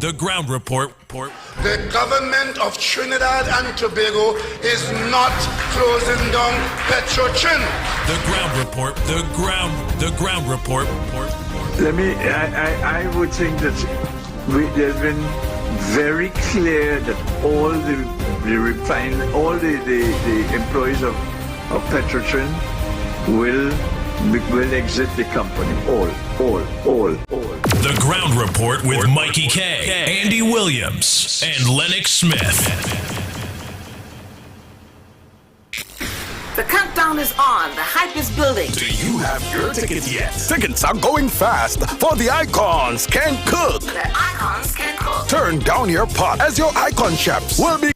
The ground report. The government of Trinidad and Tobago is not closing down Petrotrin. The ground report. The ground report. I would think that there's been very clear that all the employees of Petrotrin will exit the company. All. The Ground Report with Mikey K, Andy Williams, and Lennox Smith. The countdown is on. The hype is building. Do you have your tickets yet? Tickets are going fast for the Icons Can Cook. The Icons Can Cook. Turn down your pot as your Icon chefs will be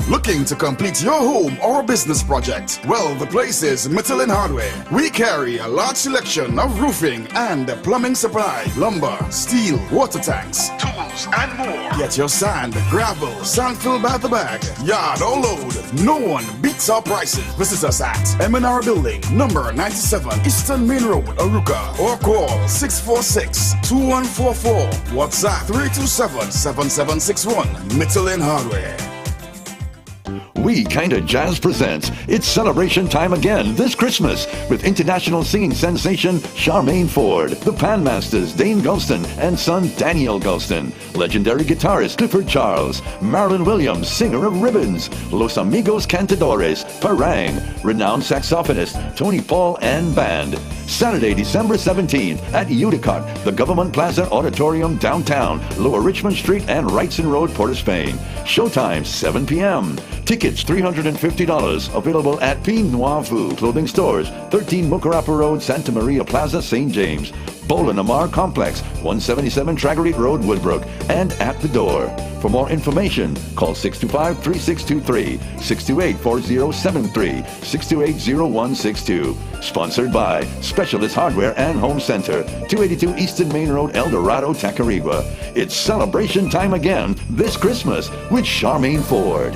looking to complete your home or business project? Well, the place is Michelin Hardware. We carry a large selection of roofing and plumbing supply, lumber, steel, water tanks, tools, and more. Get your sand, gravel, sand filled by the bag, yard or load. No one beats our prices. Visit us at M&R Building, number 97, Eastern Main Road, Aruka, or call 646-2144. WhatsApp 327-7761. Michelin Hardware. We Kinda Jazz presents It's Celebration Time Again this Christmas with international singing sensation Charmaine Ford, the Pan Masters Dane Gulston and son Daniel Gulston, legendary guitarist Clifford Charles, Marilyn Williams, singer of Ribbons, Los Amigos Cantadores, Parang, renowned saxophonist Tony Paul and band. Saturday, December 17th at Uticot, the Government Plaza Auditorium downtown, Lower Richmond Street and Wrightson Road, Port of Spain. Showtime 7 p.m. Tickets $350. Available at Pinot Noir Food Clothing Stores, 13 Mucarapa Road, Santa Maria Plaza, St. James. Boland Amar Complex, 177 Tragarete Road, Woodbrook, and at the door. For more information, call 625-3623, 628-4073, 628-0162. Sponsored by Specialist Hardware and Home Center, 282 Eastern Main Road, El Dorado, Tacarigua. It's celebration time again this Christmas with Charmaine Ford.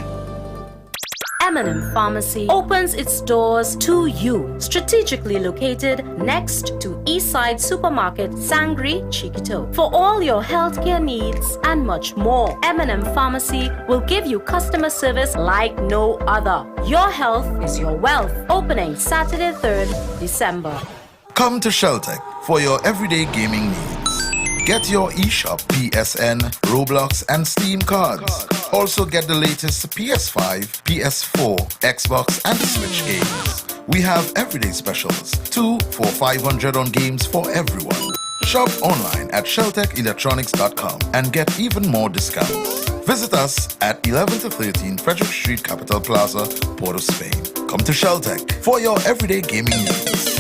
M&M Pharmacy opens its doors to you, strategically located next to Eastside Supermarket, Sangre Chiquito. For all your healthcare needs and much more, M&M Pharmacy will give you customer service like no other. Your health is your wealth. Opening Saturday, 3rd December. Come to Sheltec for your everyday gaming needs. Get your eShop, PSN, Roblox, and Steam cards. Also get the latest PS5, PS4, Xbox, and Switch games. We have everyday specials, 2 for $500 on games for everyone. Shop online at sheltechelectronics.com and get even more discounts. Visit us at 11 to 13 Frederick Street, Capital Plaza, Port of Spain. Come to Sheltec for your everyday gaming needs.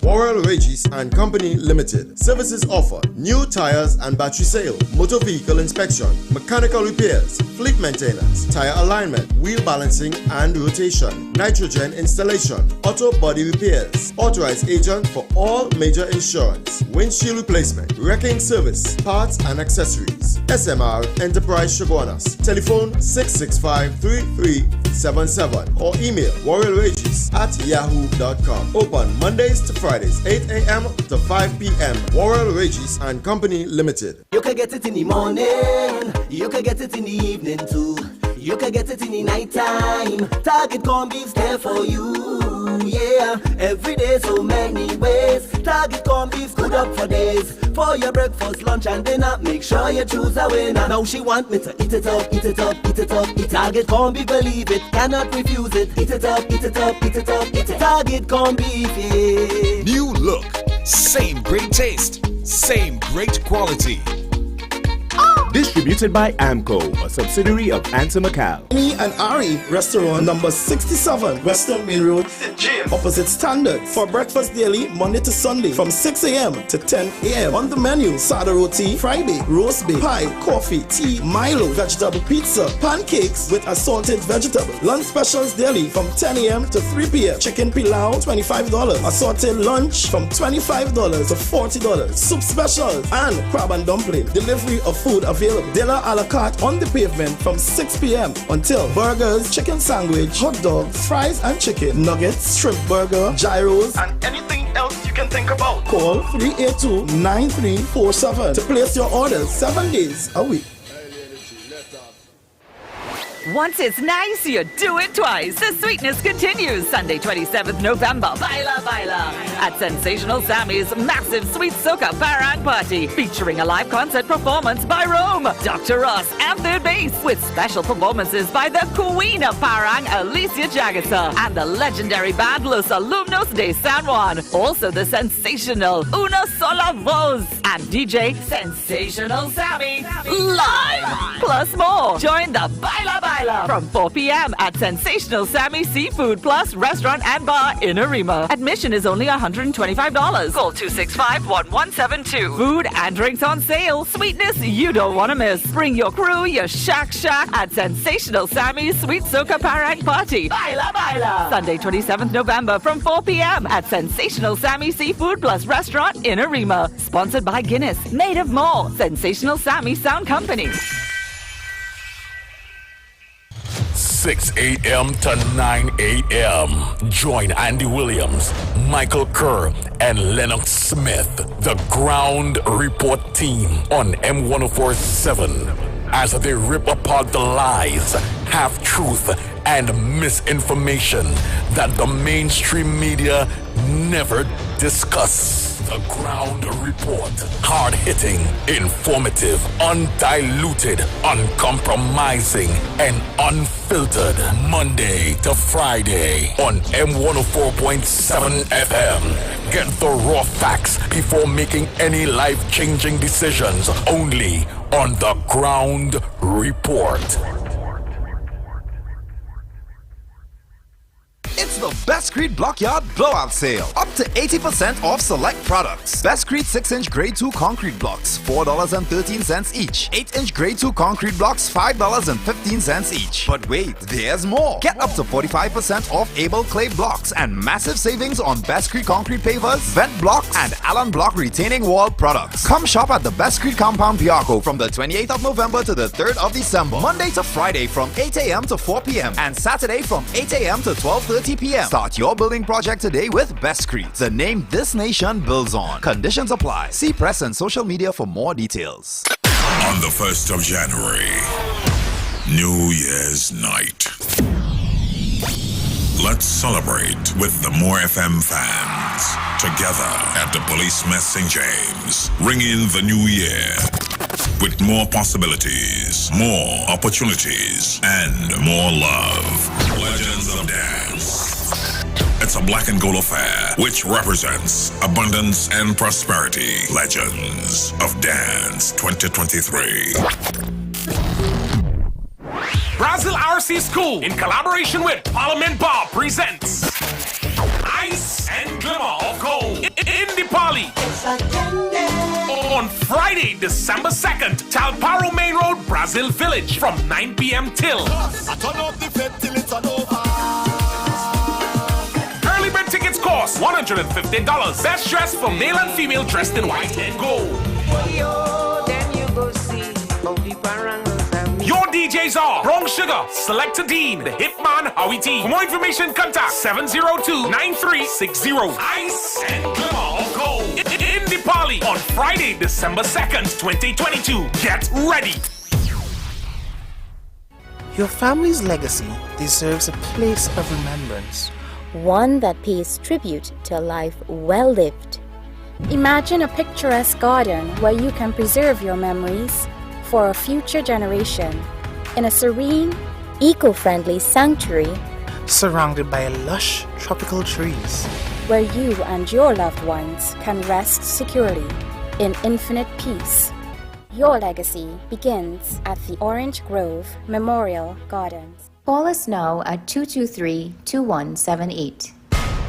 Warrell Regis and Company Limited. Services offer new tires and battery sale, motor vehicle inspection, mechanical repairs, fleet maintenance, tire alignment, wheel balancing and rotation, nitrogen installation, auto body repairs. Authorized agent for all major insurance, windshield replacement, wrecking service, parts and accessories. SMR Enterprise Shogunas. Telephone 665-3377 or email warrellregis@yahoo.com. Open Mondays to Fridays, 8 a.m. to 5 p.m. Warrell Regis and Company Limited. You can get it in the morning, you can get it in the evening too. You can get it in the night time. Target corned beef's there for you. Yeah, every day so many ways. Target corned beef's good up for days. For your breakfast, lunch and dinner, make sure you choose a winner. Now she want me to eat it up, eat it up, eat it up. Eat Target corned beef, believe it, cannot refuse it. Eat it up, eat it up, eat it up, eat it. Target corned beef, yeah. New look, same great taste, same great quality. Distributed by Amco, a subsidiary of Ansa McCall. Me and Ari, restaurant number 67, Western Main Road, James, opposite Standard. For breakfast daily, Monday to Sunday, from 6 a.m. to 10 a.m. On the menu, sada roti, Friday, roast beef, pie, coffee, tea, Milo, vegetable pizza, pancakes with assorted vegetables. Lunch specials daily from 10 a.m. to 3 p.m. Chicken pilau, $25. Assorted lunch from $25 to $40. Soup specials and crab and dumpling. Delivery of food available. Dinner a la carte on the pavement from 6 p.m. until burgers, chicken sandwich, hot dog, fries and chicken, nuggets, shrimp burger, gyros, and anything else you can think about. Call 382-9347 to place your orders 7 days a week. Once it's nice, you do it twice. The sweetness continues Sunday, 27th November. Baila Baila at Sensational Sammy's massive Sweet Soca Parang Party, featuring a live concert performance by Rome, Dr. Ross, and Third Base, with special performances by the Queen of Parang, Alicia Jagata, and the legendary band Los Alumnos de San Juan. Also the sensational Una Sola Voz and DJ Sensational Sammy live. Plus more. Join the Baila Baila from 4 p.m. at Sensational Sammy Seafood Plus Restaurant and Bar in Arima. Admission is only $125. Call 265-1172. Food and drinks on sale. Sweetness you don't want to miss. Bring your crew, your shack at Sensational Sammy's Sweet Soca Parang Party. Baila Baila. Sunday, 27th November from 4 p.m. at Sensational Sammy Seafood Plus Restaurant in Arima. Sponsored by Guinness. Made of more. Sensational Sammy Sound Company. 6 a.m. to 9 a.m. Join Andy Williams, Michael Kerr, and Lennox Smith, the Ground Report team on M1047, as they rip apart the lies, half-truth, and misinformation that the mainstream media never discuss. The Ground Report. Hard-hitting, informative, undiluted, uncompromising, and unfiltered. Monday to Friday on M104.7 FM. Get the raw facts before making any life-changing decisions. Only on The Ground Report. It's the Best Creed Blockyard Blowout Sale. Up to 80% off select products. Best Creed 6-inch Grade 2 concrete blocks, $4.13 each. 8-inch Grade 2 concrete blocks, $5.15 each. But wait, there's more. Get up to 45% off Able Clay blocks and massive savings on Best Creed concrete pavers, vent blocks, and Allen Block retaining wall products. Come shop at the Best Creed Compound Piarco from the 28th of November to the 3rd of December. Monday to Friday from 8 a.m. to 4 p.m. and Saturday from 8 a.m. to 12:30 p.m. Start your building project today with Bestcrete, the name this nation builds on. Conditions apply. See press and social media for more details. On the 1st of January, New Year's night. Let's celebrate with the More FM fans. Together at the Police Mess St. James. Ring in the new year with more possibilities, more opportunities, and more love. Legends of Dance. It's a black and gold affair which represents abundance and prosperity. Legends of Dance 2023. Brazil RC School, in collaboration with Parliament Bar, presents Ice and Glimmer of Gold Indipali. On Friday, December 2nd, Talparo Main Road, Brazil Village, from 9 p.m. till. Early bird tickets cost $115. Best dressed for male and female dressed in white and gold. Your DJs are Brown Sugar, Selector Dean, the Hitman Howie T. For more information, contact 702-9360. Ice and Glimmer of Gold. Indipali on Friday, December 2nd, 2022. Get ready. Your family's legacy deserves a place of remembrance. One that pays tribute to a life well lived. Imagine a picturesque garden where you can preserve your memories for a future generation in a serene, eco-friendly sanctuary surrounded by lush tropical trees where you and your loved ones can rest securely in infinite peace. Your legacy begins at the Orange Grove Memorial Gardens. Call us now at 223-2178.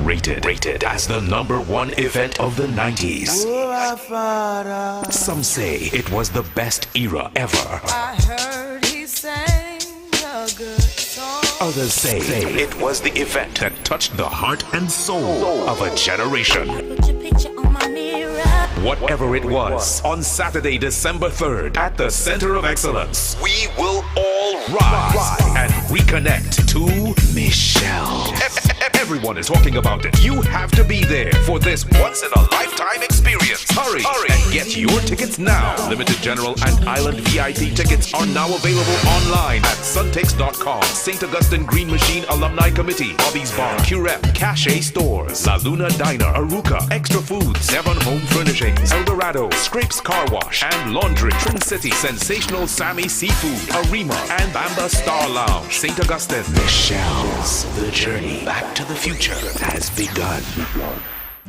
Rated as the #1 event of the 90s. Some say it was the best era ever. I heard he sang a good song. Others say it was the event that touched the heart and soul of a generation. Put your picture on my mirror. Whatever it was, on Saturday, December 3rd, at the Center of Excellence, we will all rise and reconnect to Michelle. Everyone is talking about it. You have to be there for this once-in-a-lifetime experience. Hurry and get your tickets now. Limited General and Island VIP tickets are now available online at suntix.com. St. Augustine Green Machine Alumni Committee, Bobby's Bar, Curep, Cache Stores, La Luna Diner, Aruka, Extra Foods, Devon Home Furnishings, Eldorado, Scrapes Car Wash and Laundry, Trin City, Sensational Sammy Seafood, Arima, and Bamba Star Lounge, St. Augustine. Michelle's The Journey Back to the Future has begun.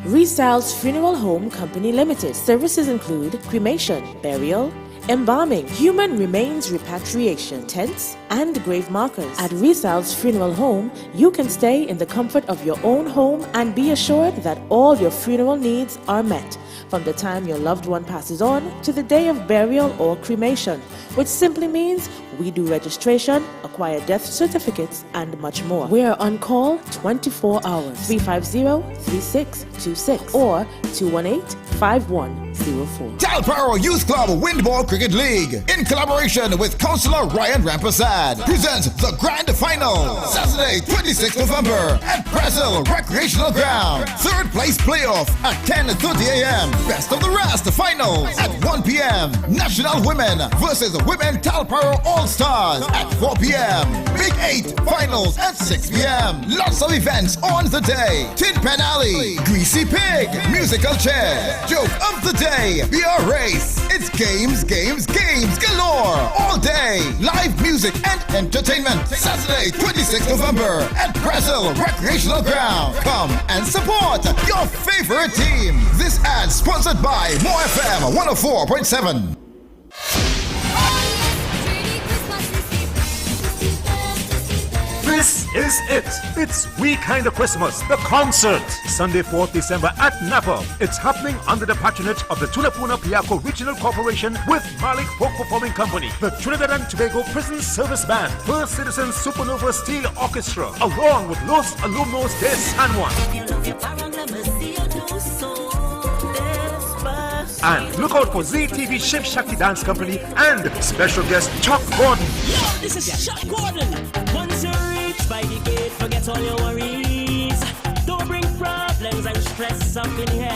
Resal's Funeral Home Company Limited. Services include cremation, burial, embalming, human remains repatriation, tents, and grave markers. At Resal's Funeral Home, you can stay in the comfort of your own home and be assured that all your funeral needs are met, from the time your loved one passes on to the day of burial or cremation, which simply means we do registration, acquire death certificates, and much more. We are on call 24 hours, 350-3626 or 218-5104. Talparo Youth Club Windball Cricket League, in collaboration with Councillor Ryan Rampersad, presents the Grand Final, Saturday, 26th November at Brazil Recreational Ground. Third place playoff at 10:30 a.m. Best of the rest finals at 1 p.m. National Women versus Women Talparo All-Stars at 4 p.m. Big 8 finals at 6 p.m. Lots of events on the day. Tin Pan Alley, Greasy Pig, musical chair, joke of the day, beer race. It's games galore all day. Live music and entertainment. Saturday, 26th November at Brazil Recreational Ground. Come and support your favorite team. This ad sponsored by More FM 104.7. This is it. It's We Kinda Christmas, the concert. Sunday, 4th December at Napa. It's happening under the patronage of the Tunapuna Piaco Regional Corporation with Malik Folk Performing Company, the Trinidad and Tobago Prison Service Band, First Citizens Supernova Steel Orchestra, along with Los Alumnos de San Juan. And look out for ZTV Shiv Shakti Dance Company and special guest Chuck Gordon. Yo, this is Chuck Gordon. Once you reach by the gate, forget all your worries. Don't bring problems and stress up in here.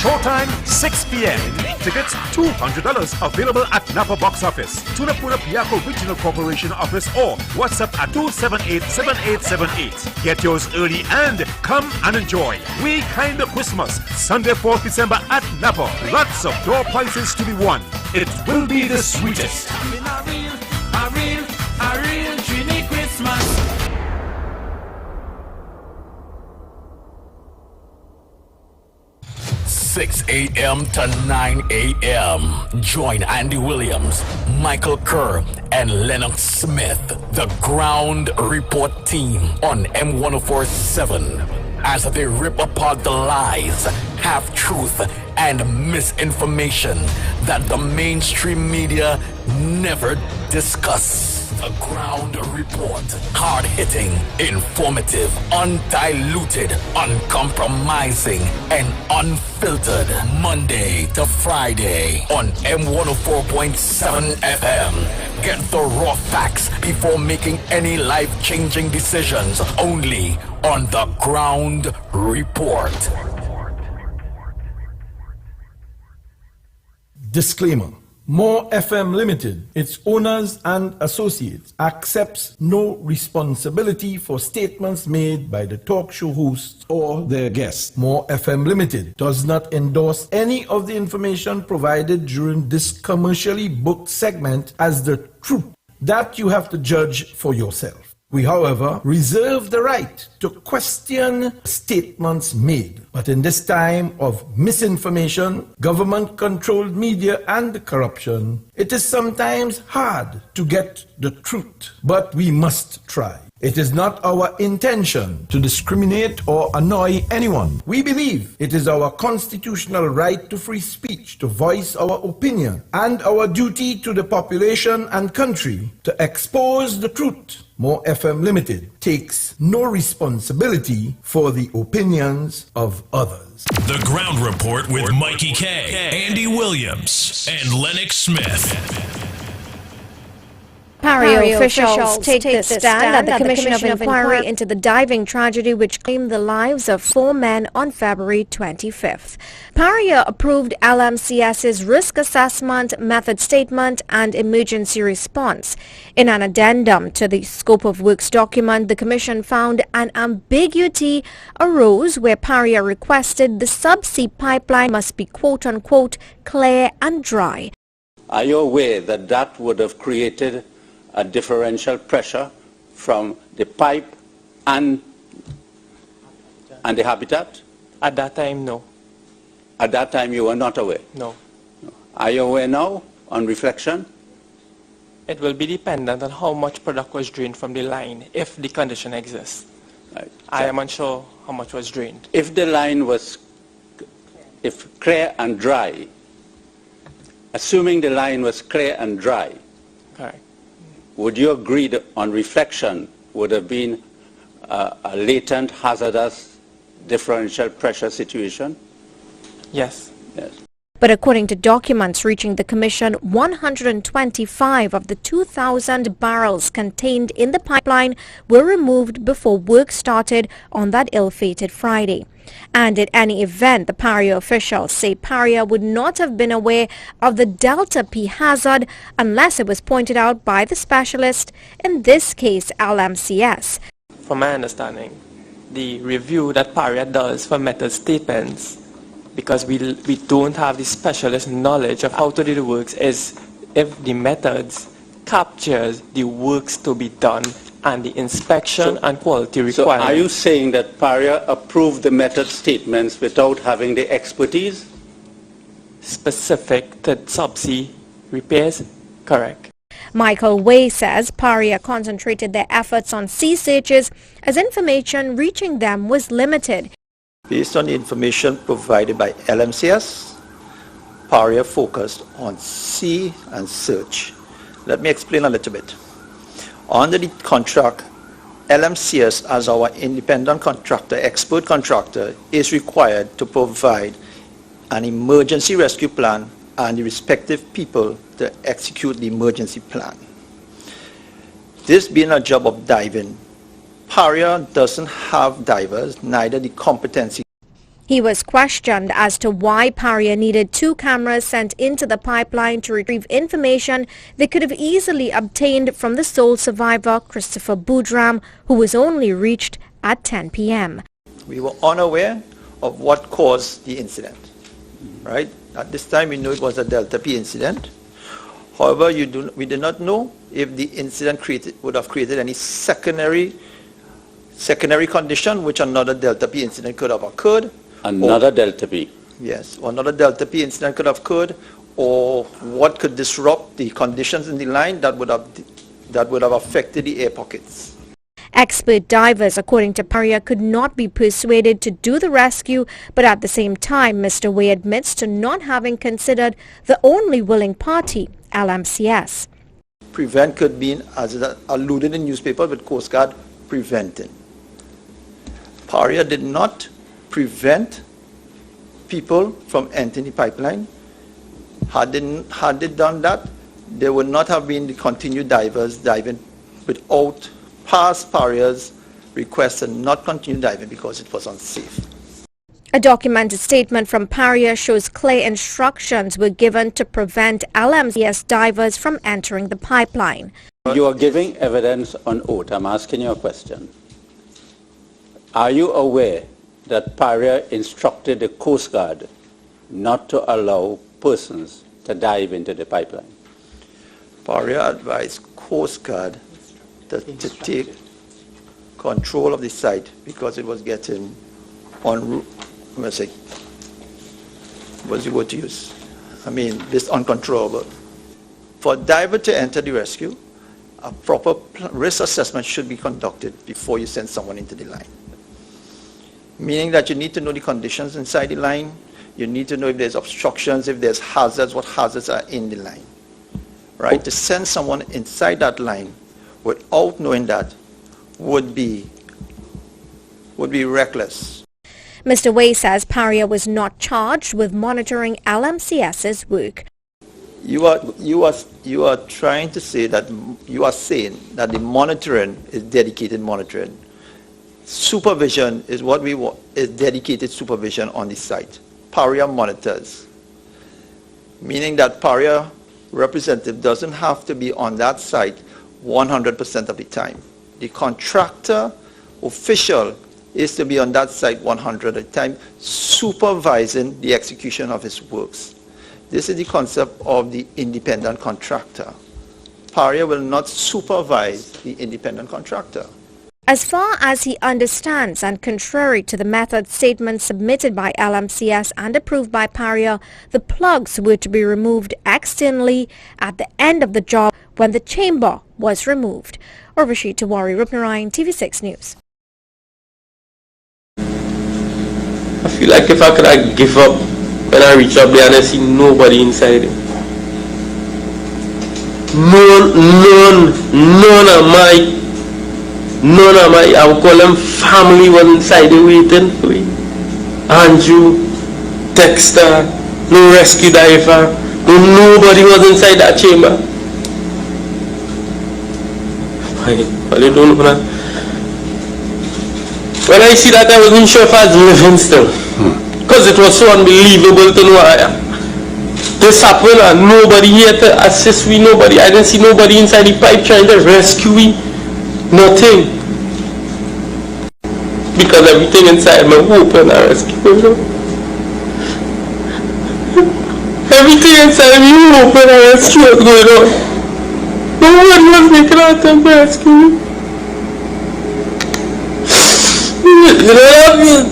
Showtime, 6 p.m. Tickets, $200. Available at Napa Box Office, Tunapuna Piaco Regional Corporation Office, or WhatsApp at 278-7878. Get yours early and come and enjoy We Kinda Christmas, Sunday, 4th December at Napa. Lots of door prizes to be won. It will be the sweetest. A real Trini Christmas. 6 a.m. to 9 a.m. Join Andy Williams, Michael Kerr, and Lennox Smith, the Ground Report team on M104.7. as they rip apart the lies, half-truth, and misinformation that the mainstream media never discuss. The Ground Report. Hard-hitting, informative, undiluted, uncompromising, and unfiltered. Monday to Friday on M104.7 FM. Get the raw facts before making any life-changing decisions. Only on The Ground Report. Disclaimer. More FM Limited, its owners and associates, accepts no responsibility for statements made by the talk show hosts or their guests. More FM Limited does not endorse any of the information provided during this commercially booked segment as the truth. That you have to judge for yourself. We, however, reserve the right to question statements made. But in this time of misinformation, government-controlled media, and corruption, it is sometimes hard to get the truth. But we must try. It is not our intention to discriminate or annoy anyone. We believe it is our constitutional right to free speech, to voice our opinion, and our duty to the population and country to expose the truth. More FM Limited takes no responsibility for the opinions of others. The Ground Report with Mikey K, Andy Williams, and Lennox Smith. Pario officials take the stand at the Commission of Inquiry into the diving tragedy which claimed the lives of 4 men on February 25th. Pario approved LMCS's risk assessment, method statement and emergency response. In an addendum to the scope of works document, the Commission found an ambiguity arose where Pario requested the subsea pipeline must be quote-unquote clear and dry. Are you aware that that would have created a differential pressure from the pipe and the habitat? At that time, no. At that time, you were not aware? No. Are you aware now, on reflection? It will be dependent on how much product was drained from the line, if the condition exists. Right. I am unsure how much was drained. If the line was clear and dry, assuming the line was clear and dry, correct, would you agree that on reflection would have been a latent hazardous differential pressure situation? Yes. Yes. But according to documents reaching the Commission, 125 of the 2,000 barrels contained in the pipeline were removed before work started on that ill-fated Friday. And in any event, the Pario officials say Pario would not have been aware of the Delta P hazard unless it was pointed out by the specialist, in this case LMCS. From my understanding, the review that Pario does for method statements, because we don't have the specialist knowledge of how to do the works, is if the methods captures the works to be done and the inspection and quality requirements. So are you saying that Pario approved the method statements without having the expertise? Specific to subsea repairs? Correct. Michael Way says Pario concentrated their efforts on sea searches as information reaching them was limited. Based on the information provided by LMCS, Pario focused on sea and search. Let me explain a little bit. Under the contract, LMCS, as our independent contractor, expert contractor, is required to provide an emergency rescue plan and the respective people to execute the emergency plan. This being a job of diving, Pario doesn't have divers, neither the competency. He was questioned as to why Pario needed 2 cameras sent into the pipeline to retrieve information they could have easily obtained from the sole survivor, Christopher Boudram, who was only reached at 10 p.m. We were unaware of what caused the incident, right? At this time, we knew it was a Delta P incident. However, we did not know if the incident would have created any secondary condition, which another Delta P incident could have occurred. Another Delta P? Yes, another Delta P incident could have occurred, or what could disrupt the conditions in the line that would have affected the air pockets. Expert divers, according to Paria, could not be persuaded to do the rescue, but at the same time, Mr. Way admits to not having considered the only willing party, LMCS. Prevent could mean, as it alluded in newspaper with Coast Guard, preventing. Paria did not prevent people from entering the pipeline. Had they done that, there would not have been the continued divers diving without past Paria's request to not continue diving because it was unsafe. A documented statement from Paria shows clear instructions were given to prevent LMCS divers from entering the pipeline. You are giving evidence on oath. I'm asking you a question. Are you aware that Paria instructed the Coast Guard not to allow persons to dive into the pipeline? Paria advised Coast Guard to take control of the site because it was getting what's the word to use? This uncontrollable. For a diver to enter the rescue, a proper risk assessment should be conducted before you send someone into the line. Meaning that you need to know the conditions inside the line, you need to know if there's obstructions, if there's hazards, what hazards are in the line. Right? To send someone inside that line without knowing that would be reckless. Mr. Way says Paria was not charged with monitoring LMCS's work. You are trying to say that you are saying that the monitoring is dedicated monitoring. Supervision is what we want, is dedicated supervision on the site. Paria monitors, meaning that Paria representative doesn't have to be on that site 100% of the time. The contractor official is to be on that site 100% of the time, supervising the execution of his works. This is the concept of the independent contractor. Paria will not supervise the independent contractor. As far as he understands, and contrary to the method statement submitted by LMCS and approved by Paria, the plugs were to be removed externally at the end of the job when the chamber was removed. Urvashi Tawari, Rupnarayan, TV6 News. I feel like if I could give up when I reach up there and I see nobody inside it. None of my, I would call them family, was inside there waiting for me. Andrew, Dexter, no rescue diver, nobody was inside that chamber. I don't know that. When I see that, I wasn't sure if I was living still. Because it was so unbelievable to know this happened and nobody here to assist me, nobody. I didn't see nobody inside the pipe trying to rescue me. Nothing. Because everything inside me open and rescue me. Everything inside me open and rescue was going on. No one was making an attempt to rescue me. You know what I mean?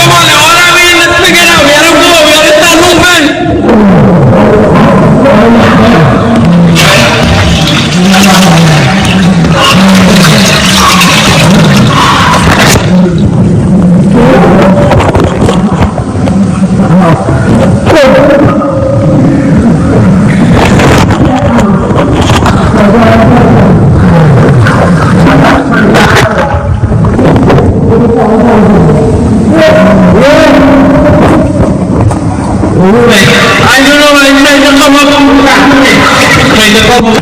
Come on, let's figure it out. I don't know, I tried to come up.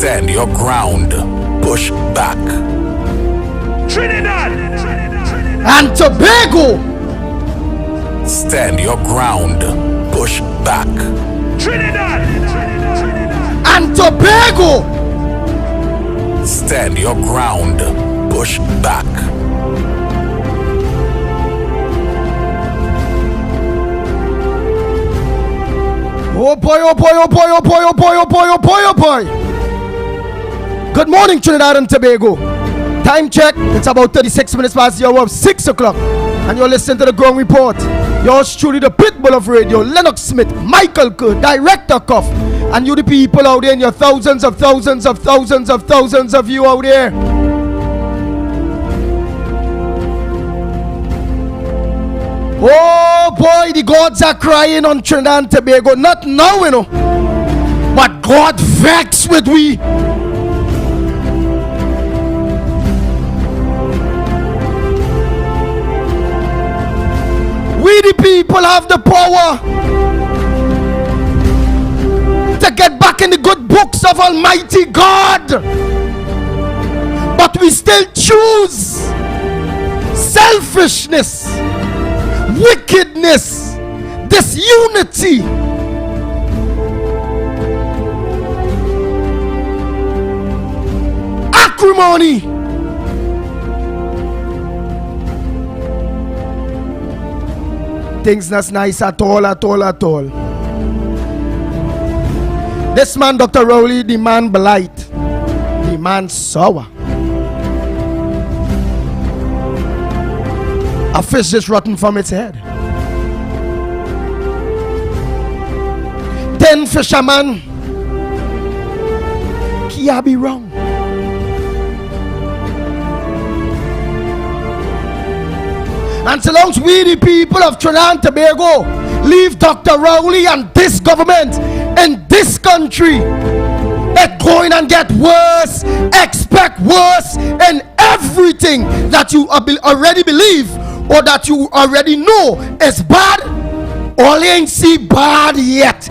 Stand your ground. Push back. Trinidad and Tobago. Stand your ground. Push back. Trinidad and Tobago. Stand your ground. Push back. Oh boy, oh boy, oh boy, oh boy, oh boy, oh boy, oh boy, oh boy. Good morning, Trinidad and Tobago. Time check, it's about 36 minutes past the hour of 6 o'clock. And you're listening to the Ground Report. Yours truly, the Pitbull of Radio, Lennox Smith, Michael Kerr, Director Cuff. And you the people out there, and your thousands of you out there. Oh boy, the gods are crying on Trinidad and Tobago. Not now, you know. But God vexed with we. We the people have the power to get back in the good books of Almighty God. But we still choose selfishness, wickedness, disunity. Acrimony. Things not nice at all. This man, Dr. Rowley, the man blight, the man sour. A fish just rotten from its head. 10 fishermen can't be wrong. And so long as we the people of Trinidad and Tobago leave Dr. Rowley and this government in this country, it's going and get worse. Expect worse in everything that you already believe or that you already know is bad. All you ain't see bad yet.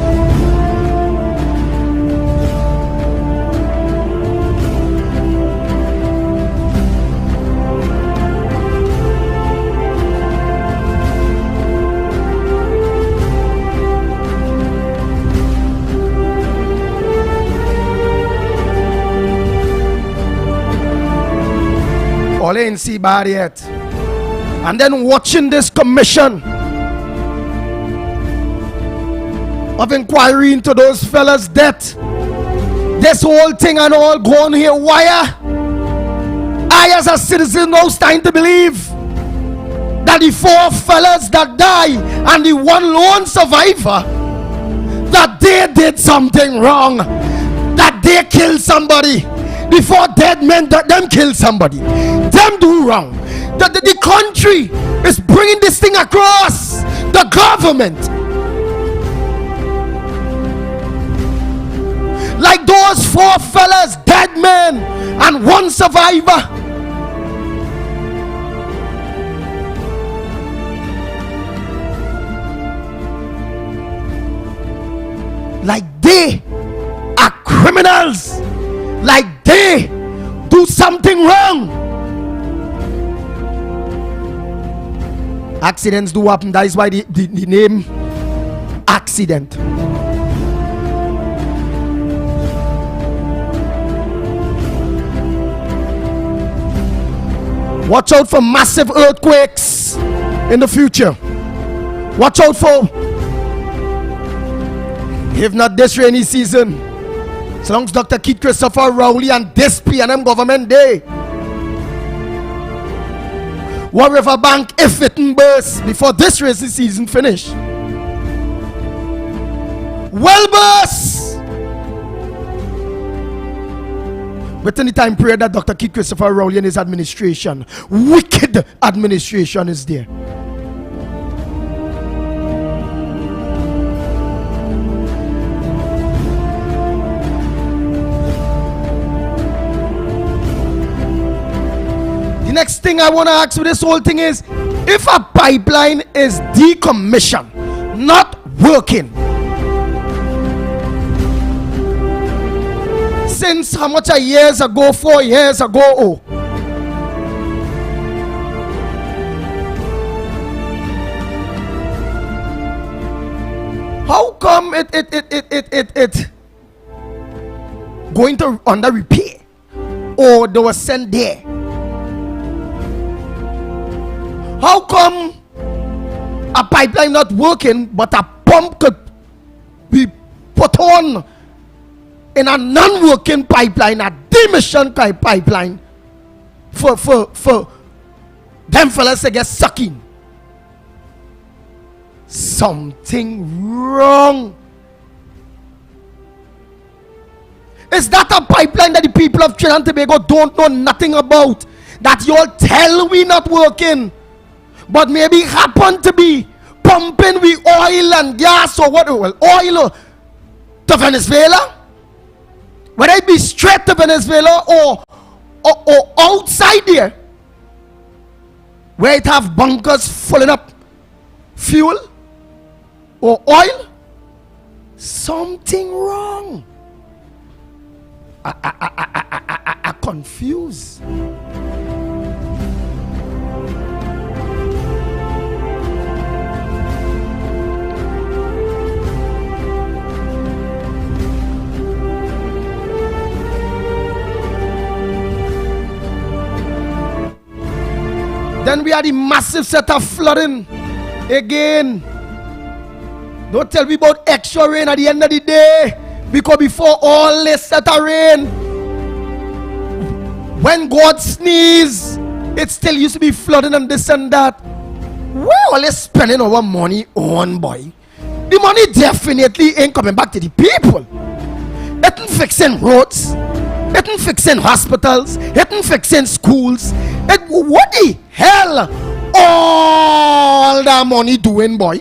All ain't see bad yet. And then watching this commission of inquiry into those fellas' death, this whole thing and all gone here wire. I as a citizen now starting to believe that the 4 fellas that die and the 1 lone survivor, that they did something wrong, that they killed somebody. Before dead men that them kill somebody, them do wrong. The country is bringing this thing across. The government, like those 4 fellas, dead men and 1 survivor. Like they are criminals. Like they do something wrong. Accidents do happen. That is why the name accident. Watch out for massive earthquakes in the future. Watch out for, if not this rainy season, so long as Dr. Keith Christopher Rowley and this PNM government day. War River Bank, if it burst before this rainy season finish. Well burst! Within the time period that Dr. Keith Christopher Rowley and his administration, wicked administration is there. The next thing I want to ask with this whole thing is, if a pipeline is decommissioned, not working, since how much years ago, 4 years ago, how come it going to under repair, or they were sent there? How come a pipeline not working, but a pump could be put on in a non-working pipeline, a demission pipeline, for them fellas to get sucking. Something wrong. Is that a pipeline that the people of Trinidad and Tobago don't know nothing about? That you all tell we not working, but maybe happen to be pumping we oil and gas or what? Well, oil to Venezuela, whether it be straight to Venezuela or outside there, where it have bunkers filling up fuel or oil. Something wrong. I confused. Then we had the massive set of flooding again. Don't tell me about extra rain at the end of the day, because before all this set of rain, when God sneezes, it still used to be flooding and this and that. Where all this spending our money on, boy? The money definitely ain't coming back to the people. It ain't fixing roads. It ain't fixing hospitals. It ain't fixing schools. What the hell all that money doing, boy?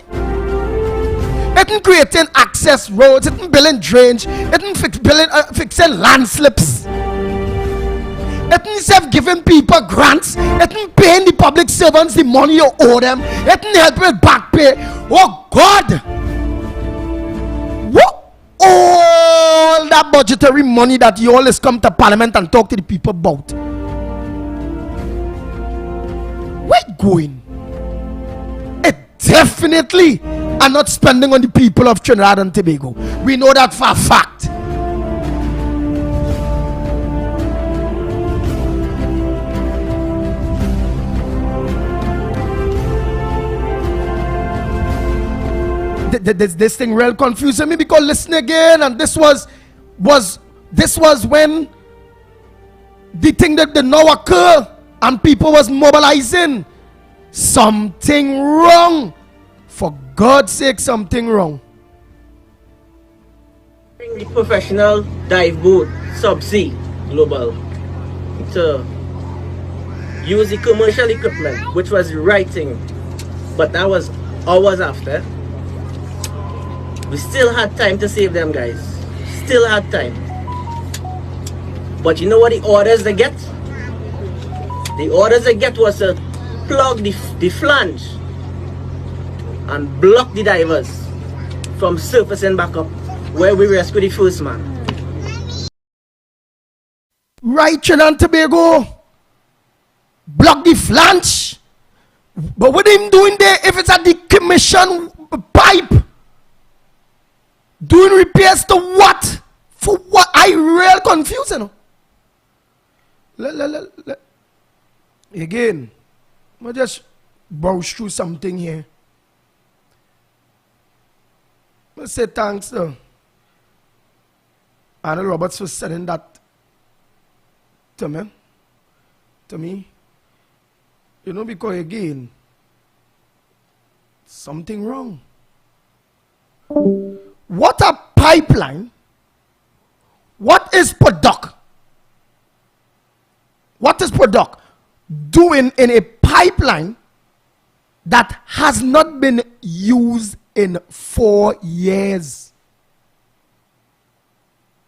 It ain't creating access roads. It ain't building drainage. It ain't fixing landslips. It ain't giving people grants. It ain't paying the public servants the money you owe them. It ain't helping with back pay. Oh God! What? All that budgetary money that you always come to Parliament and talk to the people about. Where it going? It definitely are not spending on the people of Trinidad and Tobago. We know that for a fact. This thing real confusing me, because listen again, and this was when the thing that did now occur and people was mobilizing. Something wrong. For God's sake, something wrong. The professional dive boat Subsea Global to use the commercial equipment, which was the right thing, but that was hours after. We still had time to save them, guys. Still had time. But you know what the orders they get? The orders they get was to plug the flange and block the divers from surfacing back up where we rescue the first man. Right, Trinidad and Tobago. Block the flange. But what him doing there if it's a decommission pipe? Doing repairs to what? For what? I real confused, you know. Again, I'll just browse through something here. Let's say thanks to Arnold Roberts for sending that to me. You know, because again, something wrong. What a pipeline. What is product? What is product doing in a pipeline that has not been used in 4 years?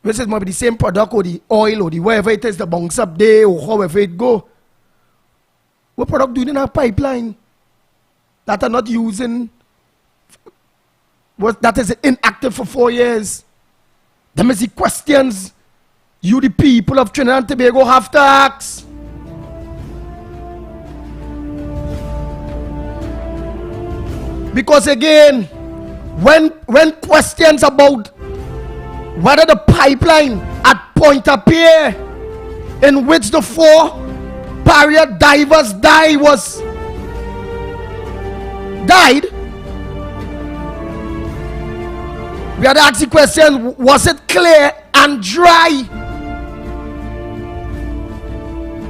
Which is maybe the same product or the oil or the wherever it is, the bunks up there or however it go. What product doing in a pipeline that are not using, that is inactive for 4 years? Them is the questions you, the people of Trinidad and Tobago, have to ask. Because again, when questions about whether the pipeline at Pointe-à-Pierre, in which the 4 barrier divers died, We had to ask the question, was it clear and dry?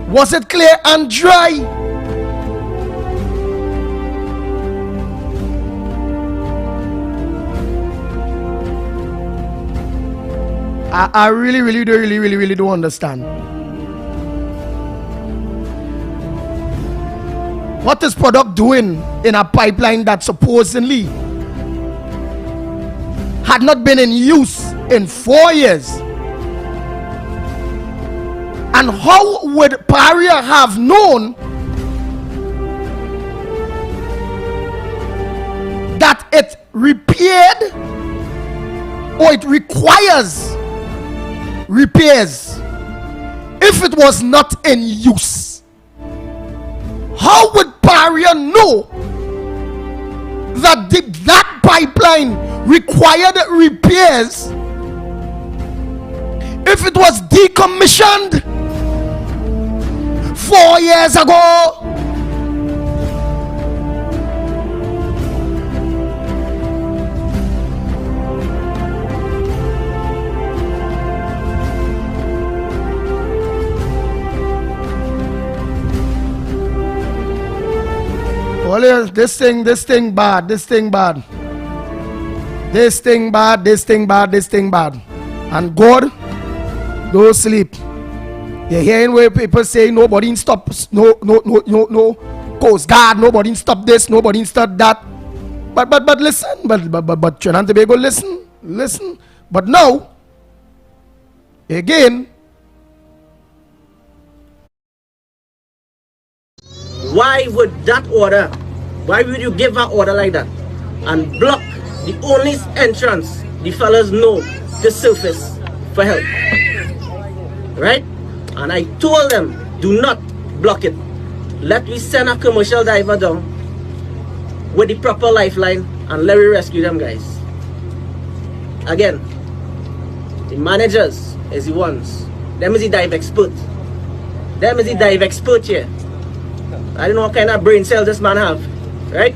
Was it clear and dry? I really don't understand. What is product doing in a pipeline that supposedly had not been in use in 4 years? And how would Paria have known that it repaired or it requires repairs if it was not in use? How would Paria know that that pipeline required repairs if it was decommissioned 4 years ago? Well, this thing bad. And God, don't sleep. You're hearing where people say nobody stop, no Coast Guard, nobody stop this, nobody stop that. But listen, but Trinidad and Tobago, listen. But now, again, why would you give an order like that and block the only entrance the fellas know to surface for help? Right? And I told them, do not block it. Let me send a commercial diver down with the proper lifeline and let me rescue them, guys. Again, the managers is the ones. Them is the dive expert. Them is the dive expert here. I don't know what kind of brain cells this man have, right?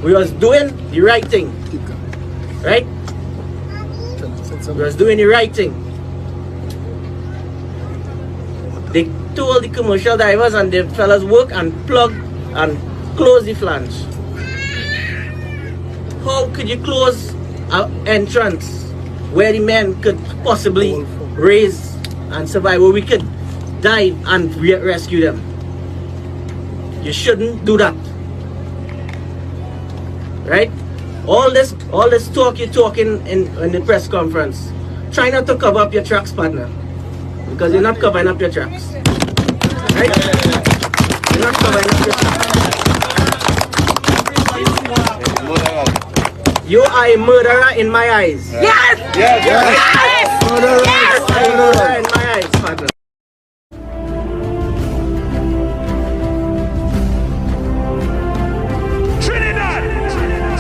We was doing the right thing, right? We was doing the right thing. They told the commercial divers and the fellas work and plug and close the flange. How could you close an entrance where the men could possibly raise and survive, where we could dive and rescue them? You shouldn't do that, right? All this talk you're talking in the press conference, try not to cover up your tracks, partner, because you're not covering up your tracks, right? You're not covering up your tracks. You are a murderer in my eyes. Yes! Yes! Murderer in my eyes, partner.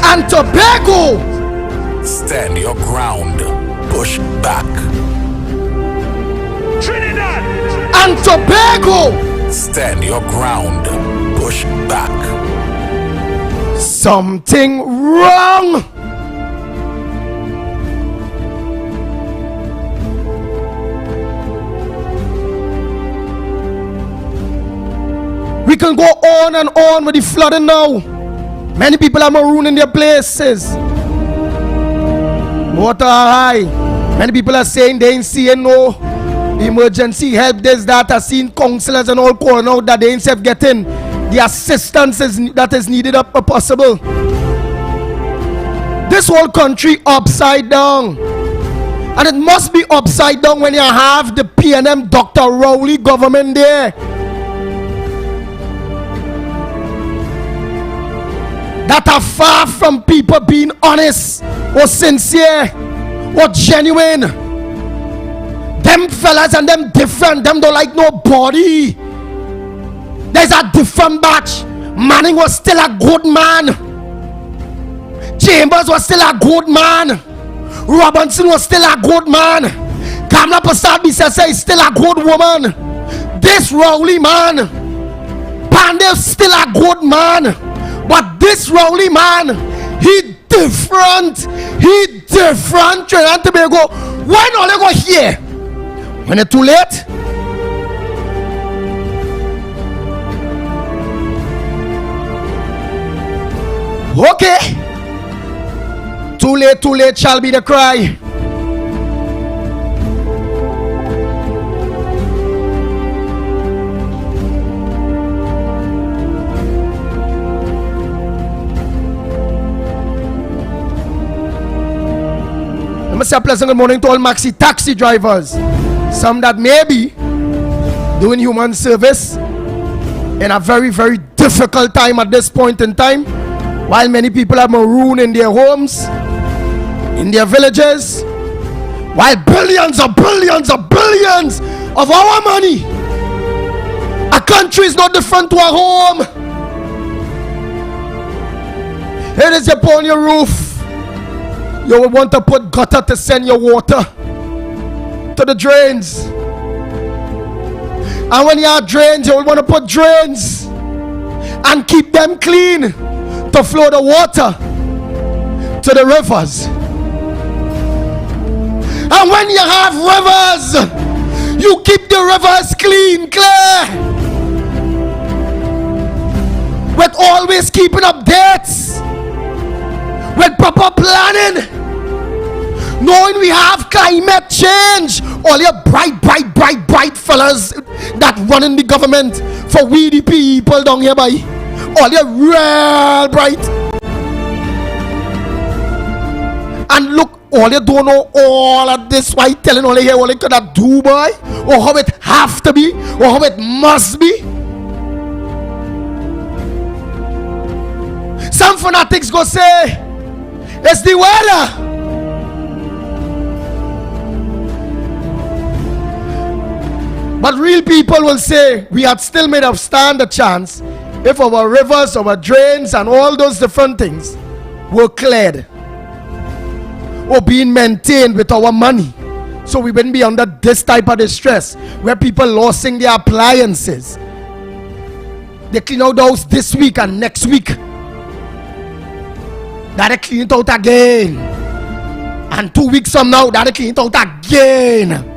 And Tobago, stand your ground, push back. Trinidad and Tobago, stand your ground, push back. Something wrong. We can go on and on with the flooding now. Many people are marooned in their places. Water high. Many people are saying they ain't seeing no emergency help. This, that. I've seen counselors and all calling out that they ain't safe getting the assistance that is needed up possible. This whole country upside down. And it must be upside down when you have the PNM Dr. Rowley government there. That are far from people being honest or sincere or genuine. Them fellas and them different. Them don't like nobody. There's a different batch. Manning was still a good man. Chambers was still a good man. Robinson was still a good man. Kamla Prasad is still a good woman. This Rowley man, Pandey's still a good man. But this Rowley man, he different. He different Trinidad and Tobago. Why not they go here? When it's too late? Okay. Too late shall be the cry. Let me say a pleasant good morning to all maxi taxi drivers. Some that may be doing human service in a very, very difficult time at this point in time, while many people are marooned in their homes, in their villages, while billions of our money, a country is not different to a home. It is upon your roof. You will want to put gutter to send your water to the drains. And when you have drains, you will want to put drains and keep them clean to flow the water to the rivers. And when you have rivers, you keep the rivers clean, clear, with always keeping updates, with proper planning, knowing we have climate change. All your bright fellas that run in the government for we the people down here by, all your real bright. And look, all you don't know all of this, why telling all you here all you could do, boy, or how it have to be, or how it must be. Some fanatics go say it's the weather. But real people will say we had still made up stand a chance if our rivers, our drains, and all those different things were cleared or being maintained with our money, so we wouldn't be under this type of distress where people losing their appliances. They clean out the house this week and next week that they clean it out again, and 2 weeks from now that they clean it out again,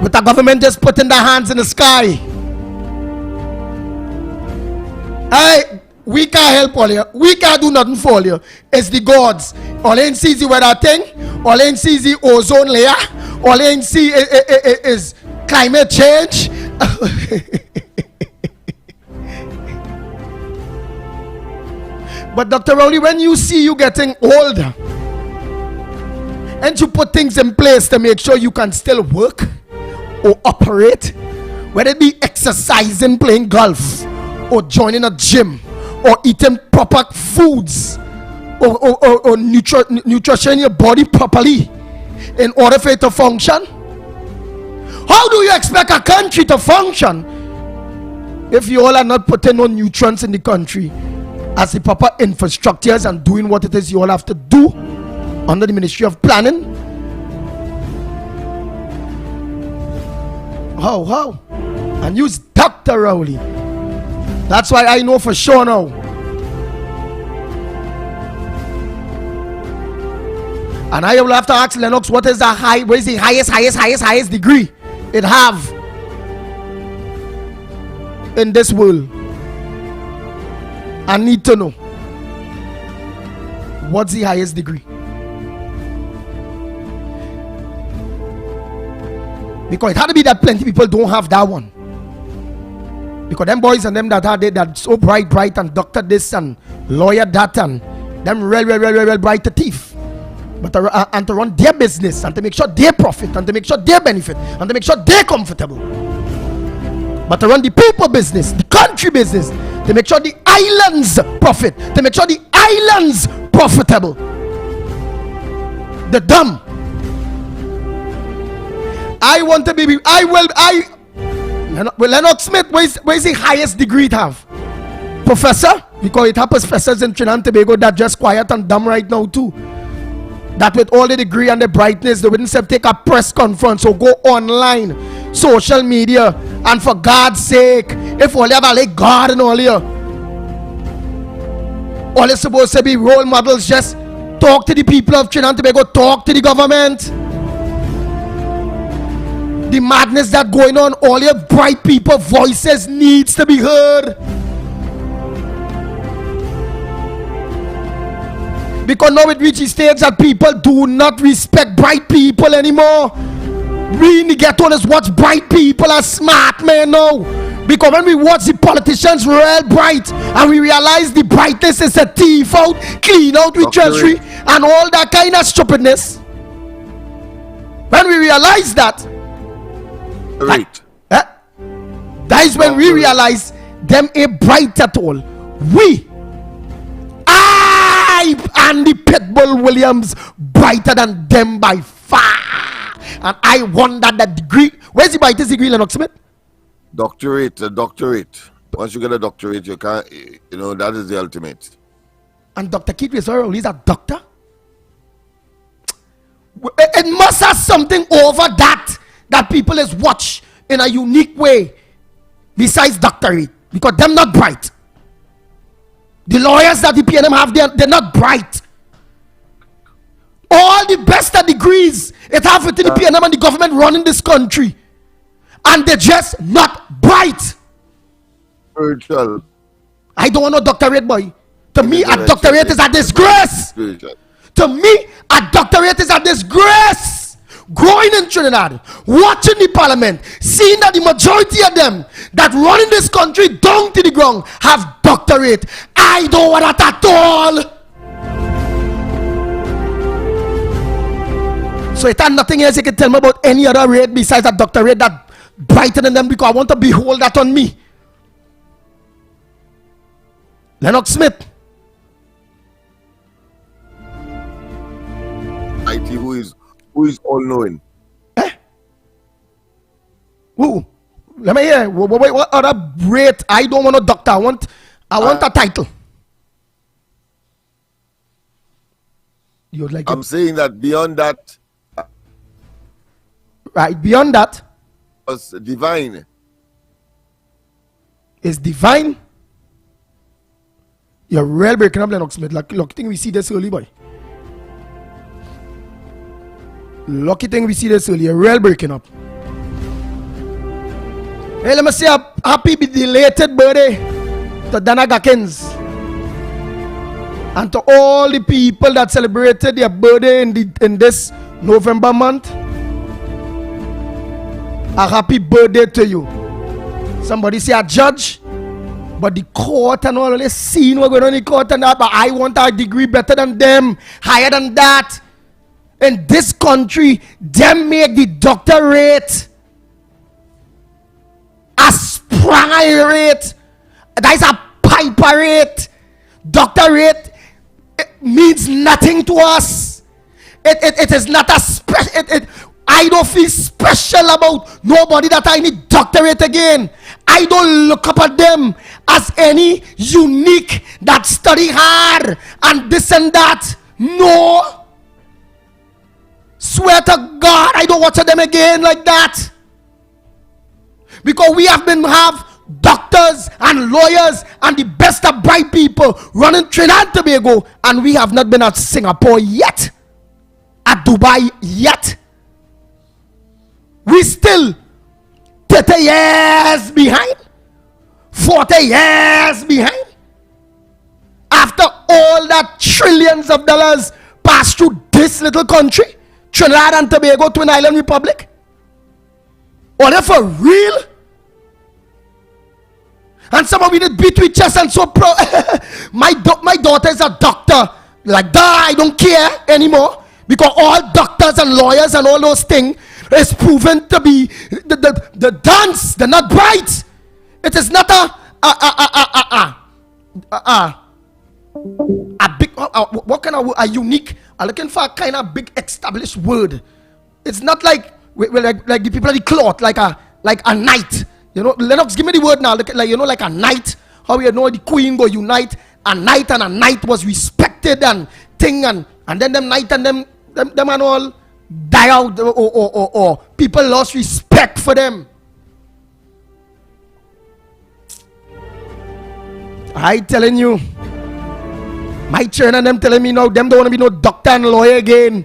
with the government just putting their hands in the sky. Hey, we can't help all you. We can't do nothing for you. It's the gods. All you see is the weather thing. All you see is the ozone layer. All you see is climate change. But Dr. Rowley, when you see you getting older and you put things in place to make sure you can still work or operate, whether it be exercising, playing golf, or joining a gym, or eating proper foods, or nutrition your body properly in order for it to function, how do you expect a country to function if you all are not putting no nutrients in the country as the proper infrastructures and doing what it is you all have to do under the Ministry of Planning? How? And use Dr. Rowley. That's why I know for sure now. And I will have to ask Lennox, what is the highest degree it have in this world? I need to know. What's the highest degree? Because it had to be that plenty people don't have that one. Because them boys and them that are that so bright and doctor this and lawyer that and them real bright the thief. But and to run their business and to make sure they profit and to make sure they benefit and to make sure they're comfortable. But to run the people business, the country business, to make sure the islands profit, to make sure the islands profitable. The dumb. I want to be. Lennox Smith, where's the highest degree it have? Professor? Because it happens professors in Trinidad and Tobago that just quiet and dumb right now too. That with all the degree and the brightness, they wouldn't say take a press conference or go online, social media, and for God's sake, if all you have a like God and all you, All is supposed to be role models. Just talk to the people of Trinidad and Tobago. Talk to the government. The madness that going on, all your bright people voices needs to be heard. Because now it reaches stage that people do not respect bright people anymore. We in the ghetto is watch bright people as smart men now. Because when we watch the politicians real bright and we realize the brightness is a thief out, clean out with treasury and all that kind of stupidness. When we realize that, that is when we realize them ain't bright at all. I and the Pitbull Williams brighter than them by far. And I wonder that degree. Where's the brightest degree, Lennox Smith? Doctorate, a doctorate. Once you get a doctorate, you can't, that is the ultimate. And Dr. Keith Rizzo, he's a doctor? It must have something over that people is watch in a unique way besides doctorate. Because them not bright. The lawyers that the PNM have, they're not bright. All the best degrees it have within the PNM and the government running this country. And they're just not bright. Spiritual. I don't want no doctorate, boy. To me, a doctorate is a disgrace. Spiritual. To me, a doctorate is a disgrace. Growing in Trinidad, watching the parliament, seeing that the majority of them that run in this country down to the ground have doctorate. I don't want that at all. So it has nothing else you can tell me about any other rate besides that doctorate that brighter than them, because I want to behold that on me. Lennox Smith. IT who is all knowing. Who? Let me hear. What other rate? I don't want a doctor. I want a title. I'm saying that beyond that. Right, beyond that. Was divine. Is divine? You're real breaking up, Lennox Smith. Lucky thing we see this early, boy. Lucky thing we see this early. You're real breaking up. Hey, let me say a happy belated birthday to Dana Gackins and to all the people that celebrated their birthday in this November month. A happy birthday to you. Somebody say a judge, but the court and all this scene we're going on in the court and that, but I want a degree better than them, higher than that. In this country, them make the doctorate a spranger rate. That is a piper rate. Doctorate means nothing to us. It is not a special. I don't feel special about nobody that I need doctorate again. I don't look up at them as any unique that study hard and this and that. No. Swear to God, I don't watch them again like that. Because we have doctors and lawyers and the best of bright people running Trinidad and Tobago, and we have not been at Singapore yet, at Dubai yet. We still 30 years behind, 40 years behind. After all that trillions of dollars passed through this little country, Trinidad and Tobago, Twin Island Republic. Or they for real? And some of you did beat with chest and so proud. My daughter is a doctor. Like that, I don't care anymore. Because all doctors and lawyers and all those things is proven to be the dance. They're not bright. It is not a big, what kind of a unique, I'm looking for a kind of big established word. It's not like the people of the cloth, like a knight. You know, Lennox, give me the word now. Like a knight. How you know the queen go unite. A knight and a knight was respected and thing, and then them knight and them and all die out, or people lost respect for them. I telling you, My children and them telling me now, them don't want to be no doctor and lawyer again.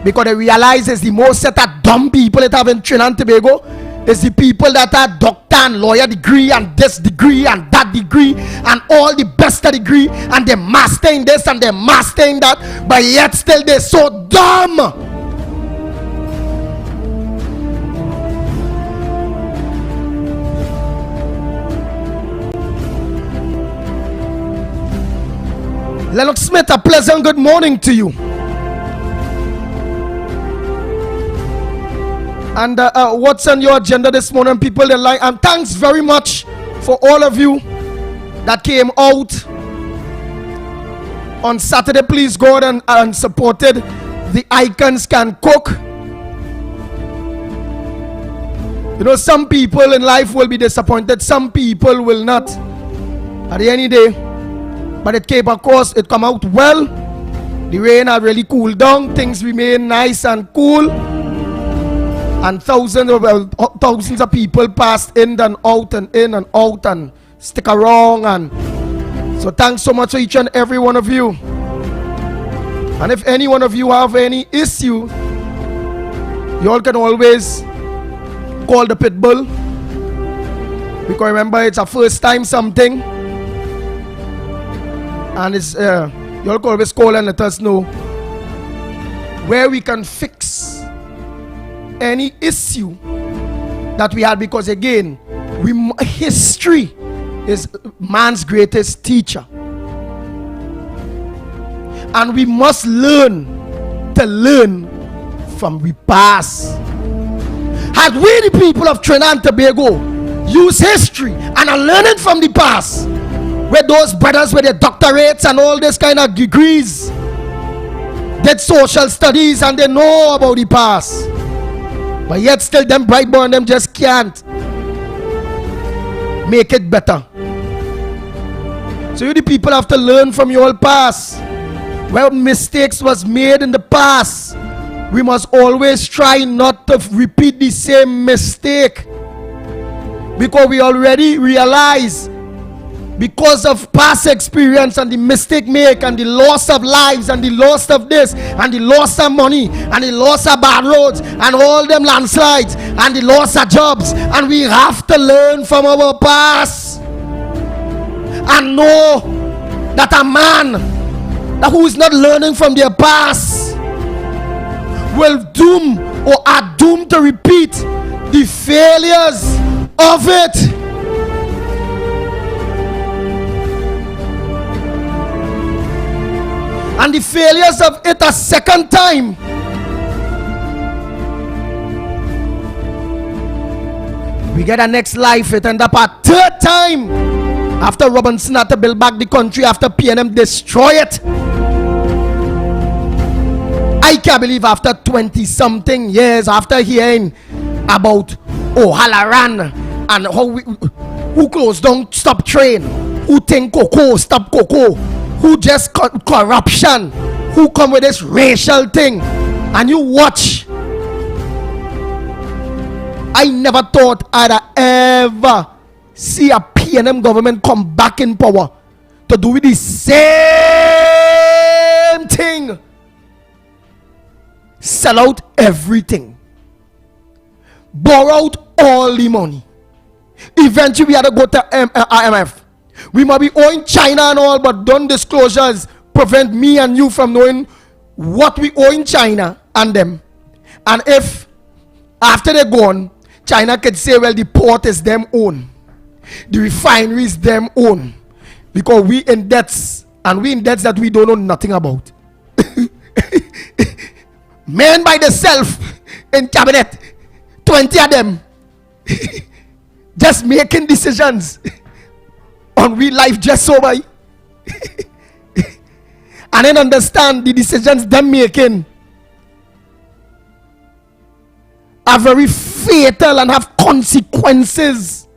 Because they realize it's the most set of dumb people that have in Trinidad and Tobago. It's the people that are doctor and lawyer degree and this degree and that degree and all the best of degree, and they're mastering this and they're mastering that, but yet still they're so dumb. Lennox Smith, a pleasant good morning to you. And what's on your agenda this morning, people? And thanks very much for all of you that came out on Saturday. Please go out and supported the Icons Can Cook. You know, some people in life will be disappointed, some people will not. At the end of the day, but it came across, it come out well. The rain had really cooled down, things remain nice and cool. And thousands of people passed in and out and stick around. And so thanks so much to each and every one of you. And if any one of you have any issue, you all can always call the Pitbull. Because remember, it's a first time something. And it's you all can always call and let us know where we can fix any issue that we had, because again, history is man's greatest teacher, and we must learn from the past. Had we, the people of Trinidad and Tobago, use history and are learning from the past, where those brothers with their doctorates and all this kind of degrees did social studies and they know about the past, but yet still them bright boy and them just can't make it better. So you the people have to learn from your past. Where mistakes was made in the past, we must always try not to repeat the same mistake, because we already realize, because of past experience and the mistake make and the loss of lives and the loss of this and the loss of money and the loss of bad roads and all them landslides and the loss of jobs, and we have to learn from our past and know that a man who is not learning from their past will doom or are doomed to repeat the failures of it. And the failures of it a second time. We get a next life, it end up a third time. After Robinson had to build back the country, after PNM destroy it. I can't believe after 20 something years, after hearing about O'Halloran and who closed down stop train, who think cocoa stop cocoa, who just corruption, who come with this racial thing, and you watch. I never thought I'd ever see a PNM government come back in power to do the same thing. Sell out everything, borrow out all the money. Eventually we had to go to IMF. We might be owing China and all, but done disclosures prevent me and you from knowing what we owe in China and them. And if after they're gone, China could say, well, the port is them own, the refinery is them own, because we in debts, and we in debts that we don't know nothing about. Men by themselves in cabinet, 20 of them, just making decisions on real life just so by and then understand the decisions them making are very fatal and have consequences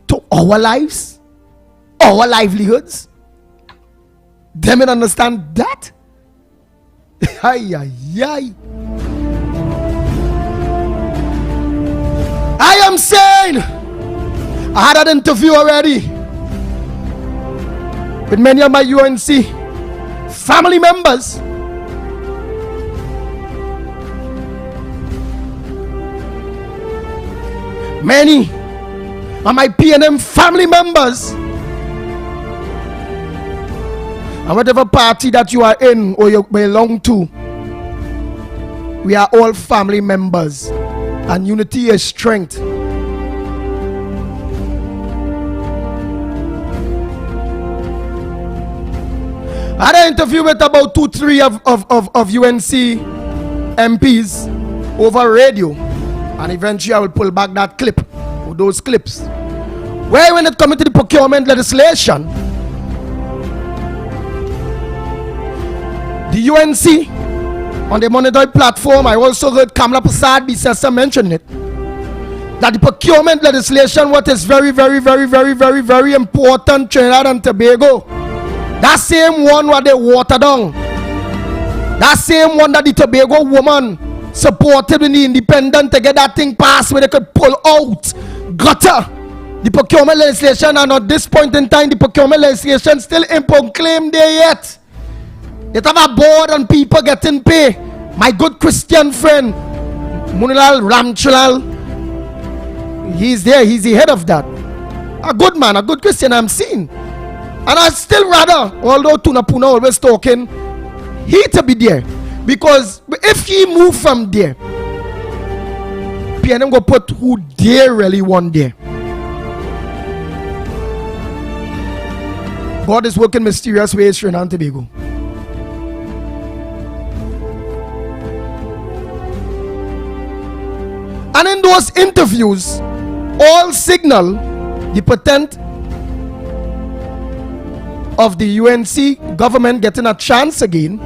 to our lives, our livelihoods. Them and understand that. I am saying, I had an interview already with many of my UNC family members. Many of my PNM family members. And whatever party that you are in or you belong to, we are all family members. And unity is strength. I had an interview with about 2-3 of UNC MPs over radio. And eventually I will pull back that clip, or those clips. Where when it comes to the procurement legislation, the UNC on the monetary platform, I also heard Kamala Prasad Bisesa mention it, that the procurement legislation, what is very, very, very, very, very, very important, Trinidad and Tobago, that same one where they water down, that same one that the Tobago woman supported in the independent to get that thing passed where they could pull out gutter. The procurement legislation, and at this point in time, the procurement legislation still ain't proclaimed there yet. They have a board and people getting pay. My good Christian friend, Munilal Ramchalal, he's there, he's the head of that. A good man, a good Christian, I'm seeing. And I still rather, although Tunapuna always talking, he to be there. Because if he move from there, PNM go put who they really want there. God is working mysterious ways in Trinidad and Tobago. And in those interviews, all signal the patent of the UNC government getting a chance again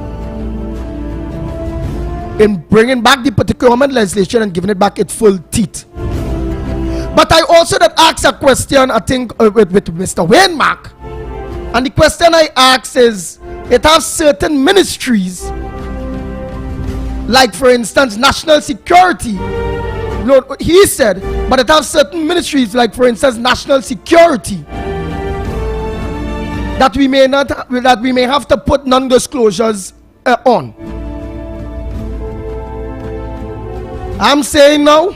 in bringing back the procurement legislation and giving it back its full teeth. But I also that asked a question, I think, with Mr. Wayne Mark. And the question I asked is, it has certain ministries, like for instance, national security. No, he said, but it has certain ministries, like for instance, national security, that we may have to put non-disclosures on. I'm saying now,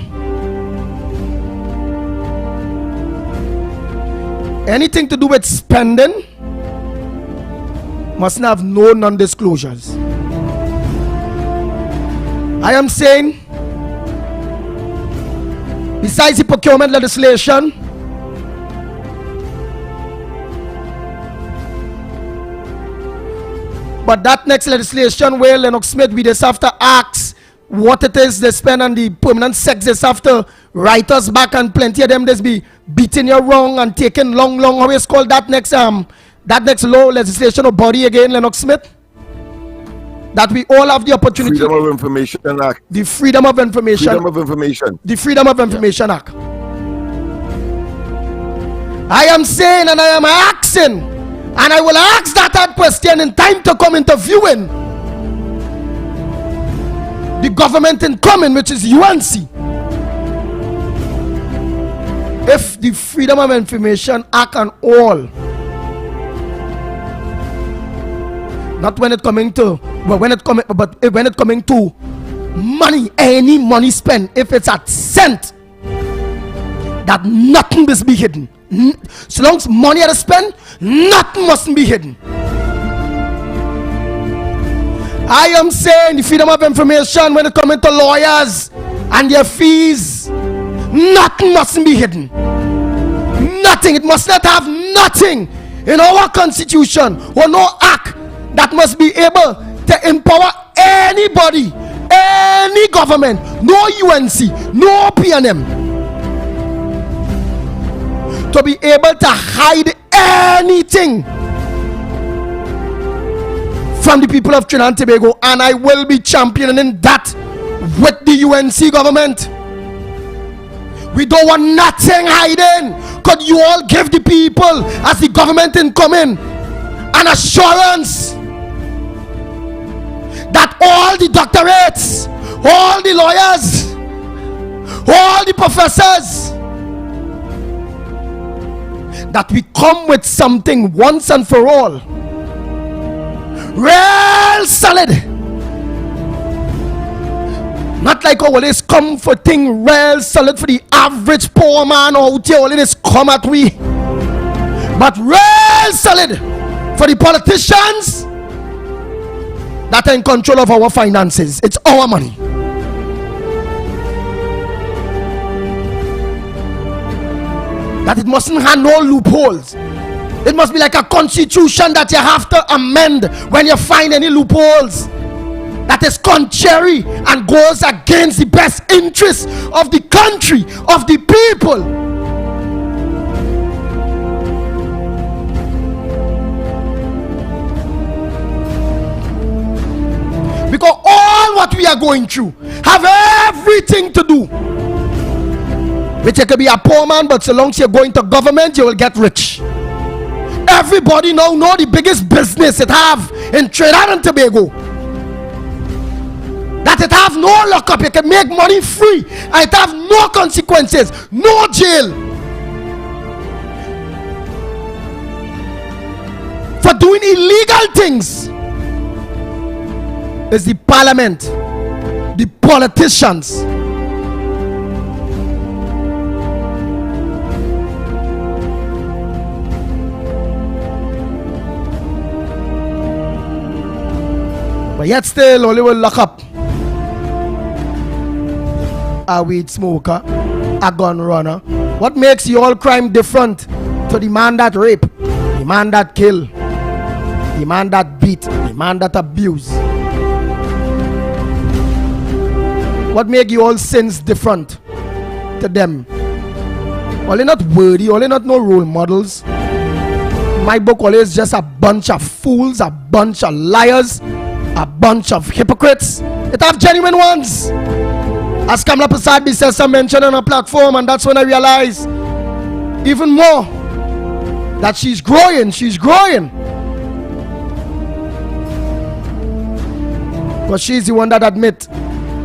anything to do with spending must have no non-disclosures. I am saying, besides the procurement legislation, but that next legislation where Lennox Smith, we just have to ask what it is they spend on the permanent sex, just have to write us back, and plenty of them just be beating you wrong and taking long, how is called that next law legislation or body again, Lennox Smith? That we all have the opportunity. Freedom of Information Act. The Freedom of Information. Freedom of Information. The Freedom of Information Act. I am saying and I am asking, and I will ask that question in time to come, interviewing the government incoming, which is UNC. If the Freedom of Information Act and all, not when it coming to, but when it coming to money, any money spent, if it's a cent, that nothing must be hidden. So long as money are spent, nothing must be hidden. I am saying the Freedom of Information, when it comes to lawyers and their fees, nothing must be hidden. Nothing. It must not have nothing in our constitution or no act that must be able to empower anybody, any government, no UNC, no PNM, to be able to hide anything from the people of Trinidad and Tobago. And I will be championing that with the UNC government. We don't want nothing hiding. Could you all give the people, as the government incoming, an assurance that all the doctorates, all the lawyers, all the professors that we come with something once and for all. Real solid. Not like all this comforting, real solid for the average poor man out here. All this come at we. But real solid for the politicians that are in control of our finances. It's our money. That it mustn't have no loopholes. It must be like a constitution that you have to amend when you find any loopholes that is contrary and goes against the best interests of the country, of the people. Because all what we are going through have everything to do with you could be a poor man, but so long as you're going to government, you will get rich. Everybody now know the biggest business it have in Trinidad and Tobago. That it have no lockup, you can make money free, and it have no consequences, no jail. For doing illegal things is the parliament, the politicians. But yet still only will lock up a weed smoker, a gun runner. What makes your crime different to the man that rape, the man that kill, the man that beat, the man that abuse? What make you all sins different to them? Only not worthy, only not no role models. My book always just a bunch of fools, a bunch of liars, a bunch of hypocrites. It have genuine ones. As Kamla Prasad says some mention on a platform, and that's when I realize even more that she's growing. But she's the one that admit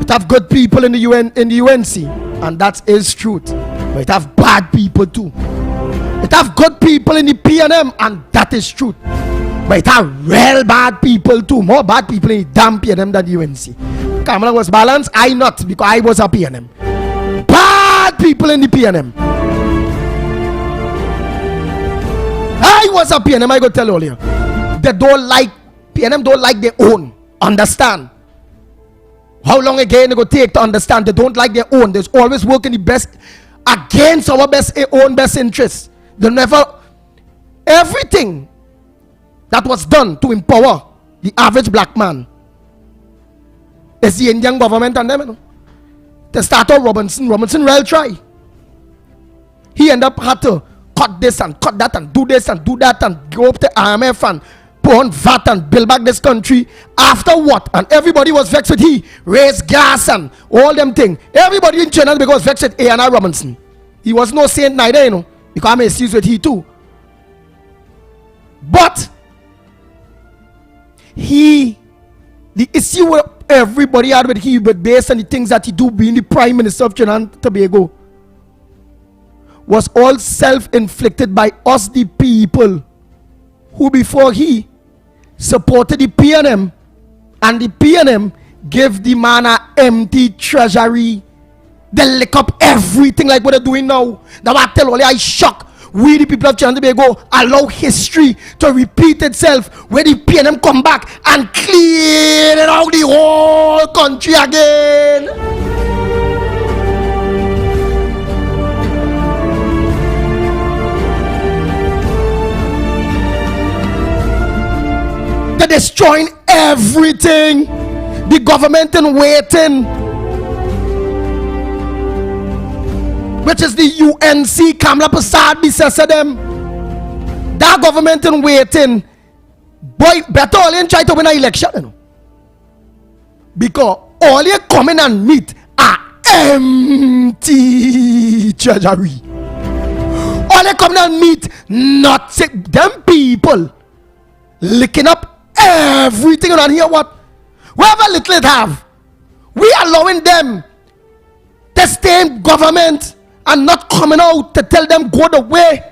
it have good people in the UNC, and that is truth. But it have bad people too. It have good people in the PNM, and that is truth. But it have real bad people too. More bad people in the damn PNM than the UNC. Kamala was balanced, I not, because I was a PNM. Bad people in the PNM. I was a PNM, I go tell all you. They don't like, PNM don't like their own. Understand? How long again they go take to understand? They don't like their own. There's always working the best against our own best interests. They never, everything that was done to empower the average black man is the Indian government and them, you know. They start out Robinson well try. He end up had to cut this and cut that and do this and do that and go up to IMF and put on VAT and build back this country. After what? And everybody was vexed with he raise gas and all them things. Everybody in China because vexed with A&R Robinson. He was no saint neither, you know, because I'm excused with he too. But the issue with everybody had with he, but based on the things that he do being the Prime Minister of Trinidad and Tobago, was all self-inflicted by us the people who before he supported the PNM, and the PNM gave the man an empty treasury. They lick up everything like what they're doing now. Now I tell you, I shock. We the people of Trinidad and Tobago allow history to repeat itself where the PNM come back and clean it out the whole country again. They're destroying everything. The government in waiting, which is the UNC, Kamla Prasad says to them, that government in waiting, boy, better all in try to win an election, you know? Because all you come in and meet are empty treasury. All you come in and meet, not them people licking up everything around here. What? Whatever little it have, we allowing them to stay in government and not coming out to tell them go the way.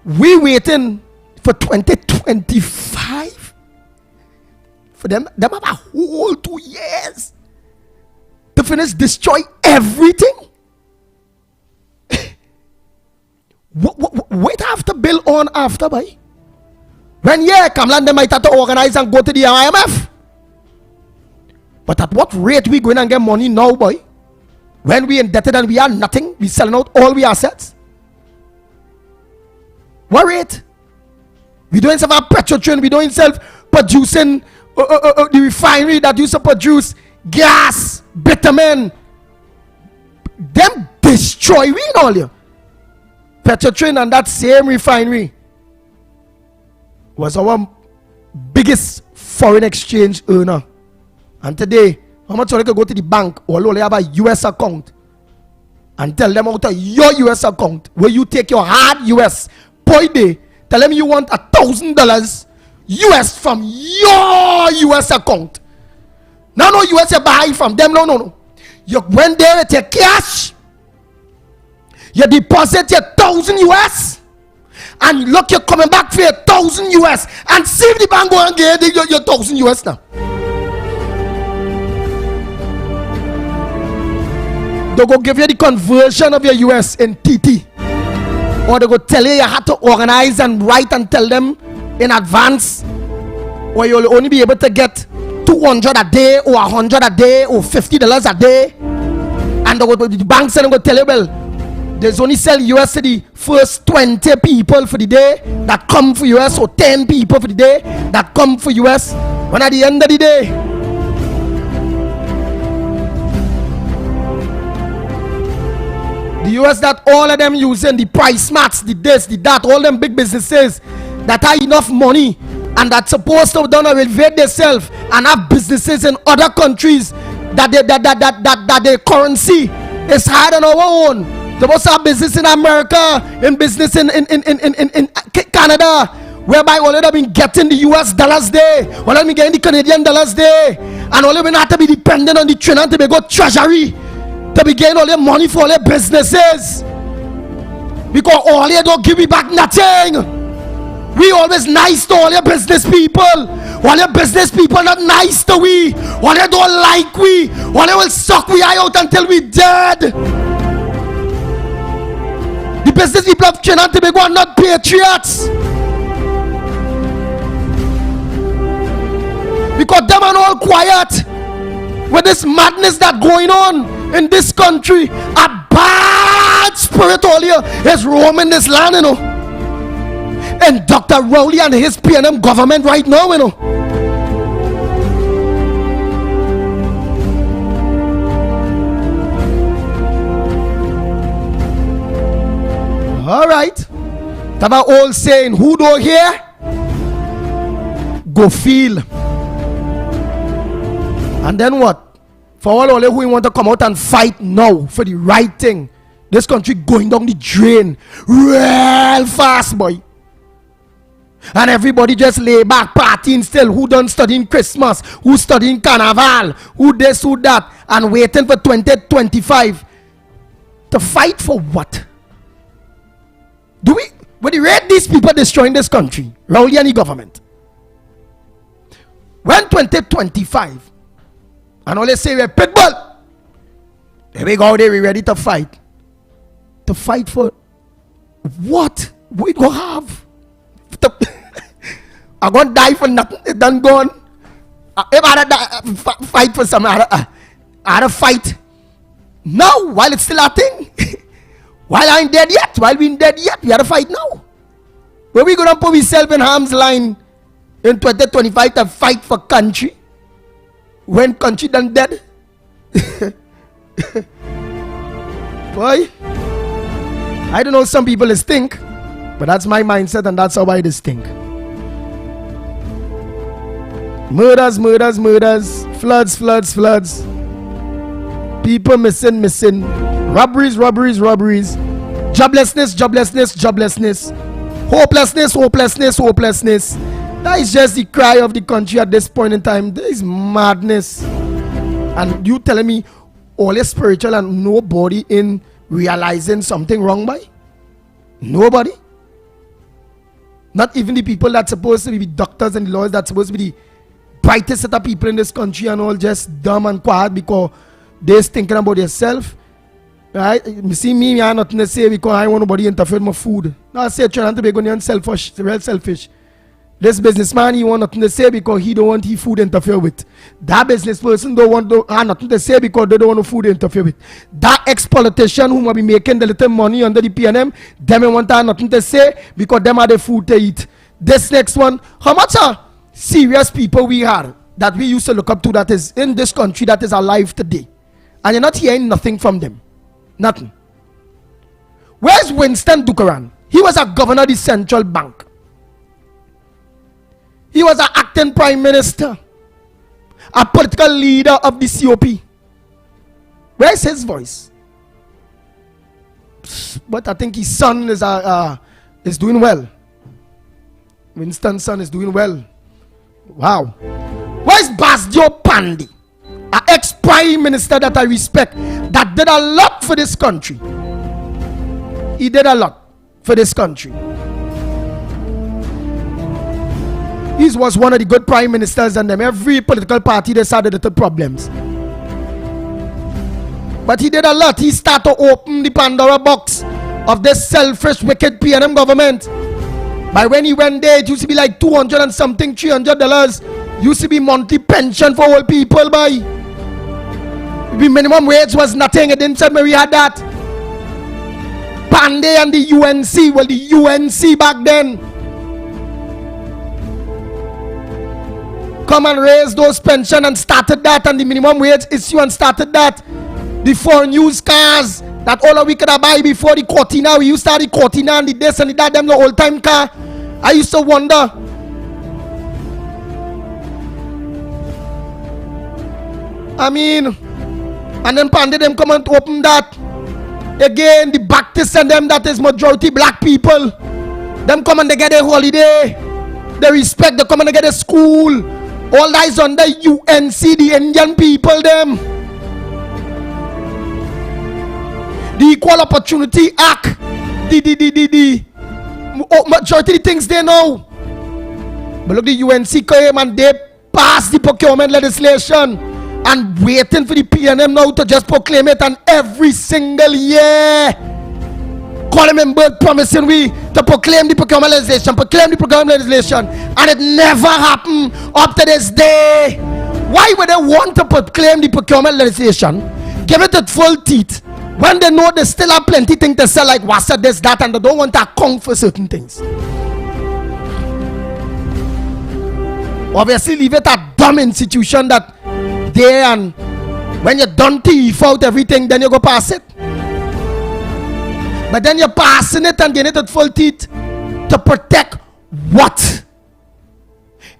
We waiting for 2025 for them have a whole 2 years to finish destroy everything. Wait after build on after, boy. When Kamlan, they might have to organize and go to the IMF. But at what rate we going and get money now, boy? When we indebted and we are nothing, we selling out all we assets. What rate? We don't have a petrol train, we don't self-producing the refinery that used to produce gas, bitumen. Them destroy we all here. Petrol train and that same refinery was our biggest foreign exchange earner. And today, how much you can go to the bank or only have a US account and tell them out of your US account where you take your hard US per day, tell them you want $1,000 US from your US account. No US you buy from them, no. You went there with your cash, you deposit your 1,000 US, and look, you're coming back for your 1,000 US, and see if the bank go and get your 1,000 US now. They go give you the conversion of your US in TT, or they go tell you have to organize and write and tell them in advance, or you'll only be able to get 200 a day or 100 a day or $50 a day, and the banks are going to tell you, well, there's only sell US to the first 20 people for the day that come for US, or 10 people for the day that come for US. When at the end of the day, the US that all of them using, the price mats, the this, the that, all them big businesses that have enough money and that's supposed to done elevate themselves and have businesses in other countries that their currency is higher than our own. They must have business in America, in business in Canada, whereby all of them been getting the US dollars there, all of them getting the Canadian dollars there, and all of them have to be dependent on the Trinidad to go treasury to be getting all their money for all their businesses, because all they don't give me back nothing. We always nice to all your business people. All your business people not nice to we. All they don't like we. All they will suck we out until we dead. The business people of Trinidad and Tobago are not patriots, because them are all quiet with this madness that going on in this country. A bad spirit all here is roaming this land, you know. And Dr. Rowley and his PNM government right now, you know. All right. Have an old saying, who don't hear, go feel. And then what? For all who want to come out and fight now for the right thing, this country going down the drain real fast, boy. And everybody just lay back partying still. Who done studying Christmas, who studying Carnival, who this, who that, and waiting for 2025 to fight for what? When you read these people destroying this country, Rowley and the government, when 2025, and all they say we're pitbull, there we go, there we ready to fight. To fight for what? We go have. I'm going to die for nothing. It's done gone. If I fight for some other fight now, while it's still a thing. While I ain't dead yet, while we ain't dead yet, we have to fight now. Where we going to put ourselves in harm's line in 2025 to fight for country when country done dead? Boy, I don't know, some people is think, but that's my mindset and that's how I just think. Murders, murders, murders, floods, floods, floods, people missing, missing, robberies, robberies, robberies, joblessness, joblessness, joblessness, hopelessness, hopelessness, hopelessness. That is just the cry of the country at this point in time. There is madness. And you telling me all is spiritual and nobody in realizing something wrong by? Nobody? Not even the people that's supposed to be doctors and lawyers, that's supposed to be the brightest set of people in this country and all just dumb and quiet because they're thinking about themselves. Right? You see me, I have nothing to say because I want nobody interfere with my food. No, I say trying to be going selfish, real selfish. This businessman, he want nothing to say because he don't want his food interfere with. That business person don't have nothing to say because they don't want the food interfere with. That ex-politician who might be making the little money under the PNM, them want to have nothing to say because them have the food to eat. This next one, how much serious people we had that we used to look up to that is in this country that is alive today, and you're not hearing nothing from them. Nothing. Where's Winston Dukaran? He was a governor of the central bank. He was an acting prime minister, a political leader of the COP. Where's his voice? But I think his son is doing well. Winston's son is doing well. Wow. Where's Basdio Pandi? An ex-prime minister that I respect, that did a lot for this country. He did a lot for this country. He was one of the good prime ministers, and them every political party decided the problems. But he did a lot. He started to open the Pandora box of this selfish, wicked PNM government. By when he went there, it used to be like $200 and something, $300. Used to be monthly pension for all people, boy. The minimum wage was nothing. It didn't say we had that. Pandey and the UNC, well, the UNC back then, come and raise those pension and started that, and the minimum wage issue and started that. The 4 used cars that all of we could have buy before the Cortina. We used to have the Cortina and the this and the that, them the old time car. I used to wonder. I mean, and then Pandey them come and open that. Again, the Baptists and them that is majority black people. Them come and they get a holiday. They respect, they come and they get a school. All that is under UNC, the Indian people them. The Equal Opportunity Act. The majority of the things they know. But look, the UNC came and they passed the procurement legislation and waiting for the PNM now to just proclaim it, and every single year Colin Member promising we to proclaim the procurement legislation, and it never happened up to this day. Why would they want to proclaim the procurement legislation, give it its full teeth, when they know they still have plenty things to sell like Wassa, this, that, and they don't want to account for certain things? Obviously leave it a dumb institution that there, and when you're done thief out everything, then you go pass it. But then you're passing it and getting it at full teeth to protect what?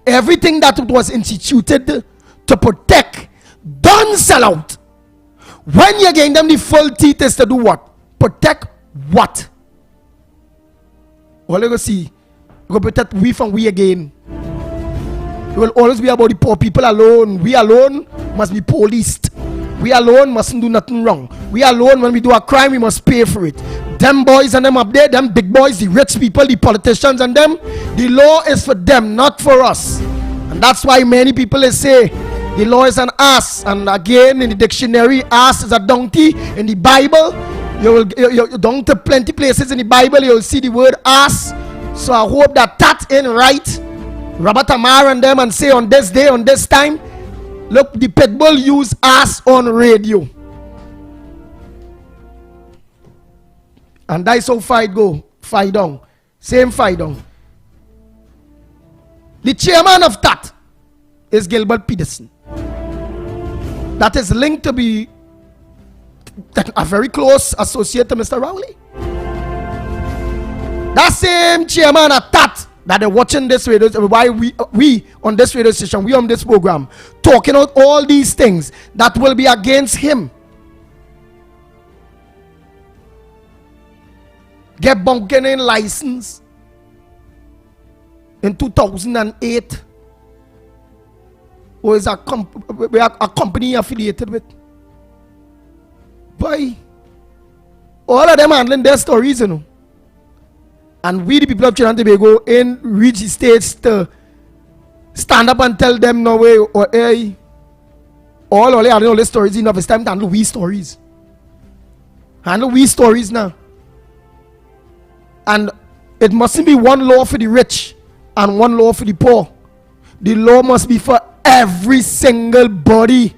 Everything that was instituted to protect, don't sell out. When you're getting them the full teeth is to do what? Protect what? All you go see, you go protect we from we again. It will always be about the poor people alone. We alone must be policed. We alone mustn't do nothing wrong. We alone, when we do a crime, we must pay for it. Them boys and them up there, them big boys, the rich people, the politicians and them, the law is for them, not for us. And that's why many people say the law is an ass. And again, in the dictionary, ass is a donkey. In the Bible, you donkey plenty places in the Bible, you'll see the word ass. So I hope that ain't right. Robert Amar and them and say on this day, on this time, look, the Pitbull use ass on radio. And that's how fight go. Fight down. Same fight down. The chairman of that is Gilbert Peterson. That is linked to be a very close associate to Mr. Rowley. That same chairman of that they're watching this radio, why we on this radio station, we on this program, talking about all these things that will be against him. Get bunking in license in 2008. Or is a company affiliated with. Boy, all of them handling their stories, you know. And we, the people of Trinidad and Tobago, ain't reach the stage to stand up and tell them no way or hey. All I don't know the stories enough. It's time to handle we stories. Handle we stories now. And it mustn't be one law for the rich and one law for the poor. The law must be for every single body.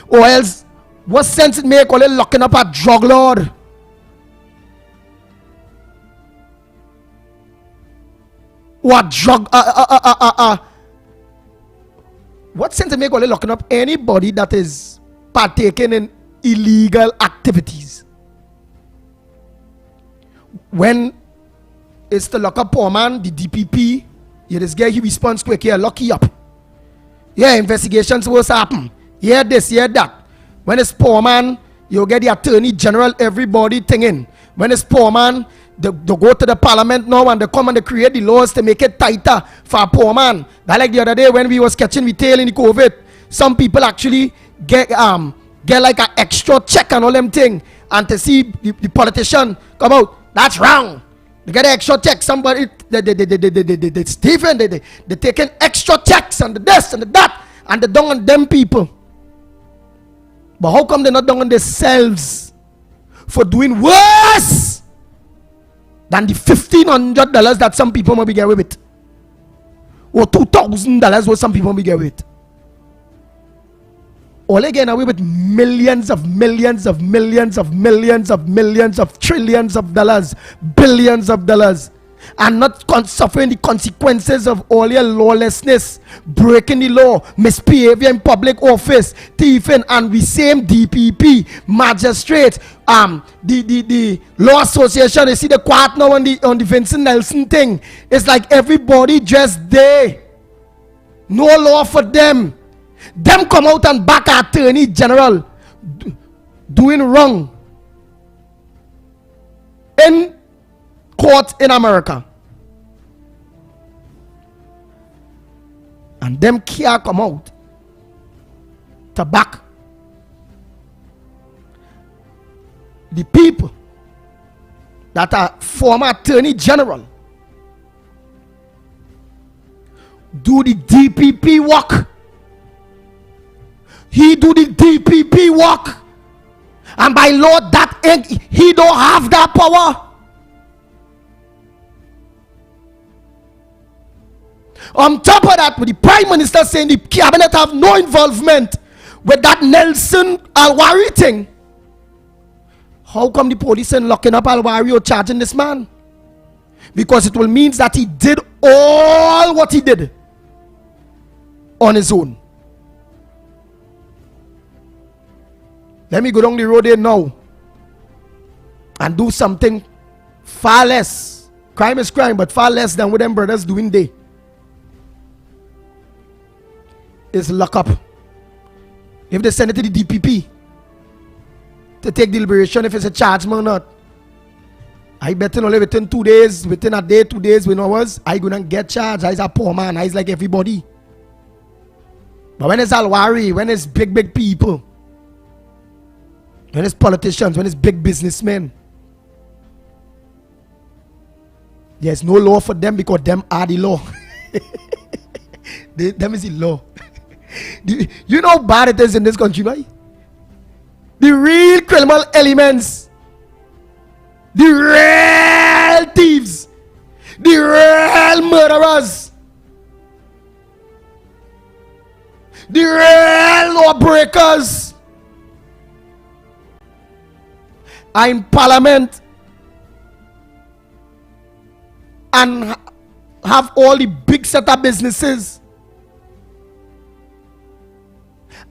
Or else, what sense it make all locking up a drug lord? What drug? What sense it make all locking up anybody that is partaking in illegal activities? When it's to lock up poor man, the DPP, yeah, this guy he responds quick, yeah, lock you up. Yeah, investigations will happen. Yeah, this, yeah, that. When it's poor man, you get the attorney general, everybody thing in. When it's poor man, they go to the parliament now and they come and they create the laws to make it tighter for a poor man. That like the other day when we was catching retail in the COVID, some people actually get like an extra check and all them thing, and to see the politician come out, that's wrong. They get an extra check. Somebody they Stephen, they taking extra checks and the this and the that, and they don't on them people. But how come they're not down on themselves for doing worse than the $1,500 that some people might be getting with, or $2,000 what some people might be getting with? All again away with millions of trillions of dollars, billions of dollars, and not suffering the consequences of all your lawlessness, breaking the law, misbehavior in public office, thieving, and we same DPP, magistrate, the law association. You see the quiet now on the Vincent Nelson thing. It's like everybody just there. No law for them. Them come out and back attorney general doing wrong in court in America, and them can't come out to back the people that are former attorney general do the DPP work. He do the DPP work, and by law that he don't have that power. On top of that, with the Prime Minister saying the cabinet have no involvement with that Nelson Alwari thing, how come the police ain't locking up Alwari or charging this man? Because it will mean that he did all what he did on his own. Let me go down the road there now and do something far less. Crime is crime, but far less than what them brothers doing there. Is lock up. If they send it to the DPP to take deliberation if it's a charge or not, I bet only within 2 days, within a day, 2 days, within hours, I gonna get charged. I's a poor man. I's like everybody. But when it's Alwari, when it's big people, when it's politicians, when it's big businessmen, there's no law for them because them are the law. Them is the law. You know how bad it is in this country, right? The real criminal elements, the real thieves, the real murderers, the real lawbreakers are in parliament and have all the big set of businesses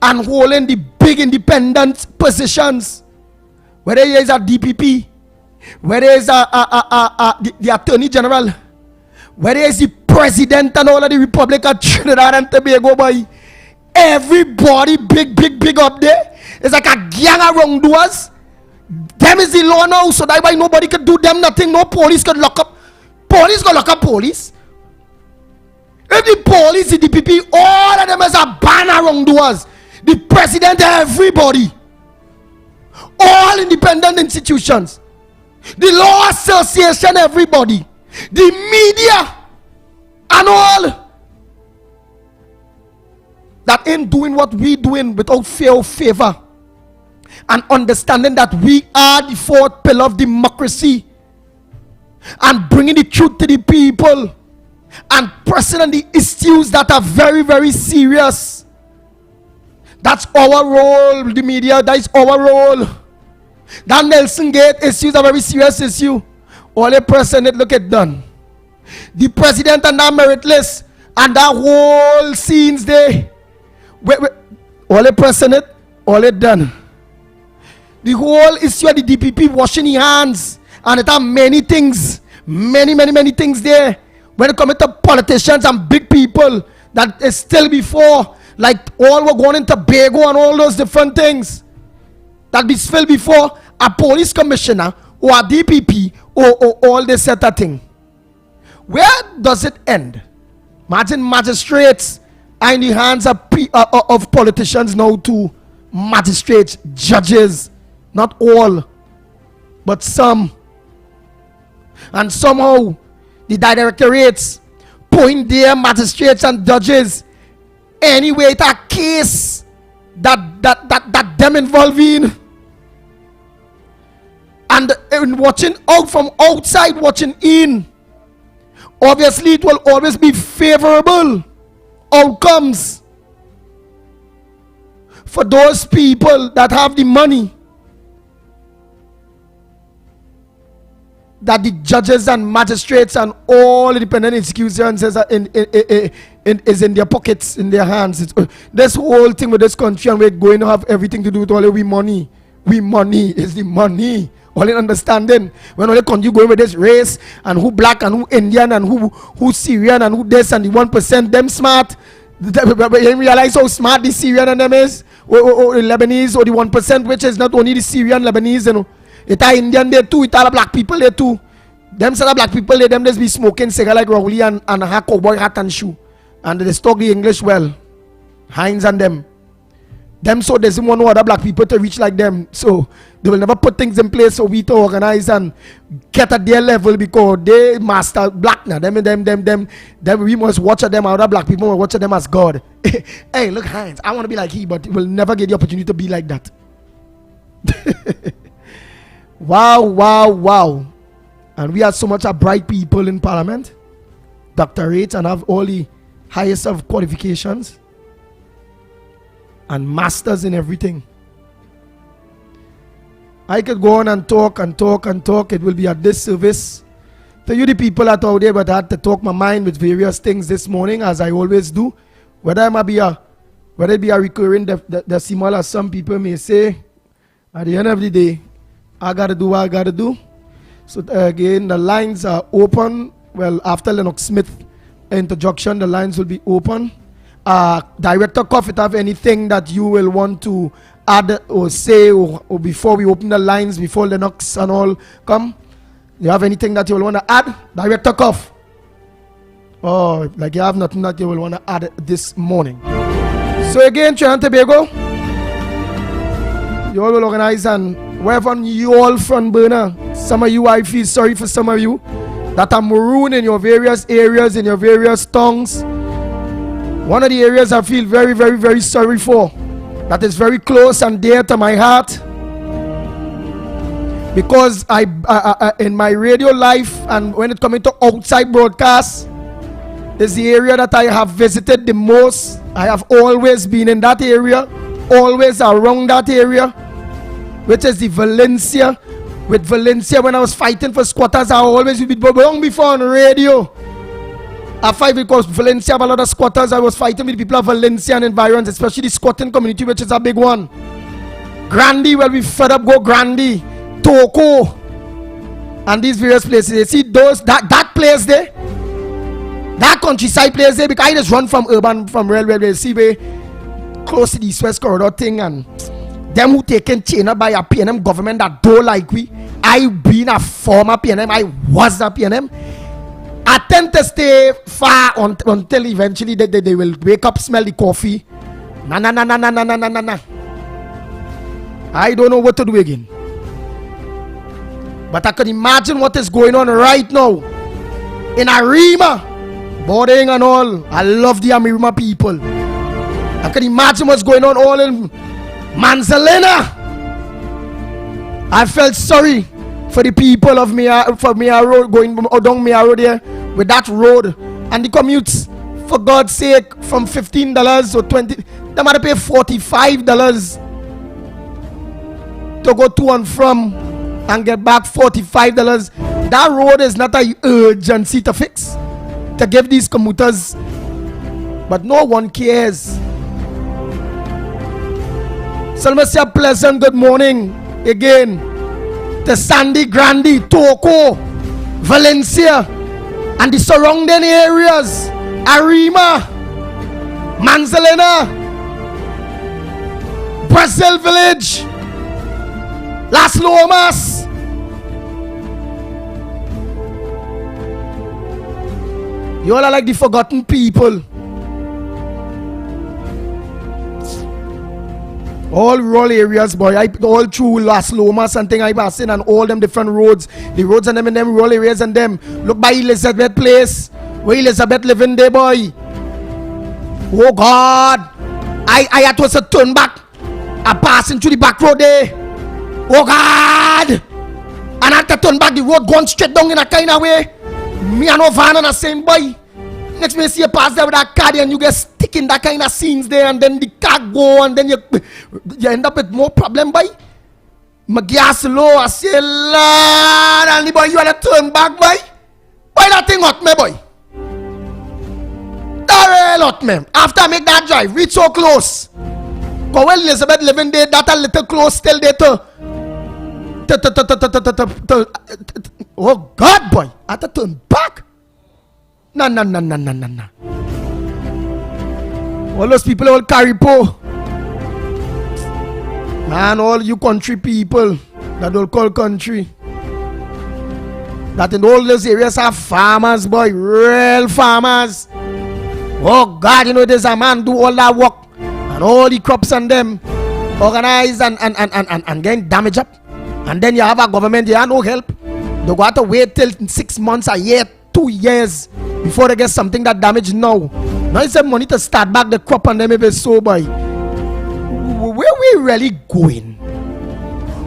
and holding the big independent positions, whether he is a DPP, whether he is the Attorney General, whether he is the President and all of the Republic of Trinidad and Tobago, boy. Everybody big up there. It's like a gang of wrongdoers. Them is the law now, so that why nobody could do them nothing. No police could lock up. Police could lock up police. If the police, the DPP, all of them is a banner wrongdoers. The president, everybody, all independent institutions. the Law Association, everybody, the media, and all that ain't doing what we doing without fear or favor, and understanding that we are the fourth pillar of democracy, and bringing the truth to the people, and pressing on the issues that are very, very serious. That's our role, the media. That is our role. That Nelson Gate issue is a very serious issue. All the president, look at done. The president and that meritless, and that whole scenes there. All the president, all it done. The whole issue of the DPP washing his hands, and it have many things, many things there. When it comes to politicians and big people, that is still before, like all were going into Tobago and all those different things. That be still before a police commissioner or a DPP or all this set of thing. Where does it end? Imagine magistrates are in the hands of politicians now to magistrates, judges, not all, but some. And somehow the directorates point their magistrates and judges anyway to a case that them involved in. And watching out from outside, watching in, obviously it will always be favorable outcomes for those people that have the money, that the judges and magistrates and all independent institutions is in their pockets, in their hands. This whole thing with this country, and we're going to have everything to do with all we money. We money is the money. All in understanding. When all the country going with this race, and who black and who Indian and who Syrian and who this and the 1%, them smart. You realize how smart the Syrian and them is, or the Lebanese, or the 1%, which is not only the Syrian, Lebanese, you know. It are Indian there too, it are black people there too. Them set of black people there, them just be smoking cigar like Rowley and a cowboy hat and shoe. And they talk the English well. Hines and them. Them so doesn't want no other black people to reach like them. So they will never put things in place for we to organize and get at their level, because they master black now. Them we must watch at them, other black people will watch at them as God. Hey, look, Hines, I want to be like he, but we'll never get the opportunity to be like that. Wow. And we have so much of bright people in parliament, doctorates, and have all the highest of qualifications and masters in everything. I could go on and talk. It will be a disservice to you, the people that are out there, but I had to talk my mind with various things this morning, as I always do. Whether it be a recurring decimal, as some people may say, at the end of the day, I gotta do what I gotta do. So again, the lines are open. Well, after Lennox Smith introduction, the lines will be open. Director Koff, if you have anything that you will want to add or say, or before we open the lines, before Lennox and all come, you have anything that you will want to add? Director Koff. Oh, like you have nothing that you will want to add this morning. So again, Trinidad and Tobago, you all will organize, and wherever you all from burner, some of you, I feel sorry for some of you that are marooned in your various areas, in your various tongues. One of the areas I feel very, very, very sorry for, that is very close and dear to my heart, because I in my radio life, and when it comes to outside broadcasts, is the area that I have visited the most. I have always been in that area, always around that area, which is the Valencia. With Valencia, when I was fighting for squatters, I always would be long before on radio. I fight because Valencia have a lot of squatters. I was fighting with people of Valencia and environs, especially the squatting community, which is a big one. Grandy, well, we fed up go Grandy, Toko, and these various places. You see those that place there, that countryside place there, because I just run from railway, see where close to the East-West corridor thing, and them who taken chain up by a PNM government that don't like we. I been a former PNM, I was a PNM. I tend to stay far until eventually they will wake up, smell the coffee. Nah. I don't know what to do again. But I can imagine what is going on right now in Arima, boarding and all. I love the Arima people. I can imagine what's going on all in Manzalena. I felt sorry for the people of Mia Road, going down Mia Road there with that road and the commutes. For God's sake, from $15 or $20, they might pay $45 to go to and from and get back $45. That road is not an urgency to fix, to give these commuters, but no one cares. So let me say a pleasant good morning again to Sandy Grande, Toko, Valencia, and the surrounding areas, Arima, Manzalena, Brazil Village, Las Lomas. You all are like the forgotten people. All rural areas, boy. All through Las Lomas and thing I pass in, and all them different roads. The roads and them in them rural areas and them. Look by Elizabeth Place, where Elizabeth living there, boy. Oh God, I had to turn back. I passing through the back road there. Oh God, and I had to turn back. The road going straight down in a kind of way. Me and no van and the same boy. Next time you see you pass there with that car and you get stuck in that kind of scenes there, and then the car go and then you end up with more problem, boy. My gas low, I say, Lord, and the boy you want to turn back, boy. Why that thing hot me, boy? That real hot me. After I make that drive, reach so close. Cause when Elizabeth living there, that a little close still there to oh God, boy, I had to turn back. Nah. All those people all carry po. Man, all you country people that don't call country, that in all those areas are farmers, boy, real farmers. Oh God, you know there's a man do all that work and all the crops and them organize and getting damaged up. And then you have a government, you have no help. They got to wait till 6 months, a year, 2 years before they get something that damaged now. Now it's money to start back the crop and then maybe so, boy. Where we really going?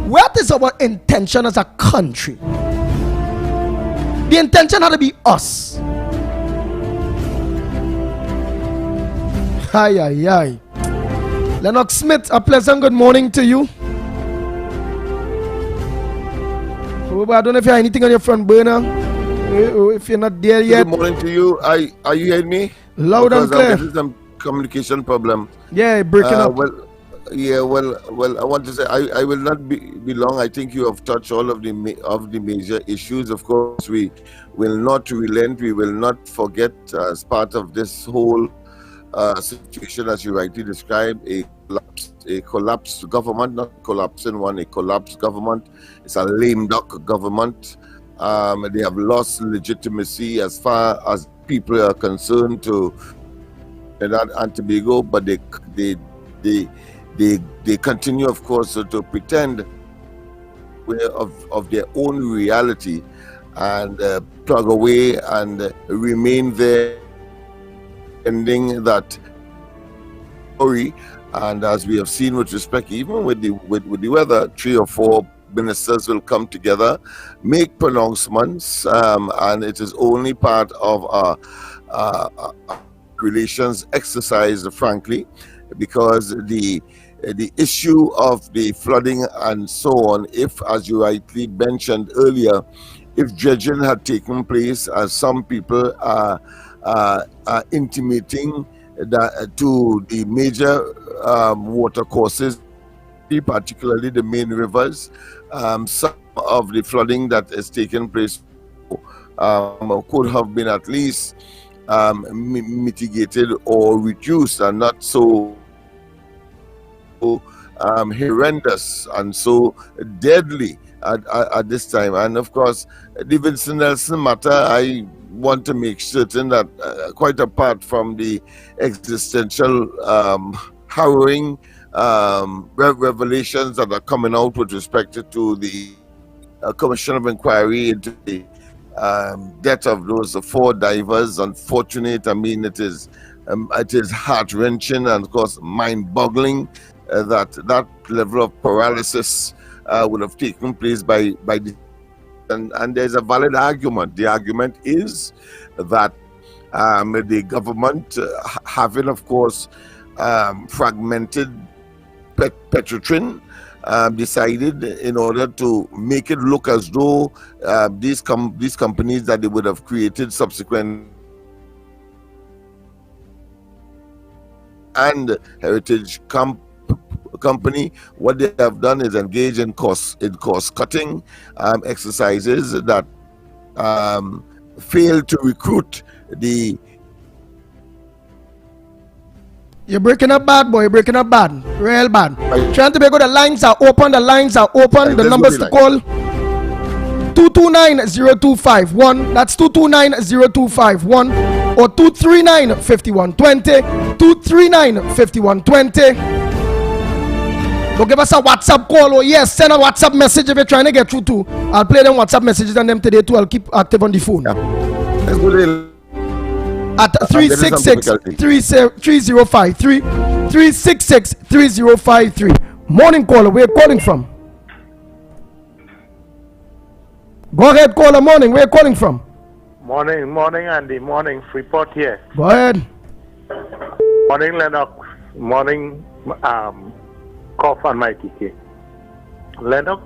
What is our intention as a country? The intention had to be us. Aye. Lennox Smith, a pleasant good morning to you. Oh, but I don't know if you have anything on your front burner. If you're not there yet. Good morning to you. Are you hearing me? Loud and clear. This is some communication problem. Yeah, breaking up. Well, I want to say I will not be long. I think you have touched all of the major issues. Of course, we will not relent. We will not forget, as part of this whole situation, as you rightly described, a collapsed government, not collapsing one, a collapsed government. It's a lame duck government. They have lost legitimacy as far as people are concerned to Trinidad and Tobago, but they continue, of course, to pretend of their own reality and plug away and remain there, ending that story. And as we have seen with respect, even with the weather, 3 or 4 ministers will come together, make pronouncements, and it is only part of a relations exercise, frankly, because the issue of the flooding and so on, if, as you rightly mentioned earlier, if dredging had taken place, as some people are intimating that to the major water courses, particularly the main rivers, some of the flooding that has taken place could have been at least mitigated or reduced, and not so horrendous and so deadly at this time. And of course, the Vincent Nelson matter, I want to make certain that quite apart from the existential harrowing revelations that are coming out with respect to the commission of inquiry into the death of those 4 divers. Unfortunate. I mean, it is heart-wrenching and, of course, mind-boggling that level of paralysis would have taken place by the. And there's a valid argument. The argument is that the government, having, of course, fragmented Petrotrin, decided in order to make it look as though these companies that they would have created subsequent and Heritage Company, what they have done is engage in cost cutting exercises that fail to recruit the. You're breaking up bad, boy. You're breaking up bad. Real bad. Trying to make sure the lines are open. The lines are open. The numbers to call 229-0251. That's 229-0251 or 239-5120. 239-5120. Don't give us a WhatsApp call. Oh yes, send a WhatsApp message if you're trying to get through to. I'll play them WhatsApp messages and them today too. I'll keep active on the phone. Let's go at 366-3053 366-3053. Morning caller, where are you calling from? Go ahead, caller. Morning, where are you calling from? Morning, Andy. Morning, Freeport here. Go ahead. Morning, Lennox. Morning, Koff and Mikey K. Lennox,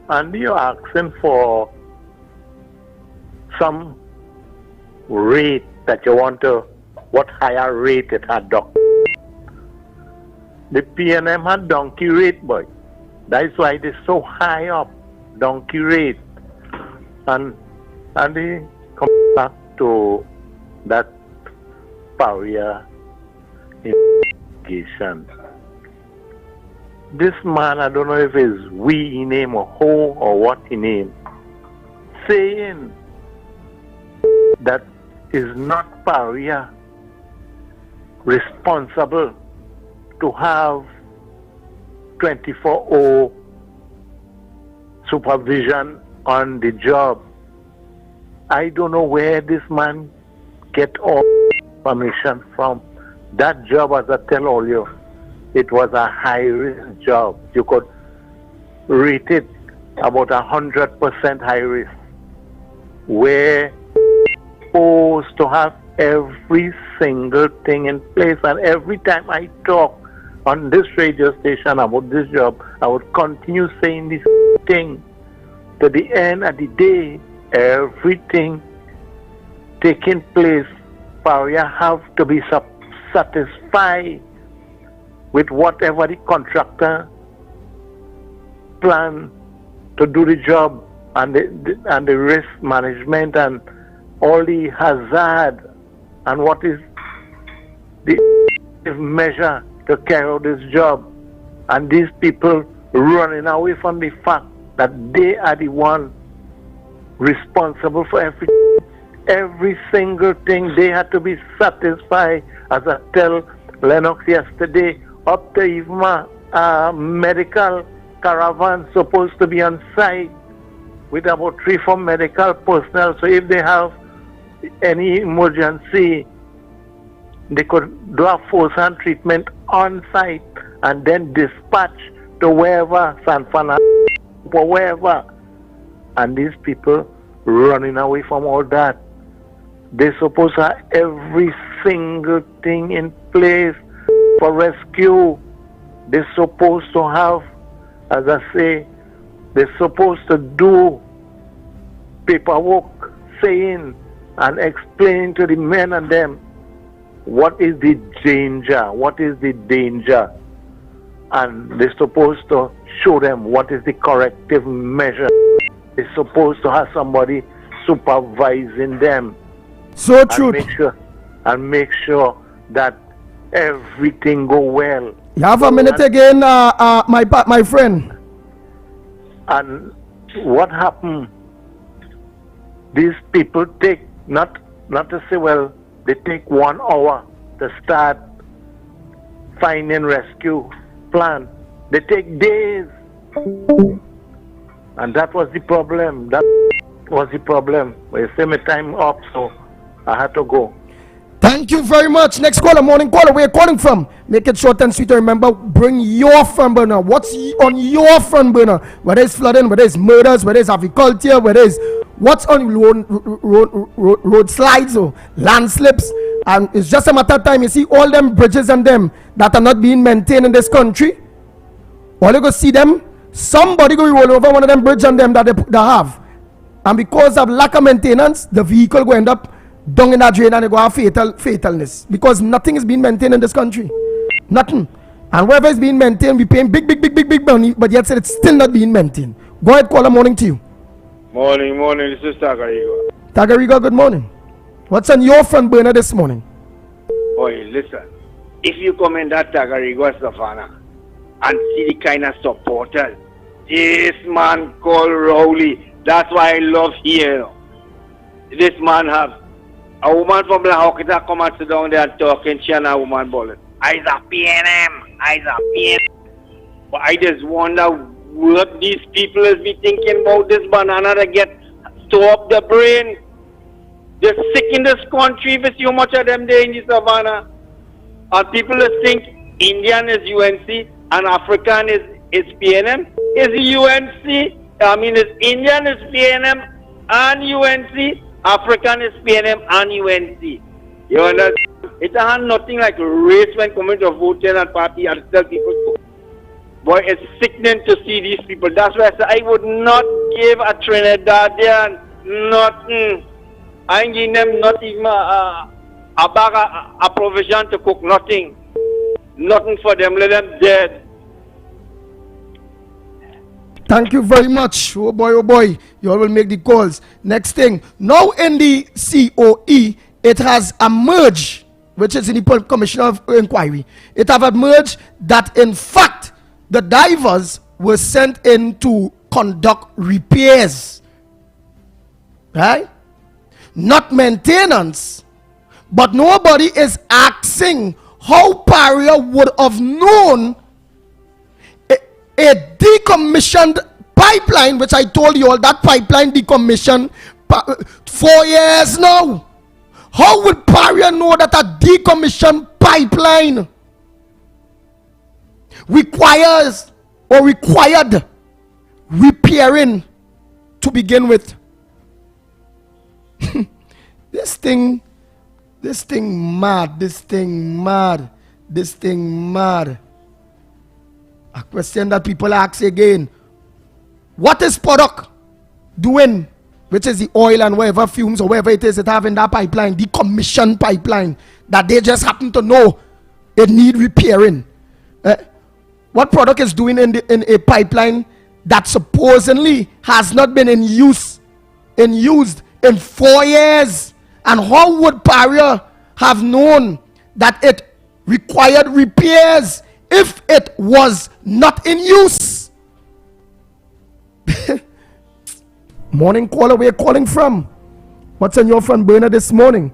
Andy, you're asking for some rate that you want to, what higher rate it had donkey. The PNM had donkey rate, boy. That's why it is so high up, donkey rate. And they come back to that Paria investigation. This man, I don't know if it's we he name or who or what he name, saying that is not Paria responsible to have 24/0 supervision on the job. I don't know where this man get all information from. That job, as I tell all you, it was a high-risk job. You could rate it about 100% high risk, where supposed to have every single thing in place. And every time I talk on this radio station about this job, I would continue saying this thing. To the end of the day, everything taking place, Paria have to be satisfied with whatever the contractor plan to do the job, and the risk management and all the hazard and what is the measure to carry out this job. And these people running away from the fact that they are the one responsible for every single thing. They had to be satisfied. As I tell Lennox yesterday, up to even medical caravan supposed to be on site with about 3-4 medical personnel. So if they have any emergency, they could do a first-hand treatment on site and then dispatch to wherever, San Fernando, or wherever. And these people running away from all that. They're supposed to have every single thing in place for rescue. They're supposed to have, as I say, they're supposed to do paperwork saying and explaining to the men and them what is the danger, and they're supposed to show them what is the corrective measure. They're supposed to have somebody supervising them. So true. And make sure that everything go well. You have a minute again, my friend. And what happened? These people take not to say, well, they take 1 hour to start finding rescue plan. They take days. And that was the problem. That was the problem. But you say my time up, so I had to go. Thank you very much. Next caller, morning caller. Where you calling from? Make it short and sweet. Remember, bring your front burner. What's on your front burner? Whether it's flooding, whether it's murders, whether it's agriculture, whether it's what's on road slides or landslips. And it's just a matter of time. You see all them bridges and them that are not being maintained in this country. All you go see them, somebody go roll over one of them bridges and them that they have. And because of lack of maintenance, the vehicle go end up down in that drain and they go have fatalness. Because nothing is being maintained in this country. Nothing. And wherever it's being maintained, we paying big money, but yet it's still not being maintained. Go ahead, caller, morning to you. Morning, this is Tagarigo. Tagarigo, good morning. What's on your front burner this morning? Boy, listen. If you come in that Tagarigo, Savannah, and see the kind of supporters, this man called Rowley, that's why I love here. This man have a woman from La Hawkita come and sit down there and talk, and she and a woman bullet. I's a PNM. But I just wonder what these people is be thinking about this banana to get store up the brain. They're sick in this country if you see how much of them there in the savannah. And people just think Indian is UNC and African is PNM. Is UNC, I mean is Indian is PNM and UNC, African is PNM and UNC. You understand? It has nothing like race when coming to voting and party and tell people. Boy, it's sickening to see these people. That's why I said I would not give a Trinidadian nothing. I ain't giving them not even a bag of provision to cook, nothing. Nothing for them, let them dead. Thank you very much. Oh boy, you all will make the calls. Next thing, now in the COE, it has emerged, which is in the Commission of Inquiry, it have emerged that in fact, the divers were sent in to conduct repairs. Right? Not maintenance. But nobody is asking how Paria would have known a decommissioned pipeline, which I told you all, that pipeline decommissioned 4 years now. How would Paria know that a decommissioned pipeline requires or required repairing to begin with? This thing mad. A question that people ask again. What is Podok doing? Which is the oil and whatever fumes or whatever it is that have in that pipeline, the commissioned pipeline, that they just happen to know it need repairing. What Podok is doing in a pipeline that supposedly has not been used in 4 years? And how would Paria have known that it required repairs if it was not in use? Morning caller, where you calling from? What's on your front burner this morning?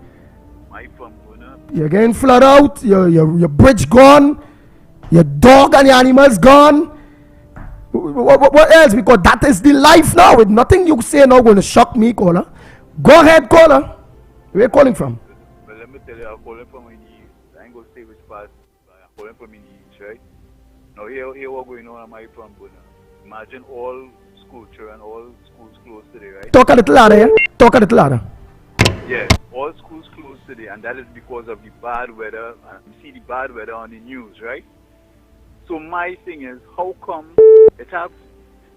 My front burner? You're getting flooded out, your bridge gone, your dog and your animals gone. What else? Because that is the life now. With nothing you say now going to shock me, caller. Go ahead, caller. Where are you calling from? Well, let me tell you, I'm calling from in the east. I ain't going to say which part, but I'm calling from in the east, right? Now, here what's going on my front burner. Imagine all school children, all schools closed today, right? Talk a little louder, yeah? Talk a little louder. Yeah, all schools closed today, and that is because of the bad weather. And you see the bad weather on the news, right? So my thing is, how come it have,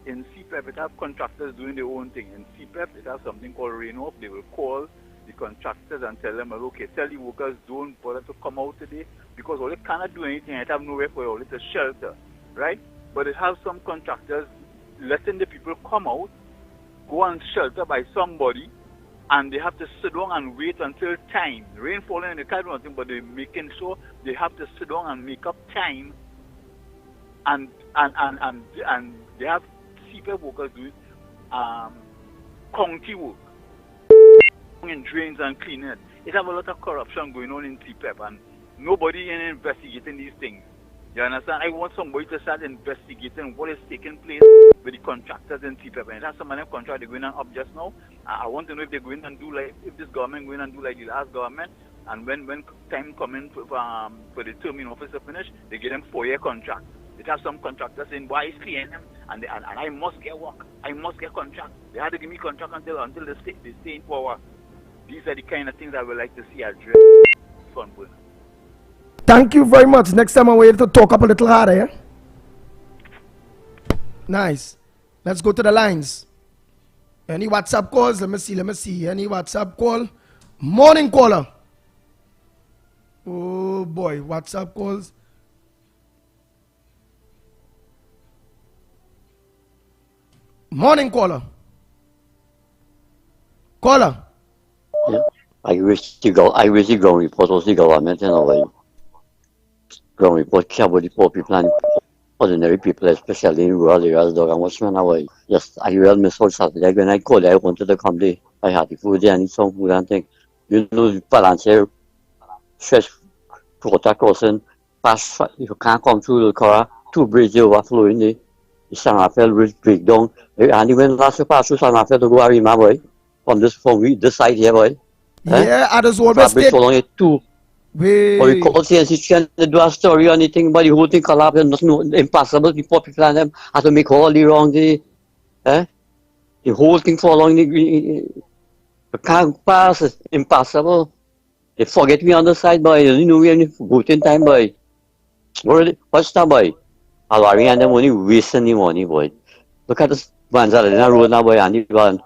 in CPEP, it have contractors doing their own thing. In CPEP, it has something called rain-off. They will call the contractors and tell them, well, okay, tell the workers don't bother to come out today because all they cannot do anything. It have nowhere for all. It's a shelter, right? But it have some contractors letting the people come out, go and shelter by somebody, and they have to sit down and wait until time. Rain falling and they can't do nothing, but they're making sure they have to sit down and make up time, and they have CPEP workers doing county work in drains and cleaning it. It have a lot of corruption going on in CPEP, and nobody is investigating these things. You understand? I want somebody to start investigating what is taking place with the contractors and people. And that's some of them contract they're going up just now. I want to know if they're going and do like, if this government going and do like the last government, and when time coming for the term in office to finish, they get them 4-year contract. They have some contractors saying, why is paying them? And I must get work. I must get contract. They had to give me contract until they stay in power. These are the kind of things I would like to see addressed. Thank you very much. Next time I'm waiting to talk up a little harder, yeah? Nice. Let's go to the lines. Any WhatsApp calls? Let me see. Any WhatsApp call? Morning caller. Oh boy, WhatsApp calls. Morning caller. Caller. Yeah. I wish you go report was the government in a way. Ground report care about the poor people and ordinary people, especially in rural areas, dog and watchmen away. Yes, I will miss all Saturday. When I called, I wanted to come there. I had the food there, I need some food and thing. You know, balance here, stretch, quota crossing, pass, you can't come through the car, 2 bridges overflowing the San Rafael Bridge breakdown. And even last year, pass through San Rafael to go Arima, boy, from this side here, boy. Yeah, I just always so long, 2. Or we call CNC trying to do a story or anything, but the whole thing collapsed and nothing impossible. The poor people and them had to make all the wrong the whole thing fall along the can't pass, it's impossible. They forget me on the side, boy. You know we have voting time, boy. What's that, boy? Alwari and them only wasting the money, boy. Look at this Manzalina Road now, boy, and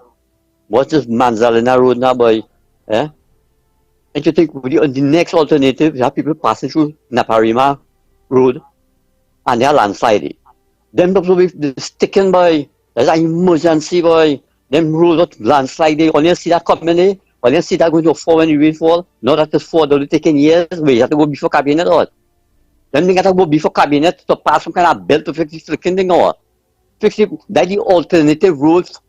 what's this Manzalina Road now, boy? And you think the next alternative, you have people passing through Naparima Road and they are landsliding. Them will be sticking by, there's an emergency by, them roads landsliding, only see that coming there, only see that going to fall when the rain fall. Not that it's fall, they're taking years, but you have to go before cabinet or then they got to go before cabinet to pass some kind of bill to fix the freaking thing or fix it. That's the alternative roads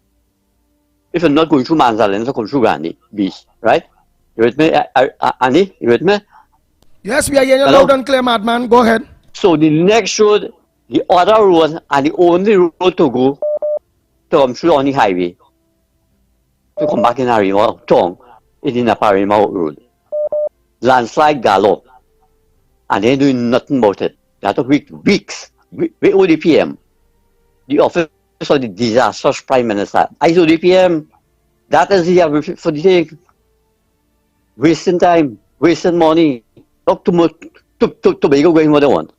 if you're not going through Manzalina, so come through Gandhi Beach, right? You with me, Andy? You with me? Yes, we are getting loud and clear, madman. Go ahead. So the next road, the other road, and the only road to go to come through on the highway to come back in Arima town is in the Naparima Road. Landslide gallop, and they're doing nothing about it. They have to wait weeks. With ODPM, the Office of the Disaster Prime Minister, ISODPM, that is here for the thing. Wasting time, wasting money. Look Tobago getting what they want.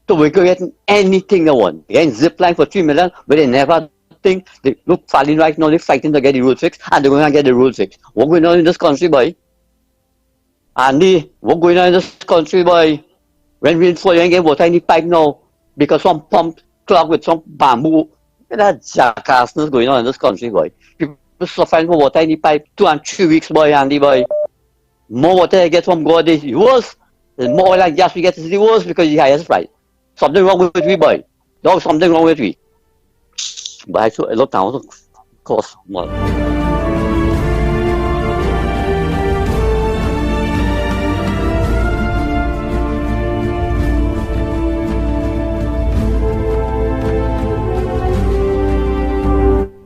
Tobago getting anything they want. They getting zip line for 3 million, but they never think. They look falling right now, they're fighting to get the road fixed, and they're going to get the road fixed. What's going on in this country, boy? Andy, what's going on in this country, boy? When we fall, you get water in the pipe now, because some pump clogged with some bamboo. That jackassness going on in this country, boy. People suffering for water in the pipe 2 and 3 weeks, boy, Andy, boy. More water I get from God is worse. The more oil and gas we get is the worse because the highest price. Something wrong with we, boy. Dog, something wrong with we. But I saw a lot of towns cost more.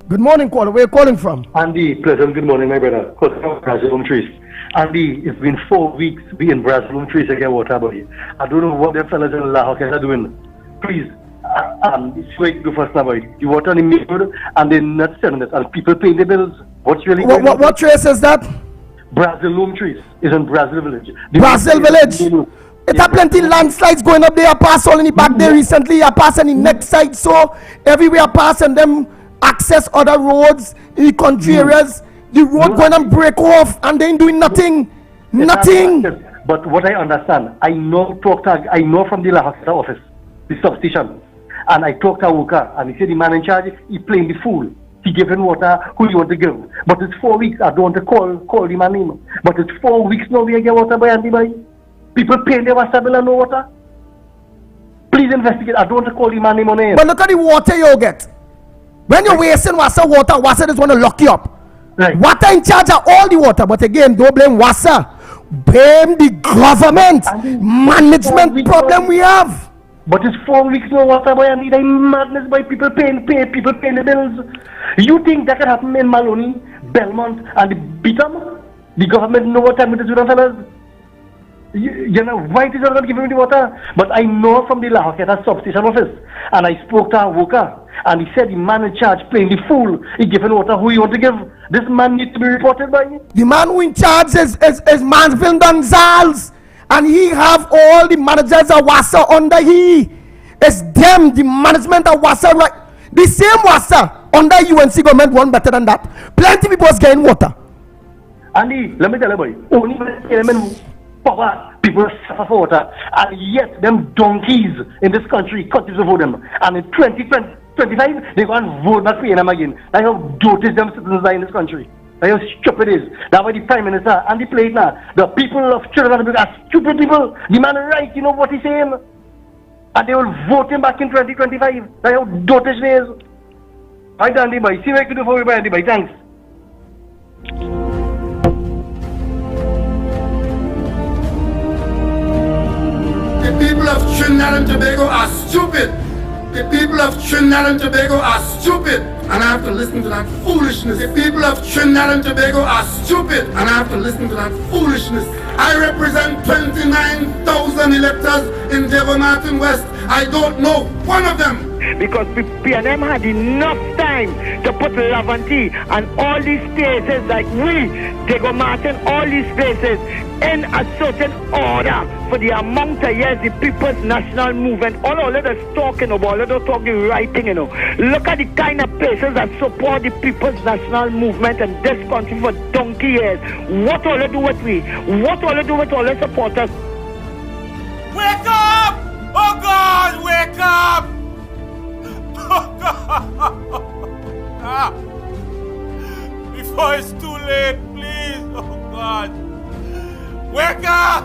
Good morning, caller. Where are you calling from? Andy, pleasant good morning, my brother. Brazil Trees. Andy, it's been 4 weeks we in Brazil Trees to get water, buddy. I don't know what the fellas in La Hoca are doing. Please, it's way to go first now, buddy. The water in the middle and they're not selling it. And people paying the bills. What's really going on? What trace is that? Brazil Trees is in Brazil Village. Brazil Village? It have plenty landslides going up there. I passed all in the back there recently. I passed on the next side. So everywhere I pass and them access other roads in the country areas. The road going and break off and they ain't doing nothing. Nothing. But what I understand, I know from the La Hoca office, the substation, and I talked to Awoka, and he said the man in charge, he playing the fool. He giving water who you want to give. But it's 4 weeks. I don't want to call the man name. But it's 4 weeks now we get water by Andy by. People pay their water bill and no water. Please investigate. I don't want to call the man name on air. But look at the water you get. When you're wasting water is going to lock you up. Right. Water in charge of all the water, but again, don't blame Wassa. Blame the government. Management problem we have. But it's 4 weeks no water, boy, and it's madness, boy. People paying the bills. You think that can happen in Maloney, Belmont, and the Beetham? The government know what time it is with them, fellas. You know, why it is not giving me the water? But I know from the Lahoketa substation office, and I spoke to our worker, and he said the man in charge playing the fool. He giving water who he want to give. This man needs to be reported by. The man who in charge is Mansfield Gonzalez. And he have all the managers of WASA under he. It's them, the management of WASA, right? The same WASA under UNC government one better than that. Plenty people was getting water. Andy, let me tell you, boy. Only power people suffer for water, and yet them donkeys in this country continue to vote them. And in 2025, they go and vote back for them again. That's how doted them citizens are in this country. That's how stupid it is. That's why the Prime Minister and the plate now, the people of Trinidad are stupid people. The man right, you know what he's saying? And they will vote him back in 2025. That's how dotish it is. Right, Andy, boy. See what I can do for you, Andy, boy. Thanks. The people of Trinidad and Tobago are stupid. The people of Trinidad and Tobago are stupid, and I have to listen to that foolishness. The people of Trinidad and Tobago are stupid, and I have to listen to that foolishness. I represent 29,000 electors in Devon Martin West. I don't know one of them. Because PNM had enough time to put Lavantie and all these places like Diego Martin, all these places in a certain order for the amount of years the People's National Movement, all of us talking about, let us talk the right thing, you know. Look at the kind of places that support the People's National Movement in this country for donkey years. What all they do with we? What all they do with all the supporters? Wake up! Oh God, wake up! Oh God! Before it's too late, please. Oh God! Wake up!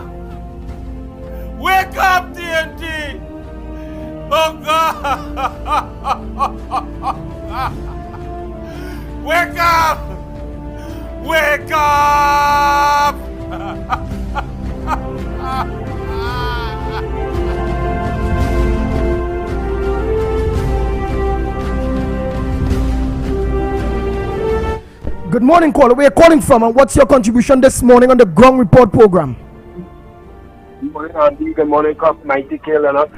Wake up, TNT! Oh God! Wake up! Wake up! Good morning, caller. Where are you calling from, and what's your contribution this morning on the Ground Report program? Good morning, Andy. Good morning, Cup 90K Lennox.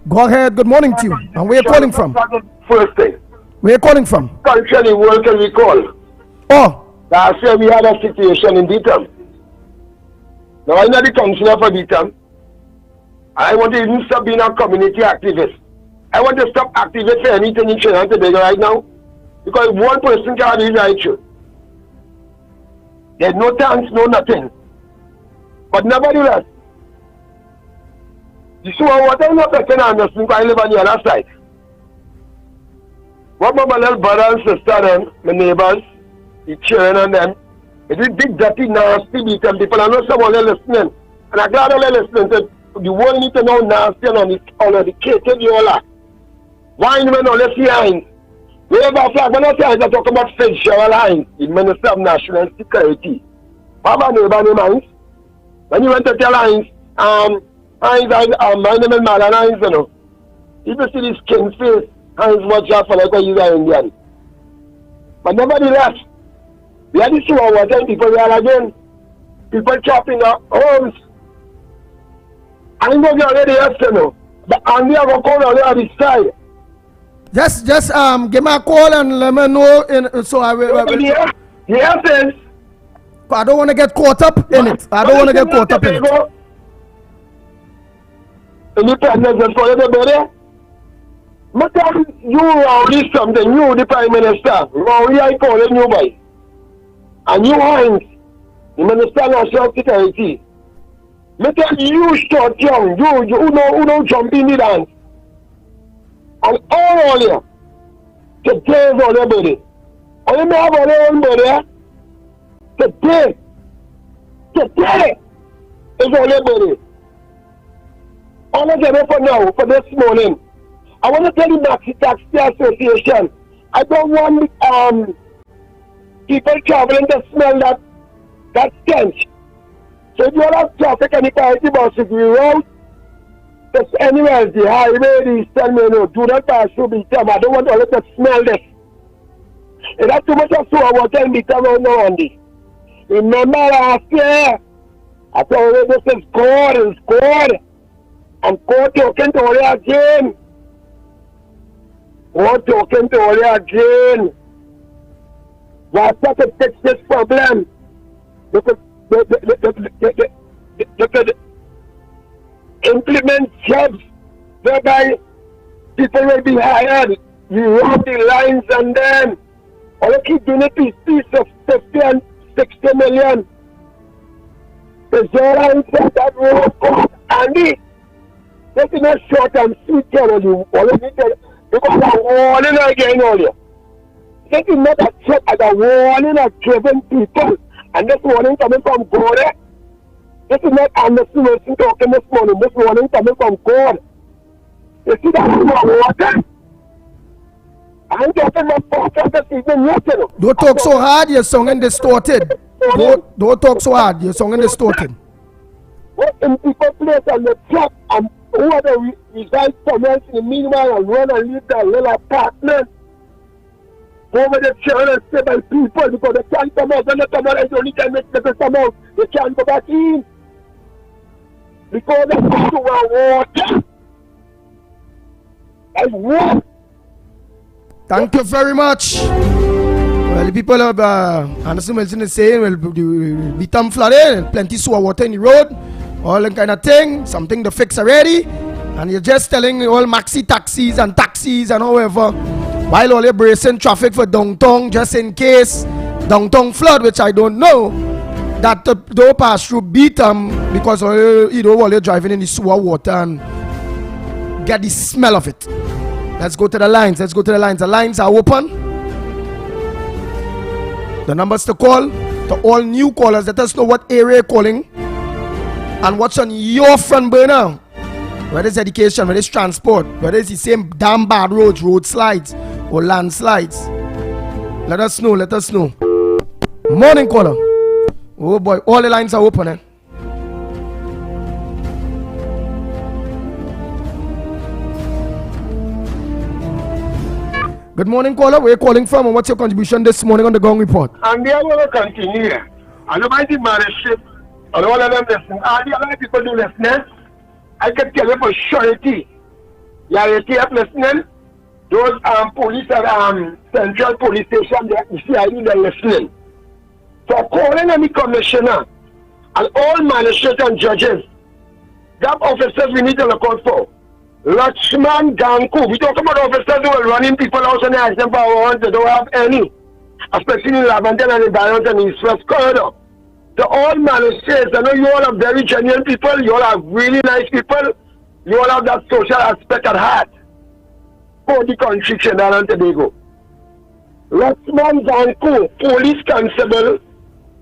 Go ahead. Good morning to you. And where are you calling from? First thing. Where are you calling from? Country and the world can recall. Oh. Last year we had a situation in Beetham. Now I'm not the councillor for Beetham. I want to even stop being a community activist. I want to stop activating for anything in Trinidad and Tobago right now. Because one person can't be right through. There's no thanks, no nothing. But nevertheless, you see what I'm not getting understand because I live on the other side. What my little brother and sister and my neighbors, the children and them, it is big dirty nasty Beetham people. I know someone is listening. And I'm glad they're listening. So the world need to know nasty and uneducated you all are. Why do you know let's see Hines? When I talk about Fitzgerald Hines, the Minister of National Security. What about neighbor name Hines? When you went to tell Hines, my name is Malan Hines, you know. If you see this skin face, Hines watch out for like he's an Indian. But nevertheless, we are the sure what people are again. People chopping up homes. I know you already have to know. But Andy have a call on the other side. Just give me a call and let me know. So I will. Yes. I don't want to get caught up in it. I don't want to get caught up in it. Independence for everybody. But you rowdy something, you the Prime Minister. Rowdy I call it you boy. And you Hines, the Minister of National Security. But you short young, you who don't jump in the dance. And all here, today is all everybody. Only me have all everybody. Today is all everybody. All of them for now, for this morning. I want to tell you Maxi Taxi Association. I don't want people traveling to smell that stench. So if you have traffic and the priority buses, we route Just anywhere, the highway, they tell me, no, do not pass through Beatam. I don't want to let them smell this. It has too much of sewer water in Beatam right now, Andy. Remember last year, I told you this is God, it's God. And God talking to you again. God talking to you again. What's that to fix this problem? Look at implement jobs whereby people will be hired. You run the lines and then all you keep doing a piece of 50 and 60 million. The Zora said that road cost Andy. This is not short and sweet, all you need to, because I'm warning again all you. This is not a check as a warning of driven people. And this warning coming from God. This is not Anderson Wilson talking this morning. This warning coming from God. You see that water? I'm talking about water this evening, yes, you know. Don't talk so hard, you're sounding distorted. Don't talk so hard, you're sounding distorted. What in people place on the truck and whoever resides somewhere else in the meanwhile and run and leave their little apartment over the children and stable people because they can't come out. When they come out, it's the only time they come out. They can't go back in. Because they have to water. That's what. Thank you very much. Well, the people of Anderson Wilson is saying, well, Beatam flooded, plenty sewer water in the road, all that kind of thing, something to fix already. And you're just telling all maxi taxis and however, while all you're bracing traffic for downtown, just in case downtown flood, which I don't know, that don't pass through Beatam because while you're driving in the sewer water and get the smell of it. Let's go to the lines. The lines are open. The numbers to call to all new callers. Let us know what area you're calling and what's on your front burner. Whether it's education, whether it's transport, whether it's the same damn bad roads, road slides or landslides. Let us know. Morning caller. Oh boy, all the lines are open. Eh? Good morning, caller. Where are you calling from and what's your contribution this morning on the Gong Report? And they are going to continue. And about the marriage, and all of them listen. All the other people do listening. I can tell you for surety. You are listening. Those police at Central Police Station, the CID, they're listening. So calling any commissioner and all magistrates and judges, that officers we need to look out for. Lakshman Ganku. We talk about officers who are running people out and ask them for warrants. They don't have any. Especially in Lavendale and in Bayonne and East West Corridor. So all magistrates, I know you all are very genuine people. You all are really nice people. You all have that social aspect at heart for the country, Trinidad and Tobago. Lakshman Ganku, Police Constable,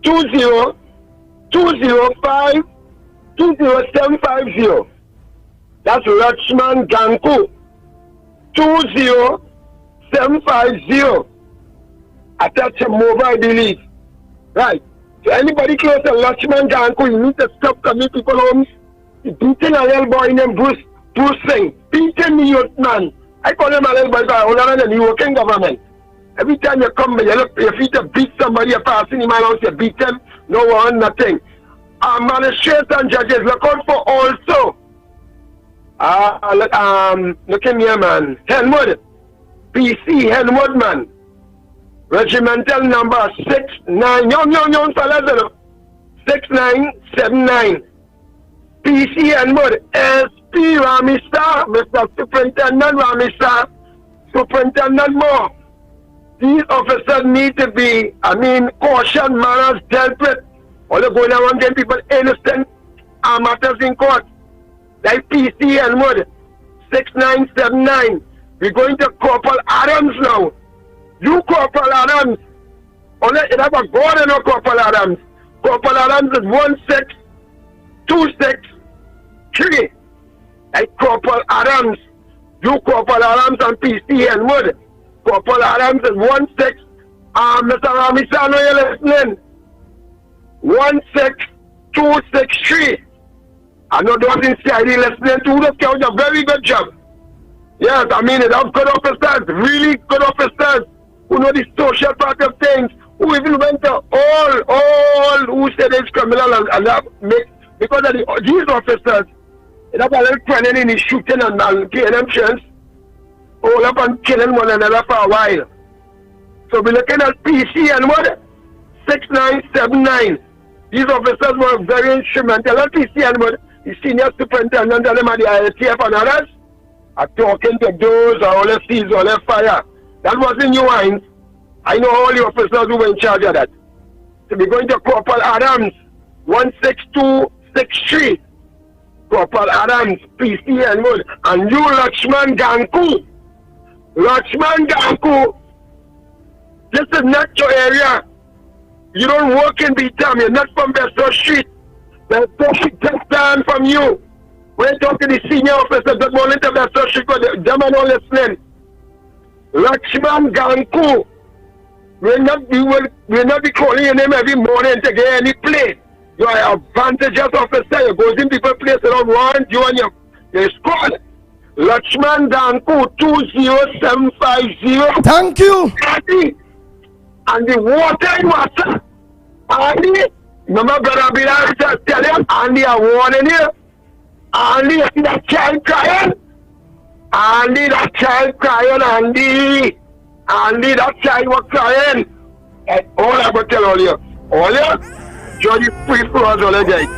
20-205-20750. That's Lakshman Ganku, 20750. Attach a mobile, I believe. Right. So anybody close to Lakshman Ganku, you need to stop coming people home. Beating a little boy named Bruce Singh. Beating me, youth man. I call him a little boy, but I hold on in the working government. Every time you come, you look, your feet to beat somebody, you're passing him around, you beat them, no one, nothing. Magistrates and judges, look out for also. Look in here, man. Henwood. PC Henwood, man. Regimental number 69. Young fellas, 6979. PC Henwood. SP Ramista. Mr. Superintendent Ramista. Superintendent Moore. These officers need to be, caution, manners dealt with. All the going around getting people innocent matters in court. Like PC and Wood, 6979. We're going to Corporal Adams now. You Corporal Adams. Only it have a God and no Corporal Adams. Corporal Adams is 16263. Like Corporal Adams. You Corporal Adams and PC and Wood. Corporal Adams is 16. Mr. Ramisano, you're listening. 16263. I know those in CID listening to those guys a very good job. Yes, I mean it. Have good officers, really good officers who know the social part of things, who even went to all who said it's criminal and that make, because of these officers, they have a little training in the shooting and killing them chance, all up and killing one another for a while. So we're looking at PC and what? 6979. These officers were very instrumental at PC and what? The senior superintendent and them at the IATF and others are talking to those all the seas, all the fire. That wasn't New Wines. I know all the officers who were in charge of that. So we're going to Corporal Adams, 16263. Corporal Adams, PC and Wood. And you, Lakshman Ganku. Lakshman Ganku, this is not your area. You don't work in Beatam. You're not from Bester Street. Bester Street takes time from you. When you talk to the senior officers that want into Bester Street, them are not listening. Lakshman Ganku. We'll not be calling your name every morning to get any play. You are an advantageous officer. You go in people's place without warrant, you and your squad. Lakshman Ganku 20750. Thank you. And the water you are, sir. Andy, remember Brother Bilal tell you, Andy, I'm warning you. Andy, that child crying. Andy, that child crying, Andy. Andy, that child was crying. And all I will tell all you. All you, Georgie free for us all again.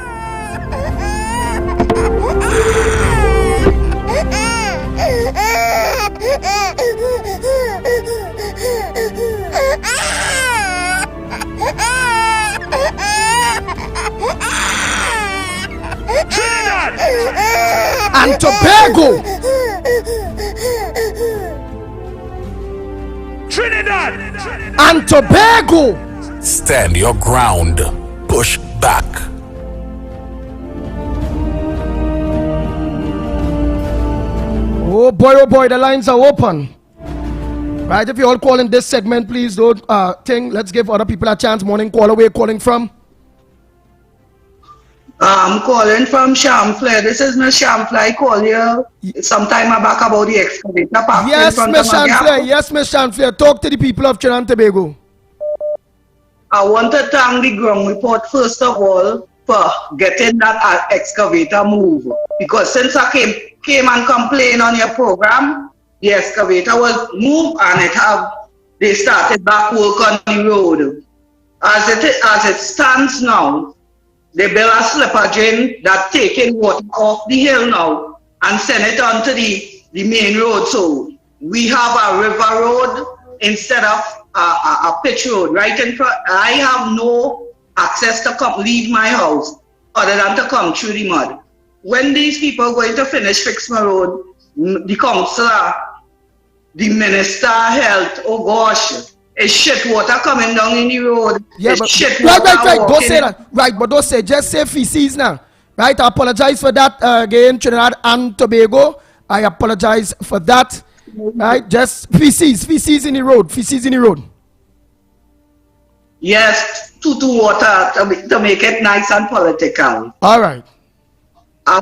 And Tobago. Trinidad and Tobago. Stand your ground. Push back. Oh boy, the lines are open. Right, if you all call in this segment, please don't think. Let's give other people a chance. Morning caller, where you calling from? I'm calling from Champlain. This is Miss Champlain. I call you sometime back about the excavator park. Yes, Miss Champlain. Yes, Miss Champlain. Talk to the people of Trinidad and Tobago. I want to thank the ground report first of all for getting that excavator move. Because since I came and complained on your program, the excavator was moved and they started back work on the road. As it stands now, they build a slipper drain that's taking water off the hill now and send it onto the main road. So we have a river road instead of a pitch road right in front. I have no access to leave my house other than to come through the mud. When these people are going to finish fix my road, the councillor, the minister of health, oh gosh, it's shit water coming down in the road. Yeah, it's but shit right, water don't say that. Right, but don't say, just say feces now. Right, I apologize for that again, Trinidad and Tobago. I apologize for that. Right, just feces in the road, feces in the road. Yes, to water to make it nice and political. All right. I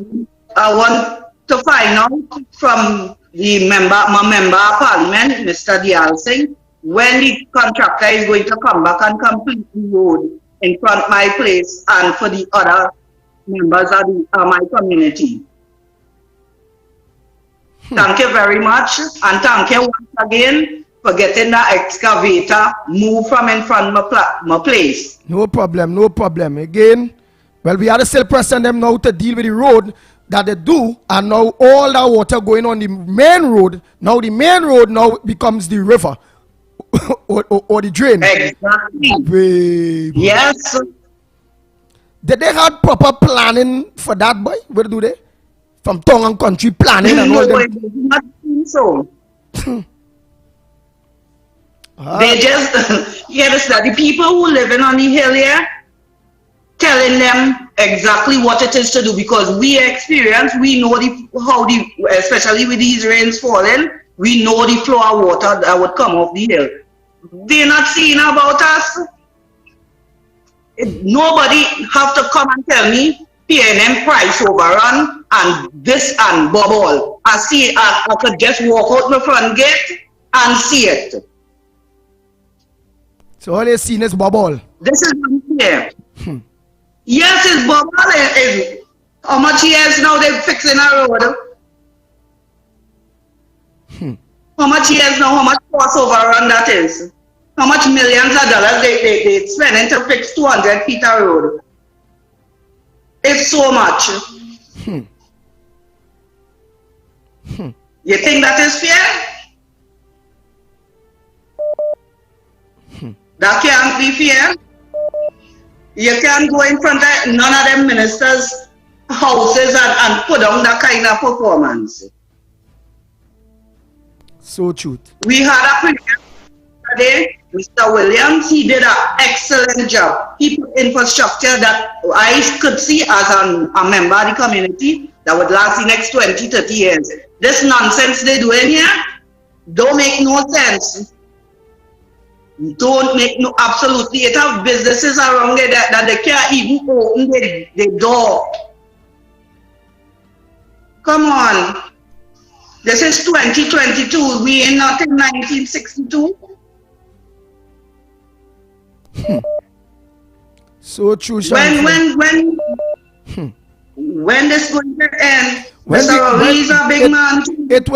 want to find out from my member of parliament, Mr. Dial Singh, when the contractor is going to come back and complete the road in front of my place and for the other members of my community. Thank you very much, and thank you once again for getting the excavator moved from in front of my place. No problem. Again, well, we are still pressing them now to deal with the road that they do, and now all that water going on the main road, now the main road now becomes the river or the drain. Exactly. Baby. Yes. Did they have proper planning for that, boy? Where do they? From tongue and country planning and all that? Not so. They just, the people who living on the hill here, telling them exactly what it is to do, because we experience, we know especially with these rains falling, we know the flow of water that would come off the hill. They're not seeing about us. Nobody have to come and tell me PNM price overrun and this and bubble. I could just walk out my front gate and see it. So all you seen is bubble. This is unfair. Yes, it's bubble. How much years now they're fixing a road? How much years now? How much cost overrun that is? How much millions of dollars they spending to fix 200 feet of road? It's so much. You think that is fair? That can't be fair. You can't go in front of none of them ministers' houses and put on that kind of performance. So truth. We had a premier today, Mr. Williams. He did an excellent job. He put infrastructure that I could see as a member of the community that would last the next 20, 30 years. This nonsense they're doing here don't make no sense. Don't make no, absolutely. It have businesses around there that they can't even open the door. Come on. This is 2022. We ain't not in 1962. So true. When this going to end? Mr. Rowley is a big man. It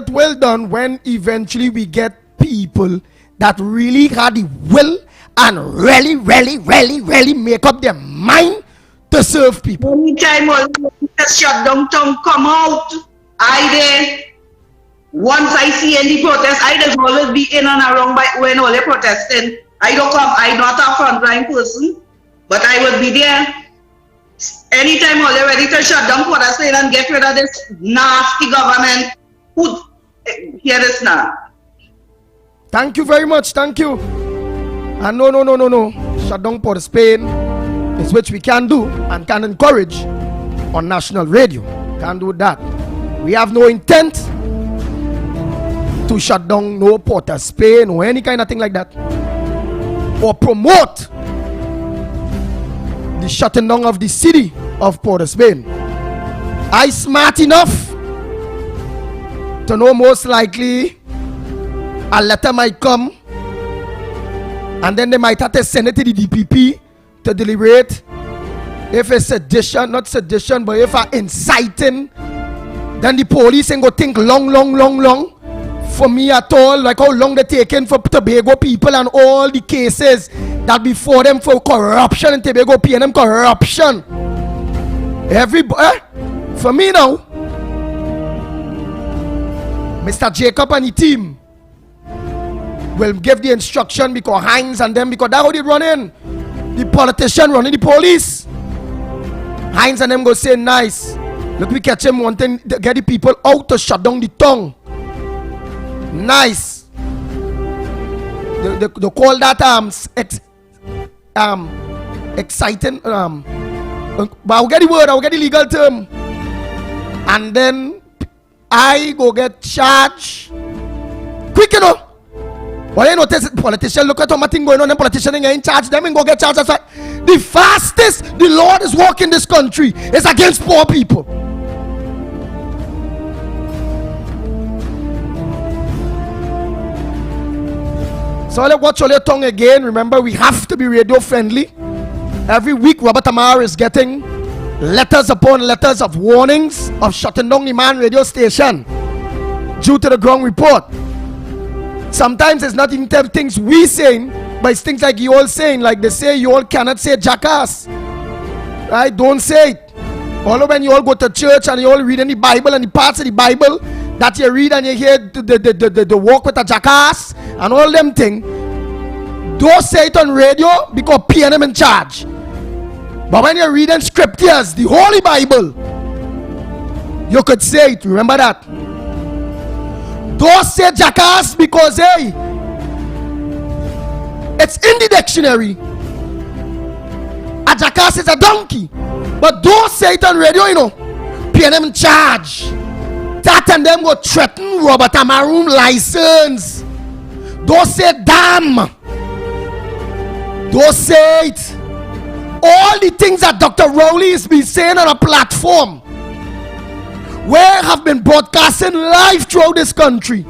will done when eventually we get people that really had the will and really make up their mind to serve people. Anytime all the shut down town come out, once I see any protest, I just always be in and around when all they protesting. I'm not a frontline person, but I will be there. Anytime all they ready to shut down protesting and get rid of this nasty government, hear this now. Thank you very much, thank you. And no. Shut down Port of Spain is which we can do and can encourage on national radio. Can't do that. We have no intent to shut down no Port of Spain or any kind of thing like that, or promote the shutting down of the city of Port of Spain. I smart enough to know most likely a letter might come and then they might have to send it to the DPP to deliberate if it's sedition, not sedition, but if it's inciting, then the police ain't go think long for me at all, like how long they taken for Tobago people and all the cases that before them for corruption in Tobago, PNM corruption. For me now, Mr. Jacob and the team will give the instruction because Hines and them, because that's how they run in. The politician running the police. Hines and them go say, nice. Look, we catch him wanting to get the people out to shut down the tongue. Nice. They call that exciting. But I'll get the word, I'll get the legal term. And then I go get charged. Quick, you know. But you notice politicians look at how much thing going on, and politicians are in charge, them and go get charged. That's right. The fastest the Lord is working this country is against poor people. So let's watch all your tongue again. Remember, we have to be radio friendly. Every week, Robert Amar is getting letters upon letters of warnings of shutting down the man radio station due to the ground report. Sometimes it's not even things we saying, but it's things like you all saying, like they say you all cannot say jackass. Right? Don't say it. Although when you all go to church and you all read in the Bible and the parts of the Bible that you read and you hear the walk with a jackass and all them things, don't say it on radio because PNM in charge. But when you're reading scriptures, the Holy Bible, you could say it. Remember that. Don't say jackass because, hey, it's in the dictionary. A jackass is a donkey. But don't say it on radio, you know. PNM in charge. That and them go threaten Robert Amarum license. Don't say damn. Don't say it. all the things that Dr. Rowley has been saying on a platform where have been broadcasting live throughout this country.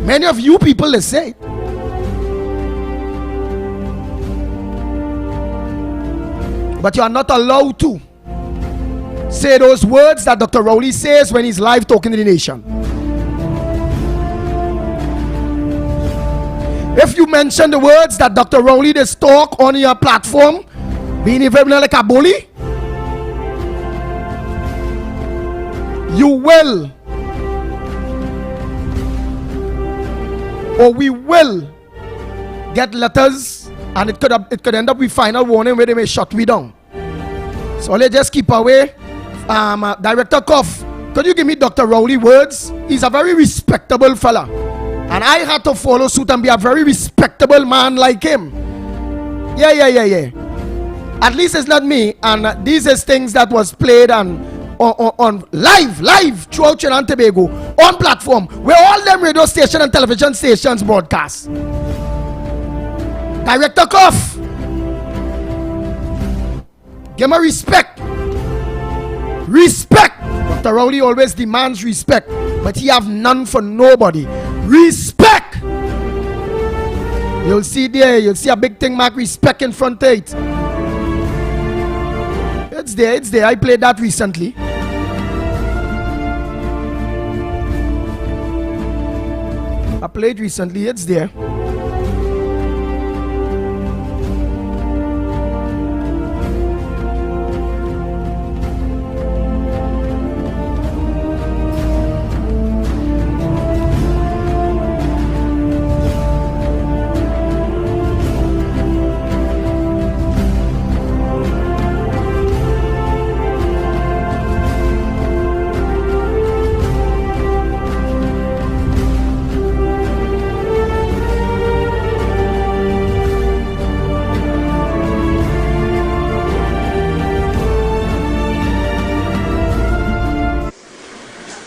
Many of you people, they say it. But you are not allowed to say those words that Dr. Rowley says when he's live talking to the nation. If you mention the words that Dr. Rowley does talk on your platform, being even like a bully, you will, or we will, get letters, and it could end up with final warning where they may shut me down. So let's just keep away. Director Koff, could you give me Dr. Rowley words? He's a very respectable fella, and I had to follow suit and be a very respectable man like him. Yeah. At least it's not me, and these is things that was played on live throughout Trinidad and Tobago on platform where all them radio station and television stations broadcast. Director Koff, give me respect. Dr. Rowley always demands respect, but he have none for nobody. Respect. You'll see a big thing mark respect in front of it. It's there. I played that recently. It's there.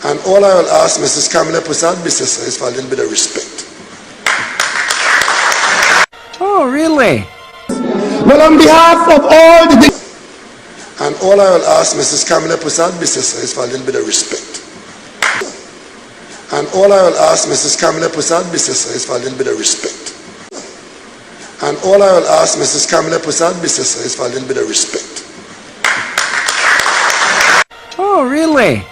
And all I will ask Mrs. Kamala Prasad-Bissessar is for a little bit of respect. Oh, really? Well, on behalf of all the... And all I will ask Mrs. Kamala Prasad-Bissessar is for a little bit of respect. And all I will ask Mrs. Kamala Prasad-Bissessar is for a little bit of respect. And all I will ask Mrs. Kamala Prasad-Bissessar is for a little bit of respect. Oh, really?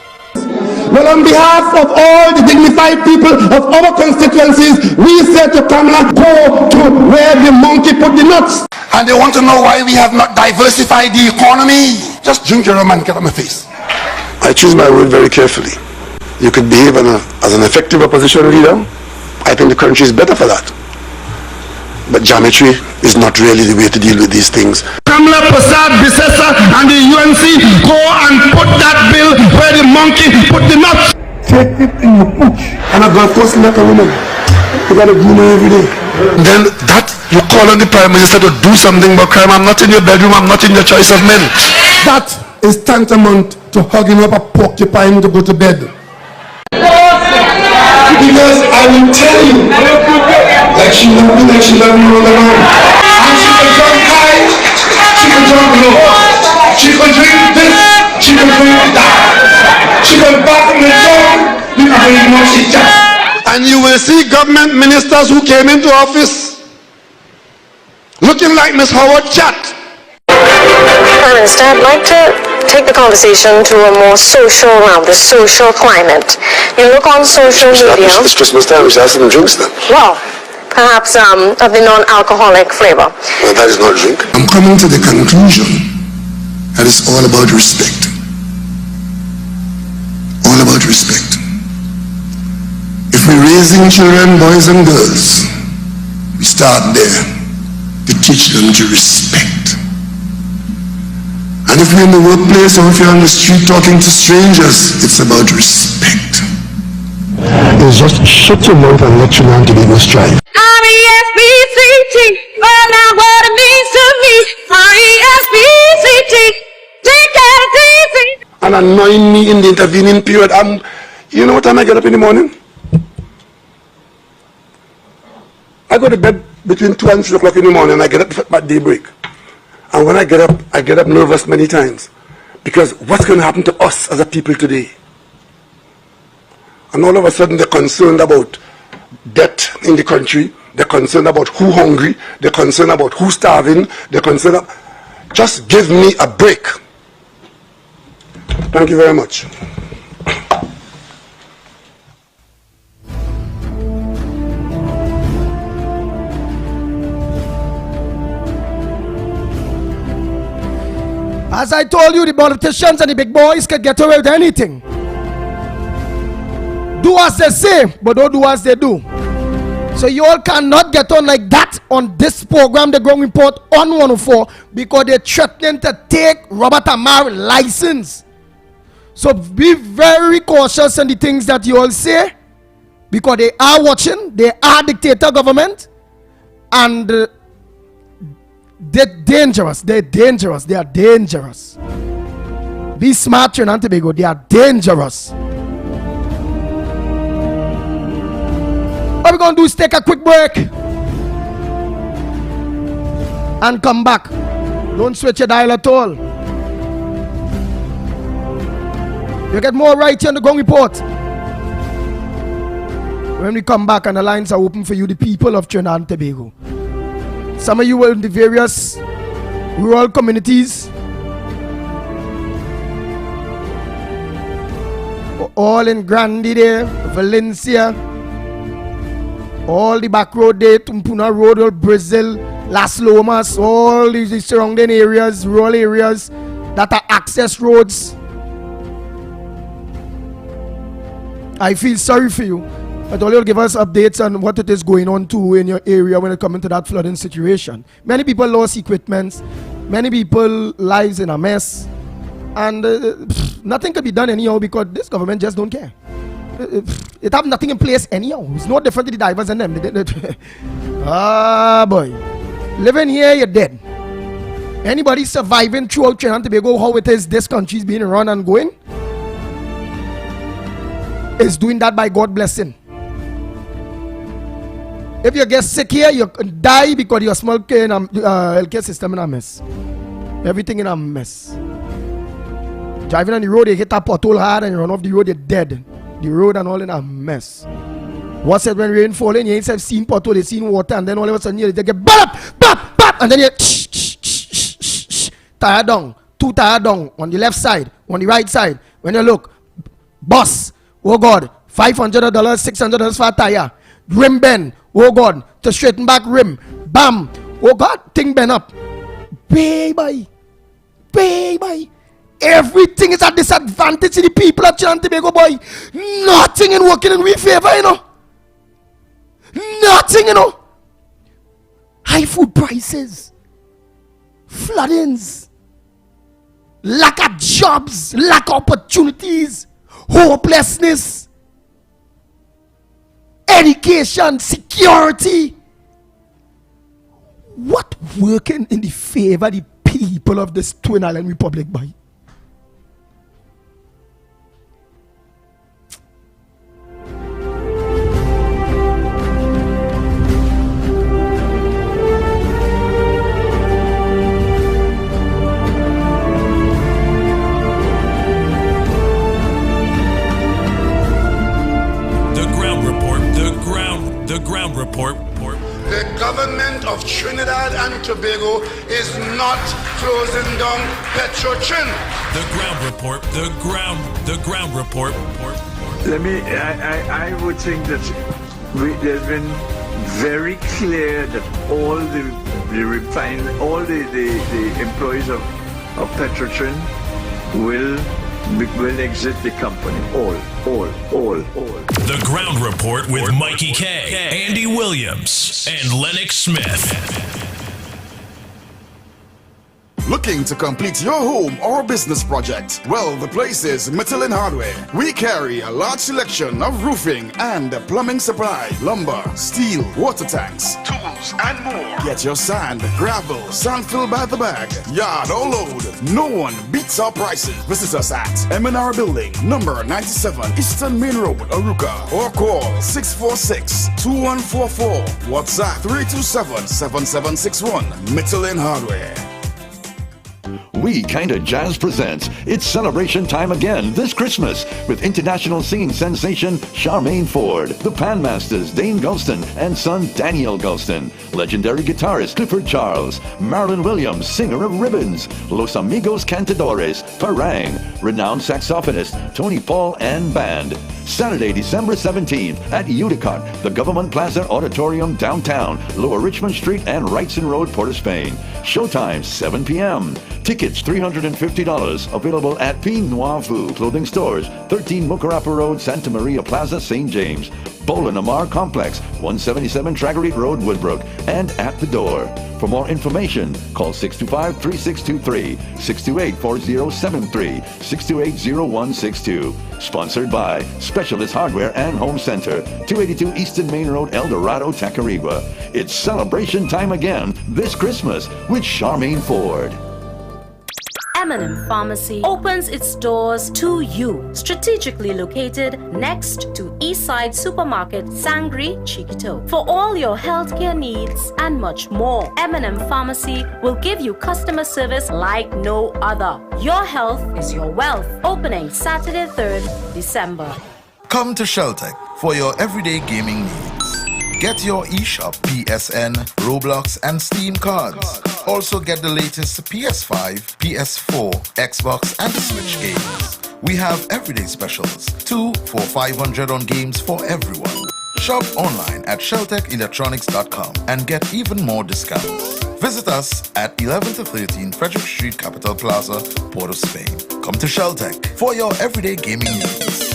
Well, on behalf of all the dignified people of our constituencies, we say to Kamala, go to where the monkey put the nuts. And they want to know why we have not diversified the economy. Just drink your rum and get on my face. I choose my word very carefully. You could behave as an effective opposition leader. I think the country is better for that. But geometry is not really the way to deal with these things. Kamala Prasad-Bissessar and the UNC go and put that bill where the monkey put the nuts. Take it in your pooch. And a golf course like a woman. You gotta groom her every day. Then that you call on the Prime Minister to do something about crime. I'm not in your bedroom, I'm not in your choice of men. That is tantamount to hugging up a porcupine to go to bed. Because I will tell you, like she loved me all along. And she could jump high, she could jump low. She could drink this, she could drink that. She could back in the jump, because I know she just. And you will see government ministers who came into office looking like Miss Howard Chat. Prime Minister, I'd like to take the conversation to a more social realm, the social climate. You look on social media. It's Christmas time, we should have some drinks then. Well, perhaps of the non-alcoholic flavor. Well, that is not drink. I'm coming to the conclusion that it's all about respect. All about respect. If we're raising children, boys and girls, we start there to teach them to respect. And if you're in the workplace or if you're on the street talking to strangers, it's about respect. It's just shut your mouth and let you learn to be mischief. R-E-S-P-C-T, well now what it means to me. R-E-S-P-C-T, take care of easy. And annoying me in the intervening period. You know what time I get up in the morning? I go to bed between 2 and 3 o'clock in the morning and I get up at daybreak. And when I get up nervous many times. Because what's going to happen to us as a people today? And all of a sudden they're concerned about debt in the country. They're concerned about who hungry. They're concerned about who starving. They're concerned about... Just give me a break. Thank you very much. As I told you, the politicians and the big boys can get away with anything. Do as they say, but don't do as they do. So you all cannot get on like that on this program, The Ground Report on 104, because they're threatening to take Robert Amar license. So be very cautious on the things that you all say, because they are watching, they are dictator government, and they're dangerous, they are dangerous. Be smart, Trinidad and Tobago, they are dangerous. What we're going to do is take a quick break and come back. Don't switch your dial at all. You get more right here on The Ground Report. When we come back and the lines are open for you, the people of Trinidad and Tobago. Some of you are in the various rural communities, all in Grandi there, Valencia, all the back road there, Tumpuna Road, all Brazil, Las Lomas, all these surrounding areas, rural areas that are access roads. I feel sorry for you, but all you'll give us updates on what it is going on too in your area when it comes to that flooding situation. Many people lost equipment, many people lives in a mess, and nothing can be done anyhow because this government just don't care. It have nothing in place anyhow. It's no different to the divers and them. Ah boy, living here you're dead. Anybody surviving throughout Trinidad and Tobago, how it is this country is being run and going, is doing that by God blessing. If you get sick here, you die because your small healthcare system in a mess. Everything in a mess. Driving on the road, you hit a pothole hard and you run off the road, you're dead. The road and all in a mess. What's it when rain falling? You ain't seen pothole, you seen water, and then all of a sudden you get bap, and then you tire down, two tire down on the left side, on the right side. When you look, bus, oh God, $500, $600 for a tire. Rim bend, oh God, to straighten back rim. Bam, oh God, thing bend up. Bye. Everything is a disadvantage to the people of Trinidad and Tobago, boy. Nothing in working in we favor, you know. Nothing, you know. High food prices, floodings, lack of jobs, lack of opportunities, hopelessness, education, security. What working in the favor of the people of this Twin Island Republic, boy? The Ground Report. The government of Trinidad and Tobago is not closing down Petrotrin. The Ground Report. The Ground Report. I would think that there's been very clear that all the employees of Petrotrin will exit the company. All. The Ground Report with Mikey K, Andy Williams, and Lennox Smith. Looking to complete your home or business project? Well, the place is Michelin Hardware. We carry a large selection of roofing and plumbing supply, lumber, steel, water tanks, tools, and more. Get your sand, gravel, sand filled by the bag, yard or load. No one beats our prices. Visit us at M&R Building, number 97, Eastern Main Road, Aruka, or call 646-2144. WhatsApp 327-7761. Michelin Hardware. We Kinda Jazz presents It's Celebration Time Again this Christmas with international singing sensation Charmaine Ford, the Pan Masters Dane Gulston and son Daniel Gulston, legendary guitarist Clifford Charles, Marilyn Williams, singer of Ribbons, Los Amigos Cantadores, Parang, renowned saxophonist Tony Paul and band. Saturday, December 17th at Uticot, the Government Plaza Auditorium downtown, Lower Richmond Street and Wrightson Road, Port of Spain. Showtime 7 p.m. Tickets $350. Available at P Noir Vu Clothing Stores, 13 Mucarapa Road, Santa Maria Plaza, St. James. Boland Amar Complex, 177 Traggery Road, Woodbrook, and at the door. For more information, call 625-3623, 628-4073, 628-0162. Sponsored by Specialist Hardware and Home Center, 282 Eastern Main Road, El Dorado, Tacarigua. It's celebration time again this Christmas with Charmaine Ford. M&M Pharmacy opens its doors to you, strategically located next to Eastside Supermarket, Sangre Chiquito. For all your healthcare needs and much more, M&M Pharmacy will give you customer service like no other. Your health is your wealth. Opening Saturday, 3rd December. Come to Sheltec for your everyday gaming needs. Get your eShop, PSN, Roblox, and Steam cards. Also get the latest PS5, PS4, Xbox, and Switch games. We have everyday specials, 2 for $500 on games for everyone. Shop online at sheltechelectronics.com and get even more discounts. Visit us at 11 to 13 Frederick Street, Capital Plaza, Port of Spain. Come to Sheltec for your everyday gaming needs.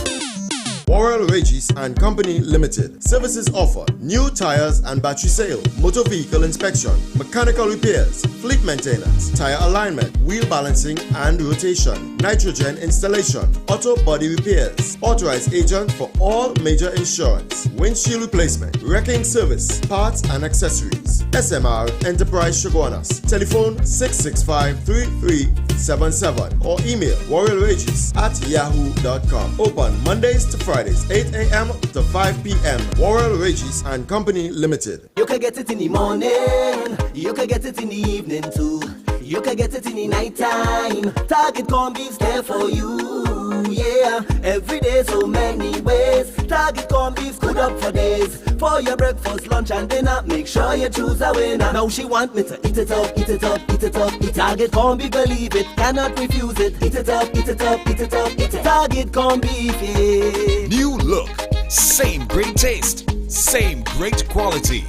Warrell Regis and Company Limited. Services offered: new tires and battery sale, motor vehicle inspection, mechanical repairs, fleet maintenance, tire alignment, wheel balancing and rotation, nitrogen installation, auto body repairs. Authorized agent for all major insurance, windshield replacement, wrecking service, parts and accessories. SMR Enterprise Shogunas. Telephone 665-3377 or email warrellregis@yahoo.com. Open Mondays to Fridays, 8 a.m. to 5 p.m. Warrell Regis and Company Limited. You can get it in the morning, you can get it in the evening too. You can get it in the night time. Target Corn Beef's there for you. Yeah, every day so many ways. Target Corn Beef's good up for days. For your breakfast, lunch and dinner, make sure you choose a winner. Now she want me to eat it up, eat it up, eat it up. Eat Target Corn Beef, believe it, cannot refuse it. Eat it up, eat it up, eat it up, eat it. Target Corn Beef, yeah. New look, same great taste, same great quality.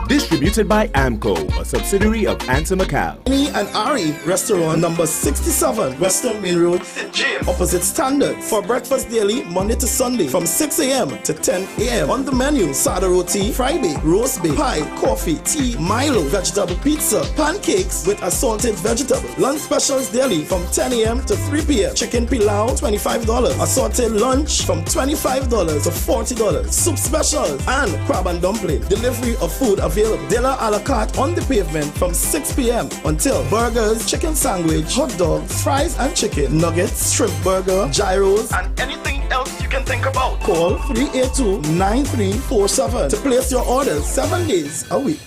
Distributed by Amco, a subsidiary of Ansa Macau. Annie and Ari Restaurant, number 67, Western Main Road, James, opposite Standard. For breakfast daily, Monday to Sunday, from 6 a.m. to 10 a.m. On the menu, sada roti, fry bake, roast bake, pie, coffee, tea, Milo, vegetable pizza, pancakes with assorted vegetables. Lunch specials daily from 10 a.m. to 3 p.m. Chicken pilau, $25. Assorted lunch from $25 to $40. Soup specials and crab and dumpling. Delivery of food available. De la a la carte on the pavement from 6 p.m. until burgers, chicken sandwich, hot dog, fries and chicken, nuggets, shrimp burger, gyros, and anything else you can think about. Call 382-9347 to place your orders 7 days a week.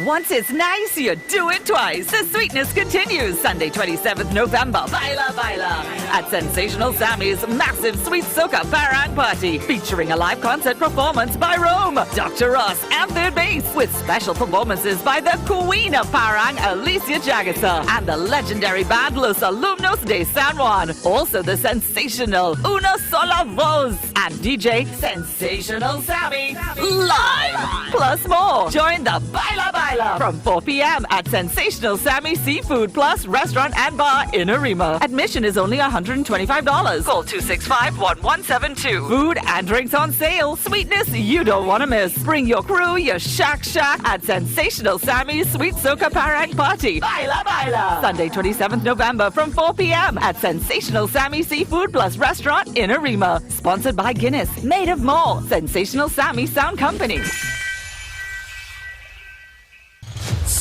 Once it's nice, you do it twice. The sweetness continues. Sunday, 27th November. Baila Baila at Sensational Sammy's massive Sweet Soca Parang Party, featuring a live concert performance by Rome, Dr. Ross, and Third Base, with special performances by the Queen of Parang, Alicia Jagasa, and the legendary band Los Alumnos de San Juan. Also the sensational Una Sola Voz and DJ Sensational Sammy live. Plus more. Join the Baila Baila from 4 p.m. at Sensational Sammy Seafood Plus Restaurant and Bar in Arima. Admission is only $125. Call 265-1172. Food and drinks on sale. Sweetness you don't want to miss. Bring your crew, your shack at Sensational Sammy's Sweet Soca Parang Party. Baila Baila. Sunday, 27th November from 4 p.m. at Sensational Sammy Seafood Plus Restaurant in Arima. Sponsored by Guinness. Made of more. Sensational Sammy Sound Company.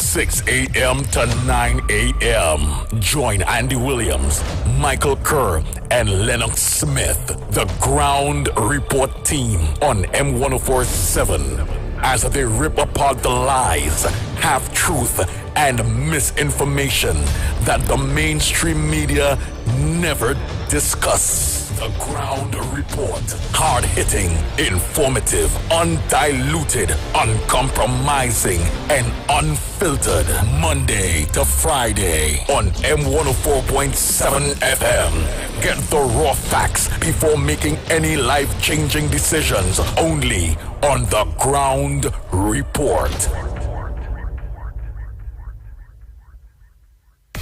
6 a.m. to 9 a.m. Join Andy Williams, Michael Kerr, and Lennox Smith, the Ground Report team on M1047. as they rip apart the lies, half-truth, and misinformation that the mainstream media never discuss. The Ground Report. Hard-hitting, informative, undiluted, uncompromising, and unfiltered. Monday to Friday on M104.7 FM. Get the raw facts before making any life-changing decisions. Only on The Ground Report.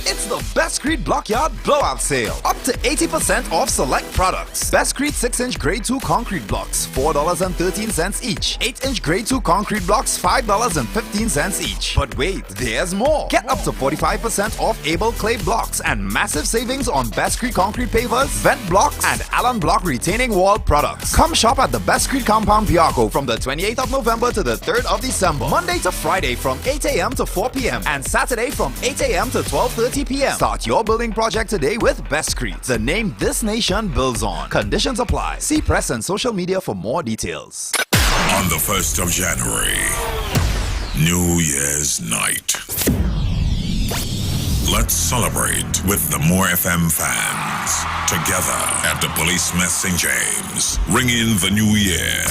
It's the Bestcrete Blockyard Blowout Sale. Up to 80% off select products. Bestcrete 6-inch Grade 2 concrete blocks, $4.13 each. 8-inch Grade 2 concrete blocks, $5.15 each. But wait, there's more. Get up to 45% off Able Clay blocks and massive savings on Bestcrete concrete pavers, vent blocks, and Allen Block retaining wall products. Come shop at the Bestcrete Compound Piarco from the 28th of November to the 3rd of December. Monday to Friday from 8 a.m. to 4 p.m. and Saturday from 8 a.m. to 12:30 p.m. Start your building project today with Bestcrete, the name this nation builds on. Conditions apply. See press and social media for more details. On the 1st of January, New Year's night. Let's celebrate with the More FM fans. Together at the Police Mess St. James. Ring in the new year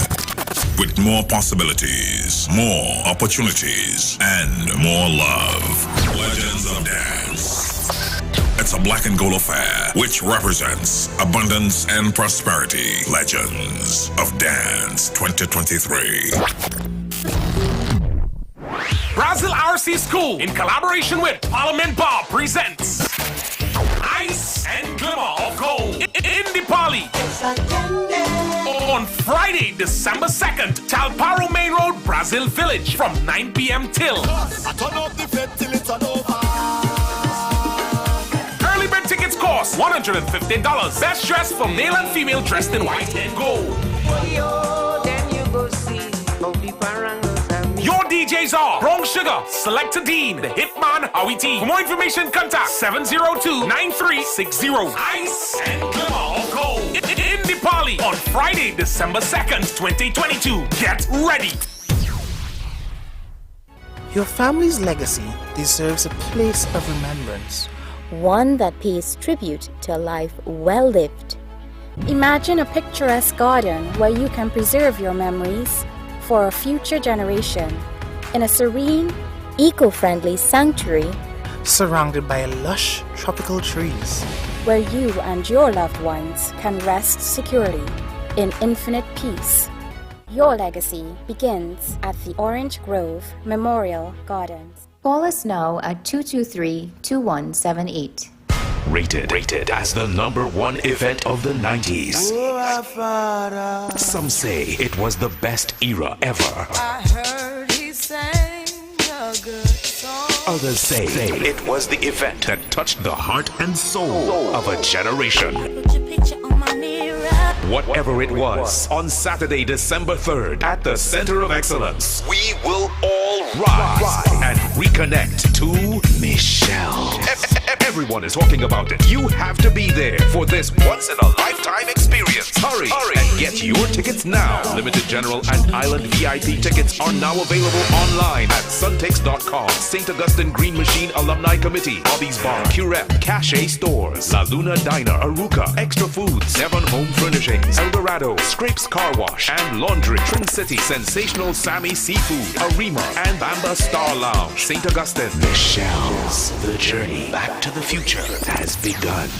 with more possibilities, more opportunities, and more love. Legends of Dance. It's a black and gold affair which represents abundance and prosperity. Legends of Dance 2023. Brazil RC School, in collaboration with Parliament Bar, presents Ice and Glimmer of Gold in the Poly. On Friday, December 2nd, Talparo Main Road, Brazil Village, from 9 p.m. till. Early bird tickets cost $150. Best dressed for male and female dressed in white and gold. Your DJs are Bronx Sugar, Selector Dean, the Hitman Howie T. For more information, contact 702-9360. Ice and Glimmer of Gold in the Poly on Friday, December 2nd, 2022. Get ready. Your family's legacy deserves a place of remembrance. One that pays tribute to a life well lived. Imagine a picturesque garden where you can preserve your memories for a future generation in a serene, eco-friendly sanctuary surrounded by lush tropical trees where you and your loved ones can rest securely in infinite peace. Your legacy begins at the Orange Grove Memorial Gardens. Call us now at 223-2178. Rated as the #1 event of the 90s. Some say it was the best era ever. I heard he sang a good song. Others say it was the event that touched the heart and soul of a generation. Put your picture on my mirror. Whatever it was, on Saturday, December 3rd, at the Center of Excellence, we will all rise and reconnect to Michelle. Everyone is talking about it. You have to be there for this once-in-a-lifetime experience. Hurry and get your tickets now. Limited General and Island VIP tickets are now available online at suntix.com. St. Augustine Green Machine Alumni Committee, Bobby's Bar, Curep, Cache Stores, La Luna Diner, Aruka, Extra Foods, Devon Home Furnishings, Eldorado, Scrapes Car Wash and Laundry, Trin City, Sensational Sammy Seafood, Arima, and Bamba Star Lounge, St. Augustine. Michelle's The Journey Back to the Future has begun.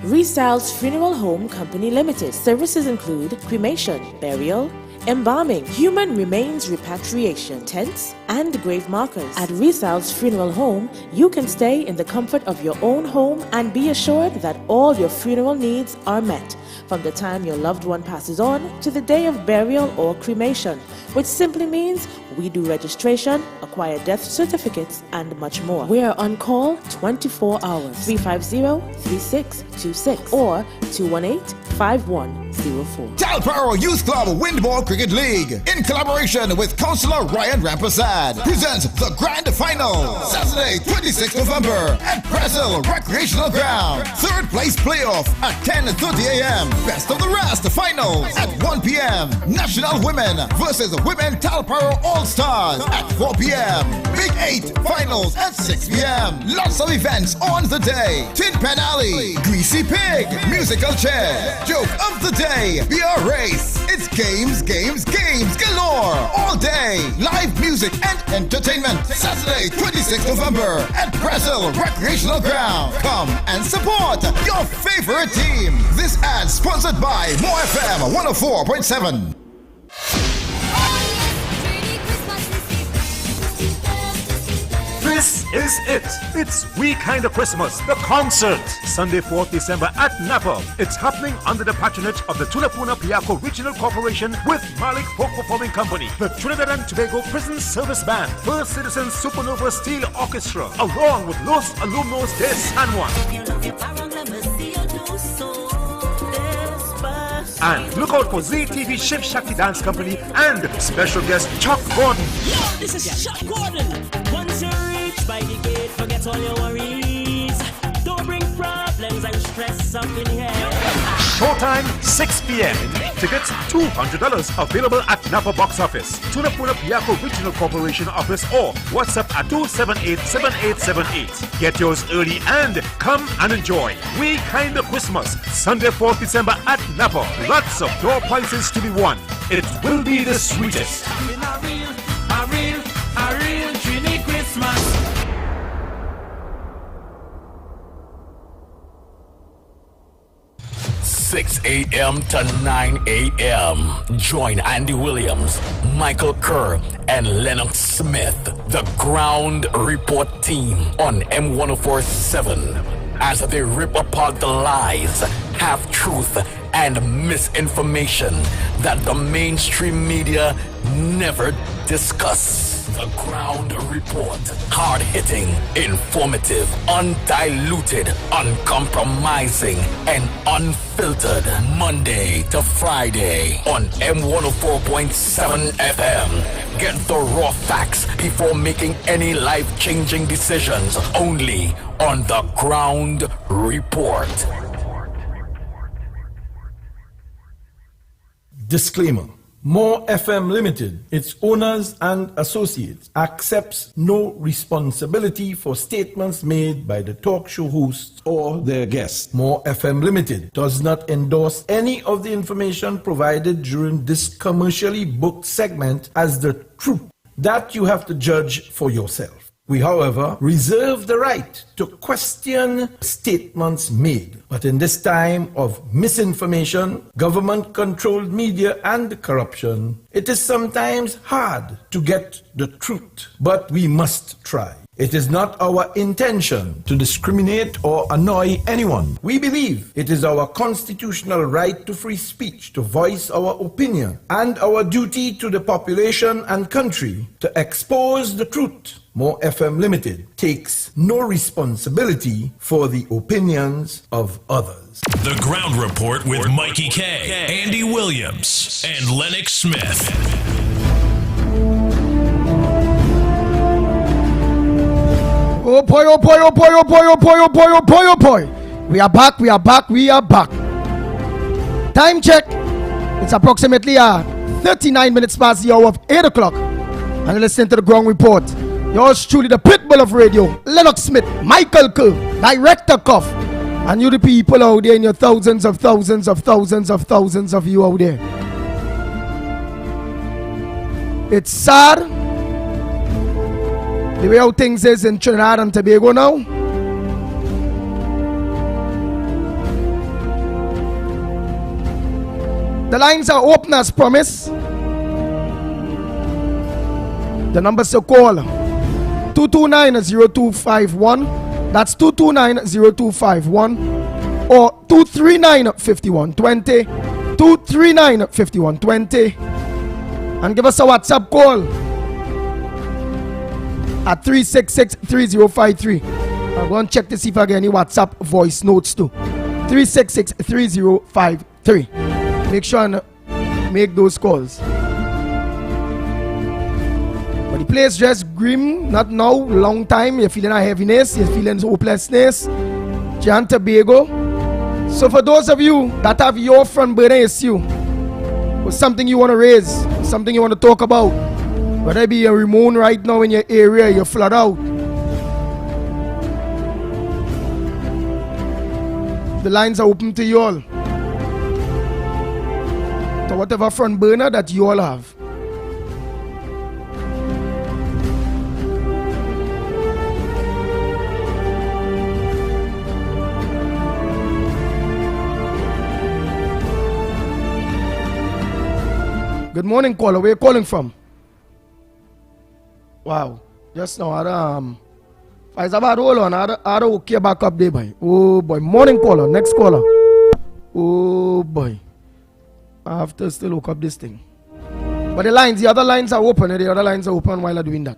Resal's Funeral Home Company Limited. Services include cremation, burial, embalming, human remains repatriation, tents, and grave markers. At Resal's Funeral Home, you can stay in the comfort of your own home and be assured that all your funeral needs are met, from the time your loved one passes on to the day of burial or cremation, which simply means we do registration, acquire death certificates, and much more. We are on call 24 hours, 350-3626 or 218-5104. Talparo Youth Club Windball Cricket League, in collaboration with Councillor Ryan Rampersad, presents the Grand Final, Saturday, 26th November at Brazil Recreational Ground. Third place playoff at 10:30 a.m. p.m. Best of the Rest finals at 1 p.m. National Women versus Women Talparo All-Stars at 4 p.m. Big 8 finals at 6 p.m. Lots of events on the day. Tin Pan Alley, Greasy Pig, Musical Chair, Joke of the Day, Beer Race. It's games galore all day. Live music and entertainment. Saturday, 26th November at Brazil Recreational Ground. Come and support your favorite team. This ad sponsored by More FM 104.7. This is it. It's We Kind of Christmas, the concert. Sunday, 4th December at Napa. It's happening under the patronage of the Tunapuna Piaco Regional Corporation with Malik Folk Performing Company, the Trinidad and Tobago Prison Service Band, First Citizens Supernova Steel Orchestra, along with Los Alumnos de San Juan. And look out for ZTV Shiv Shakti Dance Company and special guest Chuck Gordon. Yo, this is Chuck Gordon. Once you reach by the gate, forget all your worries. Don't bring problems and stress up in here. Showtime, 6 p.m. Tickets, $200 available at Napa Box Office, Tunapuna Piaco Regional Corporation Office, or WhatsApp at 278-7878. Get yours early and come and enjoy We Kind of Christmas, Sunday, 4th December at Napa. Lots of door prizes to be won. It will be the sweetest. A real Trini Christmas. 6 a.m. to 9 a.m. Join Andy Williams, Michael Kerr, and Lennox Smith, the Ground Report team on M1047 as they rip apart the lies, half-truth, and misinformation that the mainstream media never discuss. The Ground Report. Hard-hitting, informative, undiluted, uncompromising, and unfiltered. Monday to Friday on M104.7 FM. Get the raw facts before making any life-changing decisions. Only on The Ground Report. Disclaimer. More FM Limited, its owners and associates, accepts no responsibility for statements made by the talk show hosts or their guests. More FM Limited does not endorse any of the information provided during this commercially booked segment as the truth. That you have to judge for yourself. We, however, reserve the right to question statements made. But in this time of misinformation, government-controlled media, and corruption, it is sometimes hard to get the truth. But we must try. It is not our intention to discriminate or annoy anyone. We believe it is our constitutional right to free speech, to voice our opinion, and our duty to the population and country to expose the truth. More FM Limited takes no responsibility for the opinions of others. The Ground Report with Mikey K, Andy Williams, and Lennox Smith. Oh boy, oh boy, oh boy, oh boy, oh boy, oh boy, oh boy, oh boy. We are back, we are back, we are back. Time check. It's approximately 39 minutes past the hour of 8 o'clock. And you're listening to the Ground Report. Yours truly, the pitbull of radio, Lennox Smith, Michael Kerr, Director Cuff. And you the people out there in your thousands of you out there. It's sad the way how things is in Trinidad and Tobago now. The lines are open as promised. The numbers to call 229-0251. That's 229-0251 or 239-5120. 239-5120. And give us a WhatsApp call at 366-3053. I'm going to check to see if I get any WhatsApp voice notes too. 366-3053. Make sure and make those calls. But the place just grim, not now, long time. You're feeling a heaviness, you're feeling hopelessness. Jan Tobago, So for those of you that have your front burner issue, with something you want to raise, something you want to talk about, whether it be a Ramon right now in your area, you're flood out, the lines are open to you all. To whatever front burner that you all have. Good morning, caller. Where are you calling from? Wow. Just now, Faizabad, hold on. I don't okay back up there, boy. Oh, boy. Morning, caller. Next caller. Oh, boy. I have to still hook up this thing. But the other lines are open. The other lines are open while I'm doing that.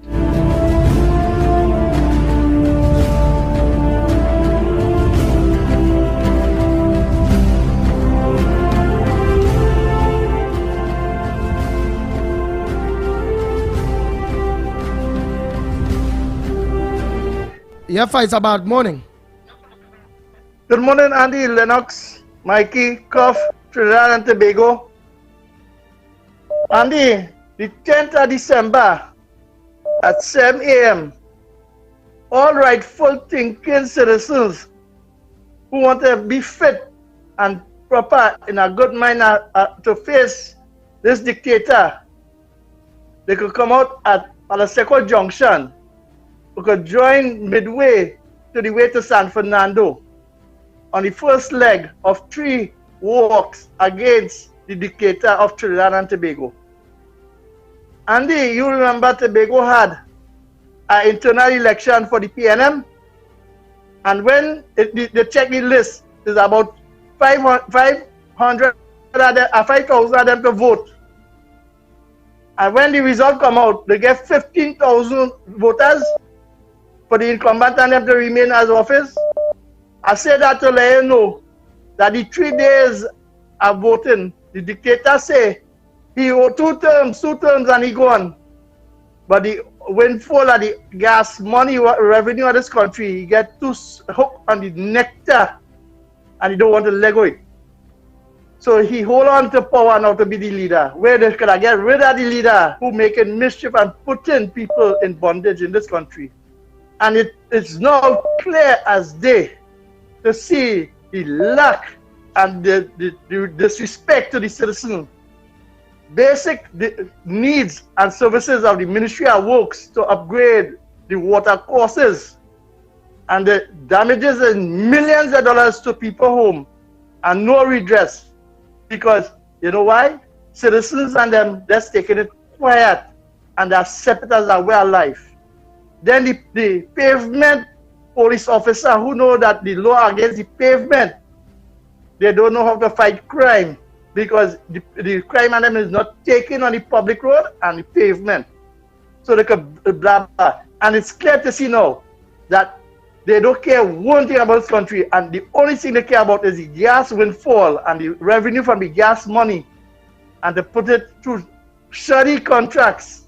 Yeah, Faizabad, morning. Good morning, Andy, Lennox, Mikey, Cuff, Trinidad and Tobago. Andy, the 10th of December at 7 a.m., all rightful thinking citizens who want to be fit and proper in a good mind to face this dictator, they could come out at Palaseco Junction. We could join midway to the way to San Fernando on the first leg of 3 walks against the dictator of Trinidad and Tobago. Andy, you remember Tobago had an internal election for the PNM, and when they check the list, there's about 5,000 of them to vote. And when the result come out, they get 15,000 voters for the incumbent and them to remain as office. I say that to let you know that the 3 days of voting, the dictator say he owed 2 terms and he gone. But the windfall of the gas money revenue of this country, he get too hooked on the nectar and he don't want to let go it. So he hold on to power now to be the leader. Where they could get rid of the leader who making mischief and putting people in bondage in this country. And it's now clear as day to see the lack and the disrespect to the citizen. Basic needs and services of the Ministry of Works to upgrade the water courses and the damages in millions of dollars to people home and no redress. Because you know why? Citizens and them just taking it quiet and they accept it as a way of life. Then the pavement police officer who know that the law against the pavement, they don't know how to fight crime because the crime on them is not taken on the public road and the pavement. So they could blah blah. And it's clear to see now that they don't care one thing about this country, and the only thing they care about is the gas windfall and the revenue from the gas money, and they put it through shoddy contracts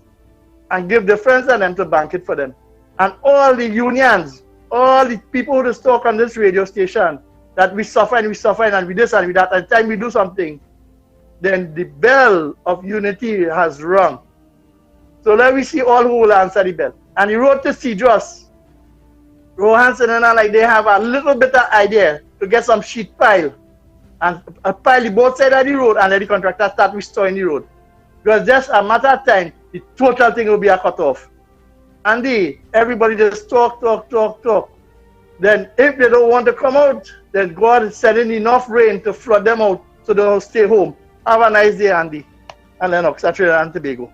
and give the friends and them to bank it for them. And all the unions, all the people who just talk on this radio station that we suffer and we this and we that, at the time we do something, then the bell of unity has rung. So let me see all who will answer the bell. And he wrote to Cedros, Rohanson and all, like they have a little bit of idea to get some sheet pile and pile the both sides of the road and let the contractor start restoring the road. Because just a matter of time, the total thing will be a cut off. And everybody just talk. Then if they don't want to come out, then God is sending enough rain to flood them out so they'll stay home. Have a nice day, Andy. And Lennox, at Trinidad and Tobago.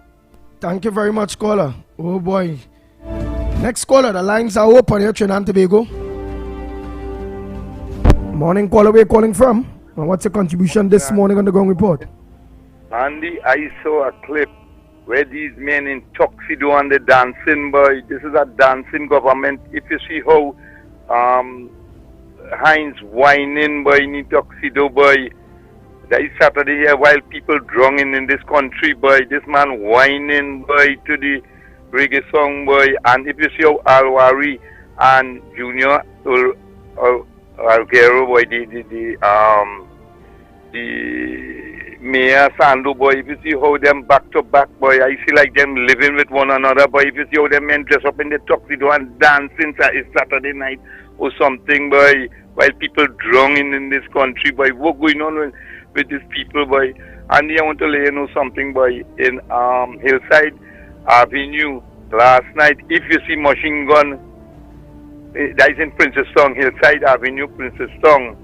Thank you very much, caller. Oh boy. Next caller, the lines are open here, Trinidad and Tobago. Morning, caller, where are you calling from? And what's your contribution this morning on the Gong Report? Andy, I saw a clip where these men in tuxedo and the dancing, boy. This is a dancing government. If you see how Heinz whining, boy, in tuxedo, boy. That is Saturday here while people drunk in this country, boy. This man whining, boy, to the reggae song, boy. And if you see how Alwari and Junior Alguero boy, the Mayor Sandu boy, if you see how them back to back boy, I see like them living with one another boy. If you see how them men dress up in the tuxedo and dancing Saturday night or something boy, while people drunk in this country boy, what going on with these people boy? And I want to let you know something boy, in Hillside Avenue last night, if you see machine gun, that is in Princess Tong, Hillside Avenue, Princess Tong,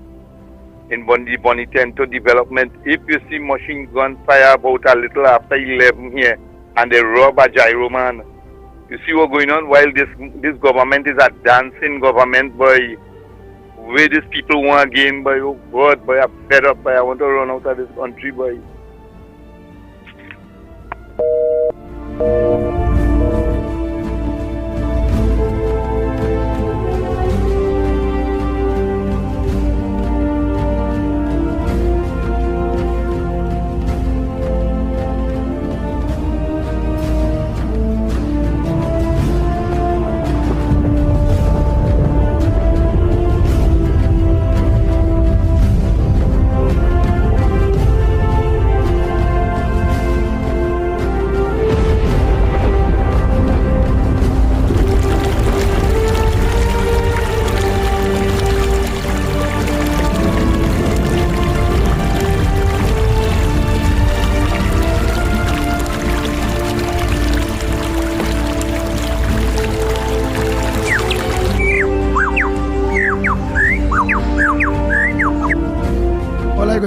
in Bonnie Tento development. If you see machine gun fire about a little after 11 here, and they rob a gyro man, you see what's going on? While this government is a dancing government, boy, where these people want again, boy, oh God, boy, I'm fed up, boy, I want to run out of this country, boy.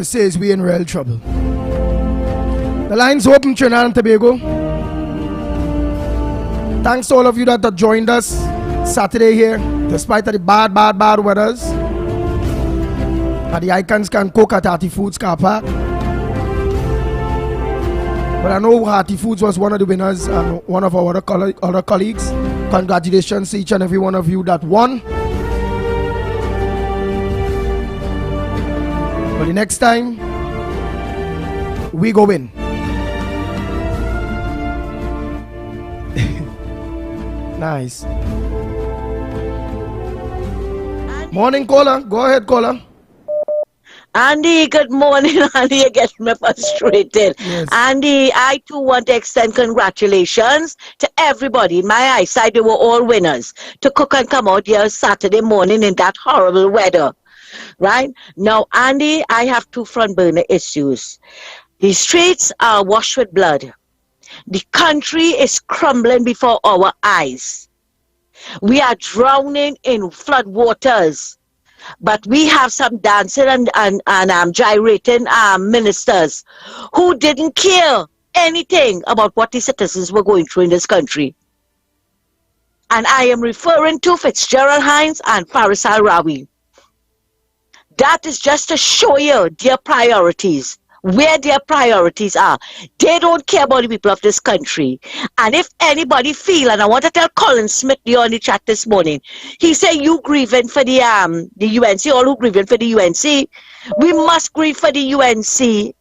Says we in real trouble. The lines open, Trinidad and Tobago. Thanks to all of you that joined us Saturday here, despite the bad weathers. At the Icons Can Cook at Hearty Foods car park. But I know Hearty Foods was one of the winners and one of our other colleagues. Congratulations to each and every one of you that won. But the next time, we go in. Nice. Morning, caller. Go ahead, caller. Andy, good morning. Andy, you're getting me frustrated. Yes. Andy, I too want to extend congratulations to everybody. In my eyesight, they were all winners to cook and come out here Saturday morning in that horrible weather. Right? Now, Andy, I have two front burner issues. The streets are washed with blood. The country is crumbling before our eyes. We are drowning in flood waters. But we have some dancing and gyrating ministers who didn't care anything about what the citizens were going through in this country. And I am referring to Fitzgerald Hines and Faris Al-Rawi. That is just to show you their priorities, where their priorities are. They don't care about the people of this country. And if anybody feel, and I want to tell Colin Smith on the chat this morning, he said you grieving for the UNC, all who grieving for the UNC. We must grieve for the UNC,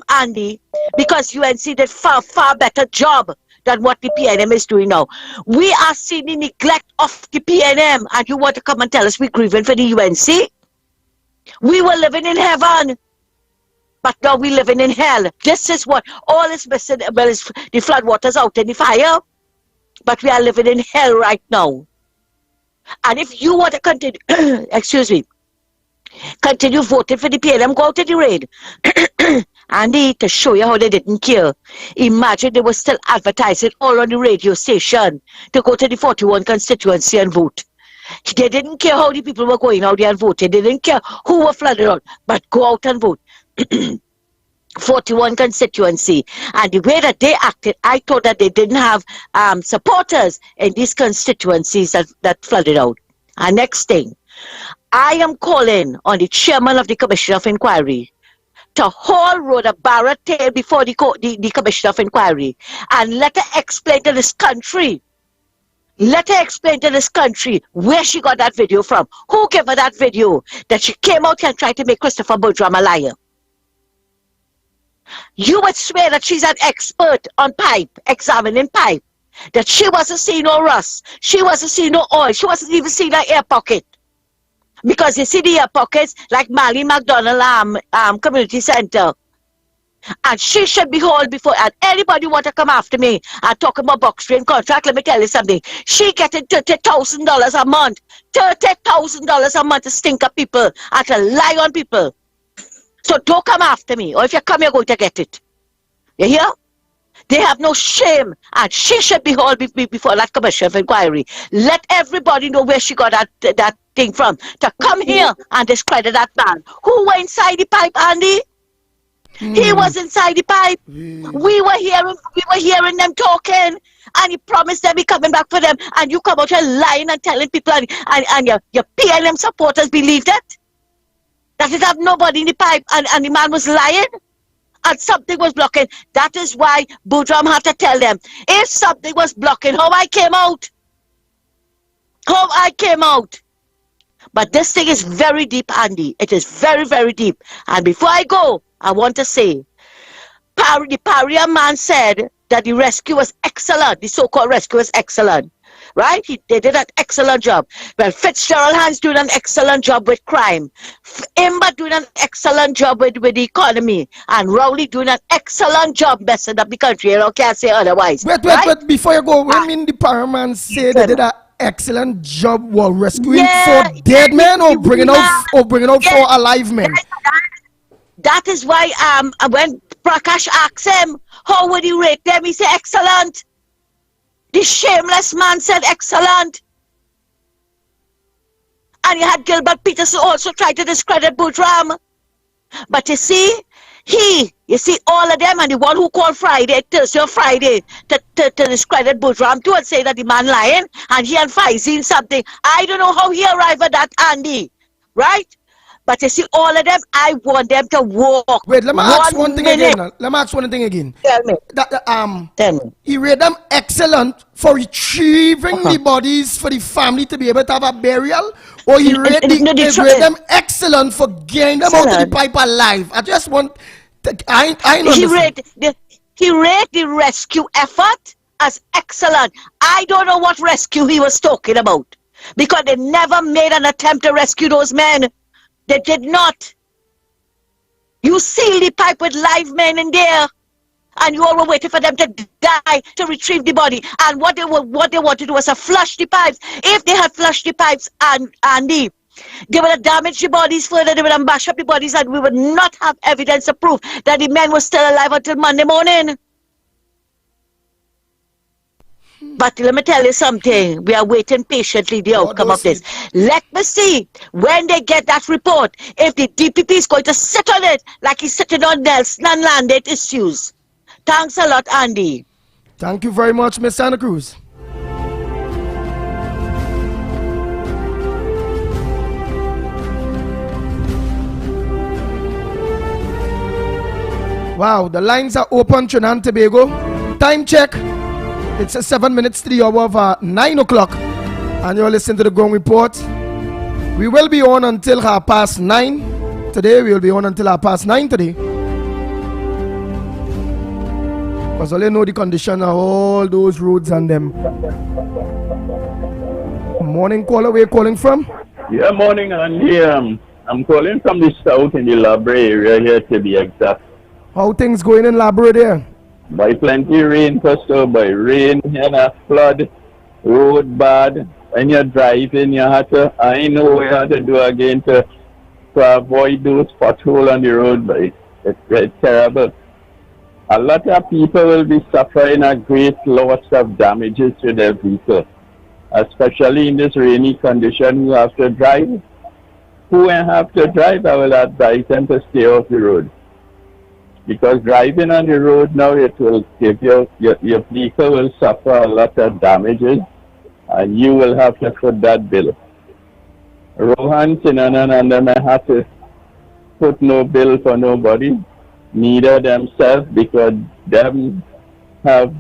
Andy, because UNC did far better job than what the PNM is doing now. We are seeing the neglect of the PNM, and you want to come and tell us we're grieving for the UNC? We were living in heaven, but now we're living in hell. This is what all is missing. Well, is the floodwaters out in the fire, but we are living in hell right now. And if you want to continue, continue voting for the PLM, go out to the raid. Andy, to show you how they didn't care. Imagine they were still advertising all on the radio station to go to the 41 constituency and vote. They didn't care how the people were going out there and voting. They didn't care who were flooded out, but go out and vote. 41 constituency. And the way that they acted, I thought that they didn't have supporters in these constituencies that flooded out. And next thing, I am calling on the chairman of the Commission of Inquiry to hold Rhoda Barrett tail before the Commission of Inquiry and let her explain to this country. Let her explain to this country where she got that video from. Who gave her that video that she came out and tried to make Christopher Boudram a liar? You would swear that she's an expert on pipe, examining pipe. That she wasn't seeing no rust. She wasn't seeing no oil. She wasn't even seeing her air pocket. Because you see the pockets like Mally McDonald Community Center. And she should be hauled before, and anybody want to come after me and talk about box train contract, let me tell you something. She getting $30,000 a month. $30,000 a month to stink up people and to lie on people. So don't come after me, or if you come, you're going to get it. You hear? They have no shame, and she should be hauled before that commission of inquiry. Let everybody know where she got that thing from. To come here and discredit that man. Who were inside the pipe, Andy? He was inside the pipe. We were hearing them talking, and he promised them he coming back for them, and you come out here lying and telling people, and your PLM supporters believed it. That it have nobody in the pipe, and the man was lying, and something was blocking. That is why Boudram had to tell them, if something was blocking, how I came out. But this thing is very deep, Andy. It is very, very deep. And before I go, I want to say, the Paria man said that the rescue was excellent. The so-called rescue was excellent. Right? They did an excellent job. Well, Fitzgerald Hans doing an excellent job with crime. Imba doing an excellent job with the economy. And Rowley doing an excellent job messing up the country. You know, can't say otherwise. Wait, before you go, when the Paraman say they did an excellent job while rescuing for dead men or bringing out for alive men? That is why when Prakash asked him, how would he rate them? He said, excellent. The shameless man said, excellent. And you had Gilbert Peterson also try to discredit Boudram. But you see all of them, and the one who called Thursday or Friday to discredit Boudram too and say that the man lying, and he and Faisy something. I don't know how he arrived at that, Andy. Right? But you see, all of them, I want them to walk. Wait, let me ask one thing again. Tell me. Tell me. He rated them excellent for retrieving the bodies for the family to be able to have a burial, or he rated them excellent for getting them out of the pipe alive. I just want. I He rated the rescue effort as excellent. I don't know what rescue he was talking about, because they never made an attempt to rescue those men. They did not. You sealed the pipe with live men in there, and you all were waiting for them to die to retrieve the body. And what they wanted to do was to flush the pipes. If they had flushed the pipes, they would have damaged the bodies further. They would have mashed up the bodies, and we would not have evidence to prove that the men were still alive until Monday morning. But let me tell you something. We are waiting patiently the outcome of this. Let me see when they get that report, if the DPP is going to sit on it like he's sitting on Nelson and Landed issues. Thanks a lot, Andy. Thank you very much, Miss Santa Cruz. Wow, the lines are open, Trinidad and Tobago. Time check. It's 7 minutes to the hour of 9 o'clock, and you're listening to the Ground Report. We will be on until 9:30. Today, we will be on until 9:30 today. Because I know the condition of all those roads and them. Morning caller, where you calling from? Yeah, morning, Andy. I'm calling from the south in the Labra area here, to be exact. How things going in Labra there? By plenty rain, by rain and a flood, road bad. When you're driving, you have to, I know what you have to do again to avoid those potholes on the road, but it's terrible. A lot of people will be suffering a great loss of damages to their vehicle, especially in this rainy condition. You have to drive. Who have to drive, I will advise them to stay off the road. Because driving on the road now, it will give your vehicle will suffer a lot of damages, and you will have to foot that bill. Rohan Sinanan and them have to put no bill for nobody, neither themselves, because them have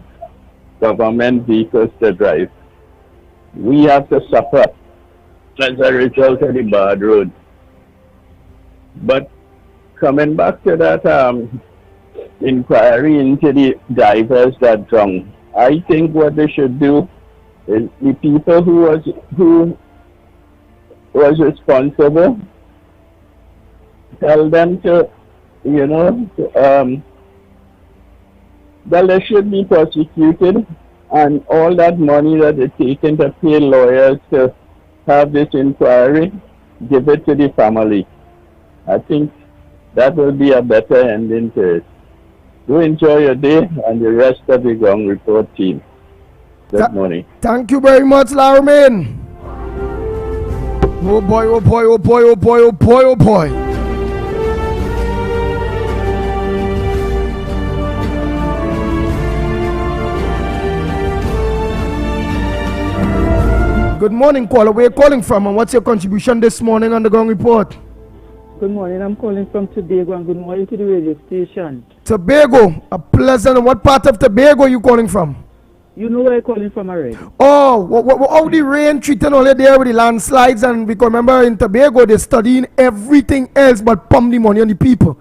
government vehicles to drive. We have to suffer as a result of the bad road. But coming back to that inquiry into the divers that drowned, I think what they should do is the people who was responsible, tell them to, that they should be prosecuted, and all that money that is taken to pay lawyers to have this inquiry, give it to the family. I think that will be a better ending to it. Do enjoy your day and the rest of the Ground Report team. Good morning. Thank you very much, Larman. Oh boy, oh boy, oh boy, oh boy, oh boy, oh boy. Good morning, caller. Where are you calling from and what's your contribution this morning on the Ground Report? Good morning. I'm calling from Tobago and good morning to the radio station. Tobago, a pleasant. What part of Tobago are you calling from? You know where I'm calling from already. Oh, how the rain treating all there with the landslides, and because remember in Tobago they're studying everything else but pump the money on the people.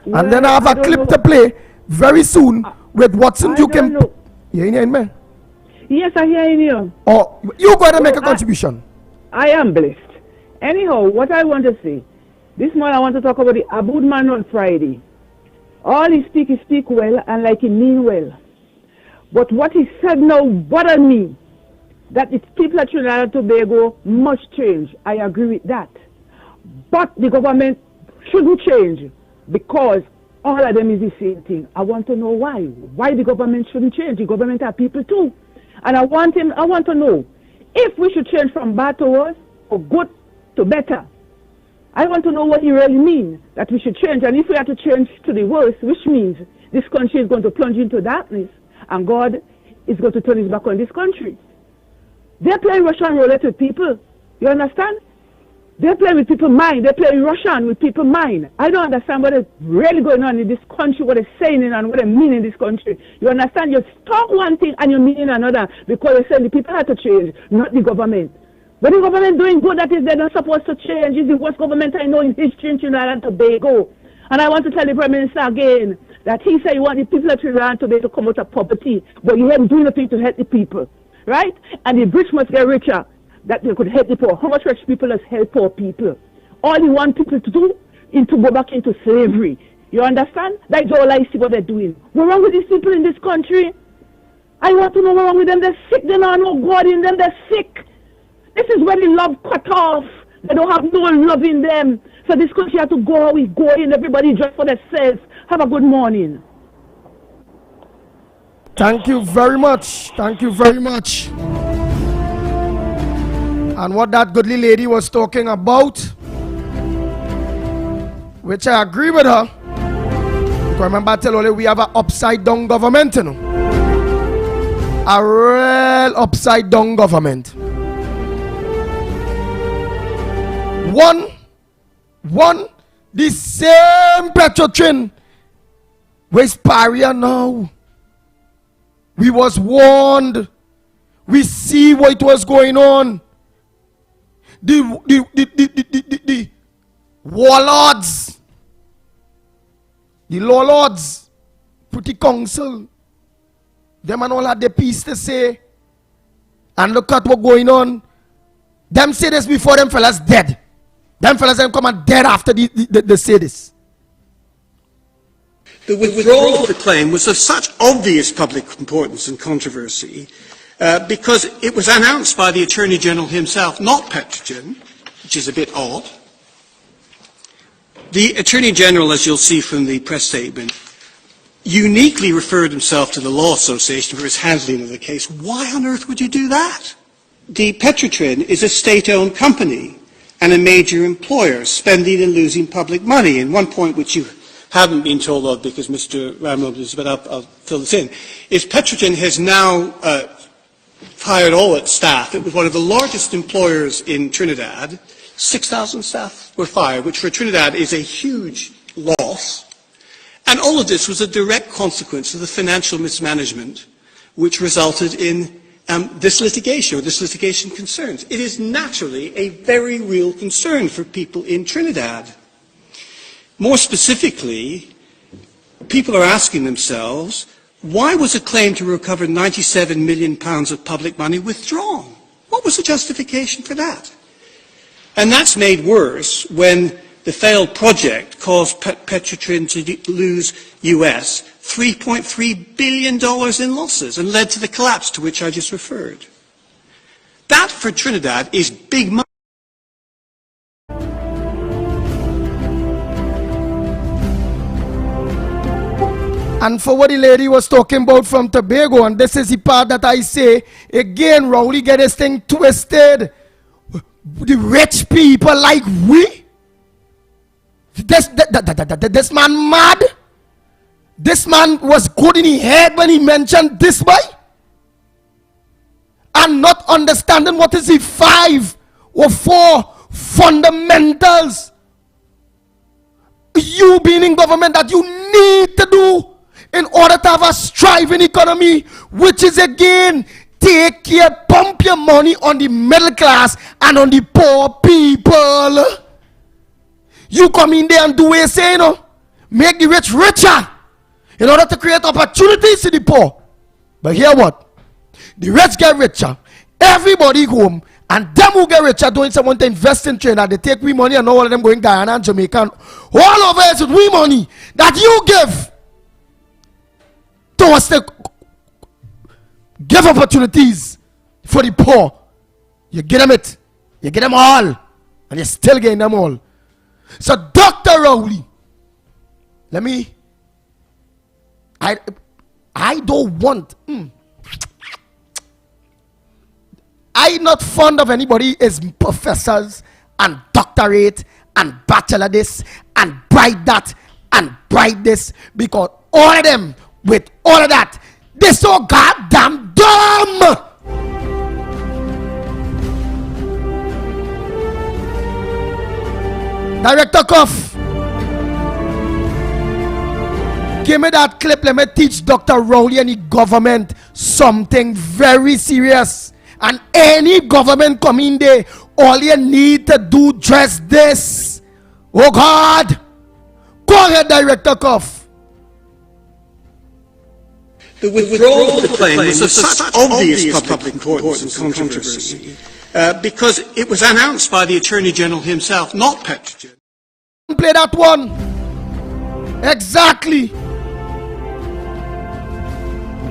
Well, and then I have a clip to play very soon with Watson Duke. You hear me? Yes, I hear you. Oh, you go ahead and make a contribution. I am blessed. Anyhow, what I want to say, this morning I want to talk about the Aboud man on Friday. All he speak well and like he mean well. But what he said now bothered me. That it's people at Trinidad and Tobago must change. I agree with that. But the government shouldn't change because all of them is the same thing. I want to know why. Why the government shouldn't change. The government are people too. And I want to know if we should change from bad to worse or good to better. I want to know what he really means, that we should change. And if we have to change to the worse, which means this country is going to plunge into darkness and God is going to turn his back on this country. They're playing Russian roulette with people. You understand? They're playing with people's mind. They're playing Russian with people's mind. I don't understand what is really going on in this country, what they're saying and what they mean in this country. You understand? You talk one thing and you mean another because they say the people have to change, not the government. But the government doing good, that is, they're not supposed to change. It's the worst government I know in history in Trinidad and Tobago. And I want to tell the Prime Minister again that he said he wants the people of Trinidad and Tobago to come out of poverty, but he ain't doing nothing to help the people, right? And the rich must get richer, that they could help the poor. How much rich people has helped poor people? All he want people to do is to go back into slavery. You understand? That's all I see what they're doing. What's wrong with these people in this country? I want to know what's wrong with them. They're sick. They don't have no God in them. They're sick. This is where the love cut off. They don't have no love in them. So this country has to go how we go in. Everybody just for themselves. Have a good morning. Thank you very much. Thank you very much. And what that goodly lady was talking about, which I agree with her. Because remember I tell you we have an upside down government, you know. A real upside down government. One, the same Petrotrin where's Paria now. We was warned. We see what was going on. The warlords, the lords, pretty council, them and all had the piece to say. And look at what's going on. Them say this before them fellas dead. Them fellas them come and dead after they say this. The withdrawal of the claim was of such obvious public importance and controversy because it was announced by the Attorney General himself, not Petrogen, which is a bit odd. The Attorney General, as you'll see from the press statement, uniquely referred himself to the Law Association for his handling of the case. Why on earth would you do that? The Petrotrin is a state-owned company and a major employer, spending and losing public money. And one point which you haven't been told of because Mr. Ramlow is, but I'll fill this in, is Petrogen has now fired all its staff. It was one of the largest employers in Trinidad. 6,000 staff were fired, which for Trinidad is a huge loss. And all of this was a direct consequence of the financial mismanagement which resulted in this litigation, or this litigation concerns. It is naturally a very real concern for people in Trinidad. More specifically, people are asking themselves, why was a claim to recover £97 million of public money withdrawn? What was the justification for that? And that's made worse when the failed project caused Petrotrin to lose US $3.3 billion in losses and led to the collapse to which I just referred. That for Trinidad is big money. And for what the lady was talking about from Tobago, and this is the part that I say, again, Rowley get this thing twisted. The rich people like we? This man mad? This man was good in his head when he mentioned this boy? And not understanding what is the 5 or 4 fundamentals you being in government that you need to do in order to have a striving economy, which is again, take care, pump your money on the middle class and on the poor people. You come in there and do what you say, you know, make the rich richer in order to create opportunities to the poor. But hear what? The rich get richer, everybody home, and them who get richer doing someone to invest in Trinidad, they take we money and all of them going Guyana and Jamaica and all over it with we money that you give towards the give opportunities for the poor. You get them it, you get them all, and you still getting them all. So Dr. Rowley, I don't want I'm not fond of anybody is professors and doctorate and bachelor this and bright that and bright this, because all of them with all of that, they're so goddamn dumb. Director Cuff, give me that clip. Let me teach Dr. Rowley and the government something very serious. And any government come in there, all you need to do just this. Oh God, go ahead, Director Cuff. The withdrawal of the claim was of such obvious public importance and controversy because it was announced by the Attorney General himself, not Petrotrin. Play that one. Exactly.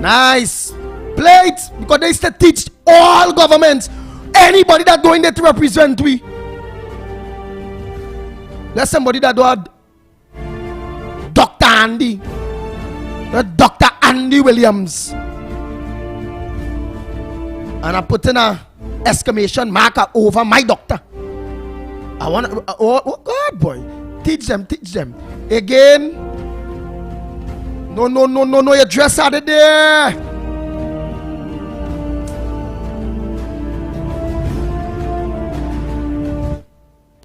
Nice. Play it, because they used to teach all governments, anybody that going there to represent we. There's somebody that do have Dr. Andy. Dr. Andy Williams. And I put in a exclamation marker over my doctor. I want to, oh God, boy. Teach them. Again. No, your dress out of there.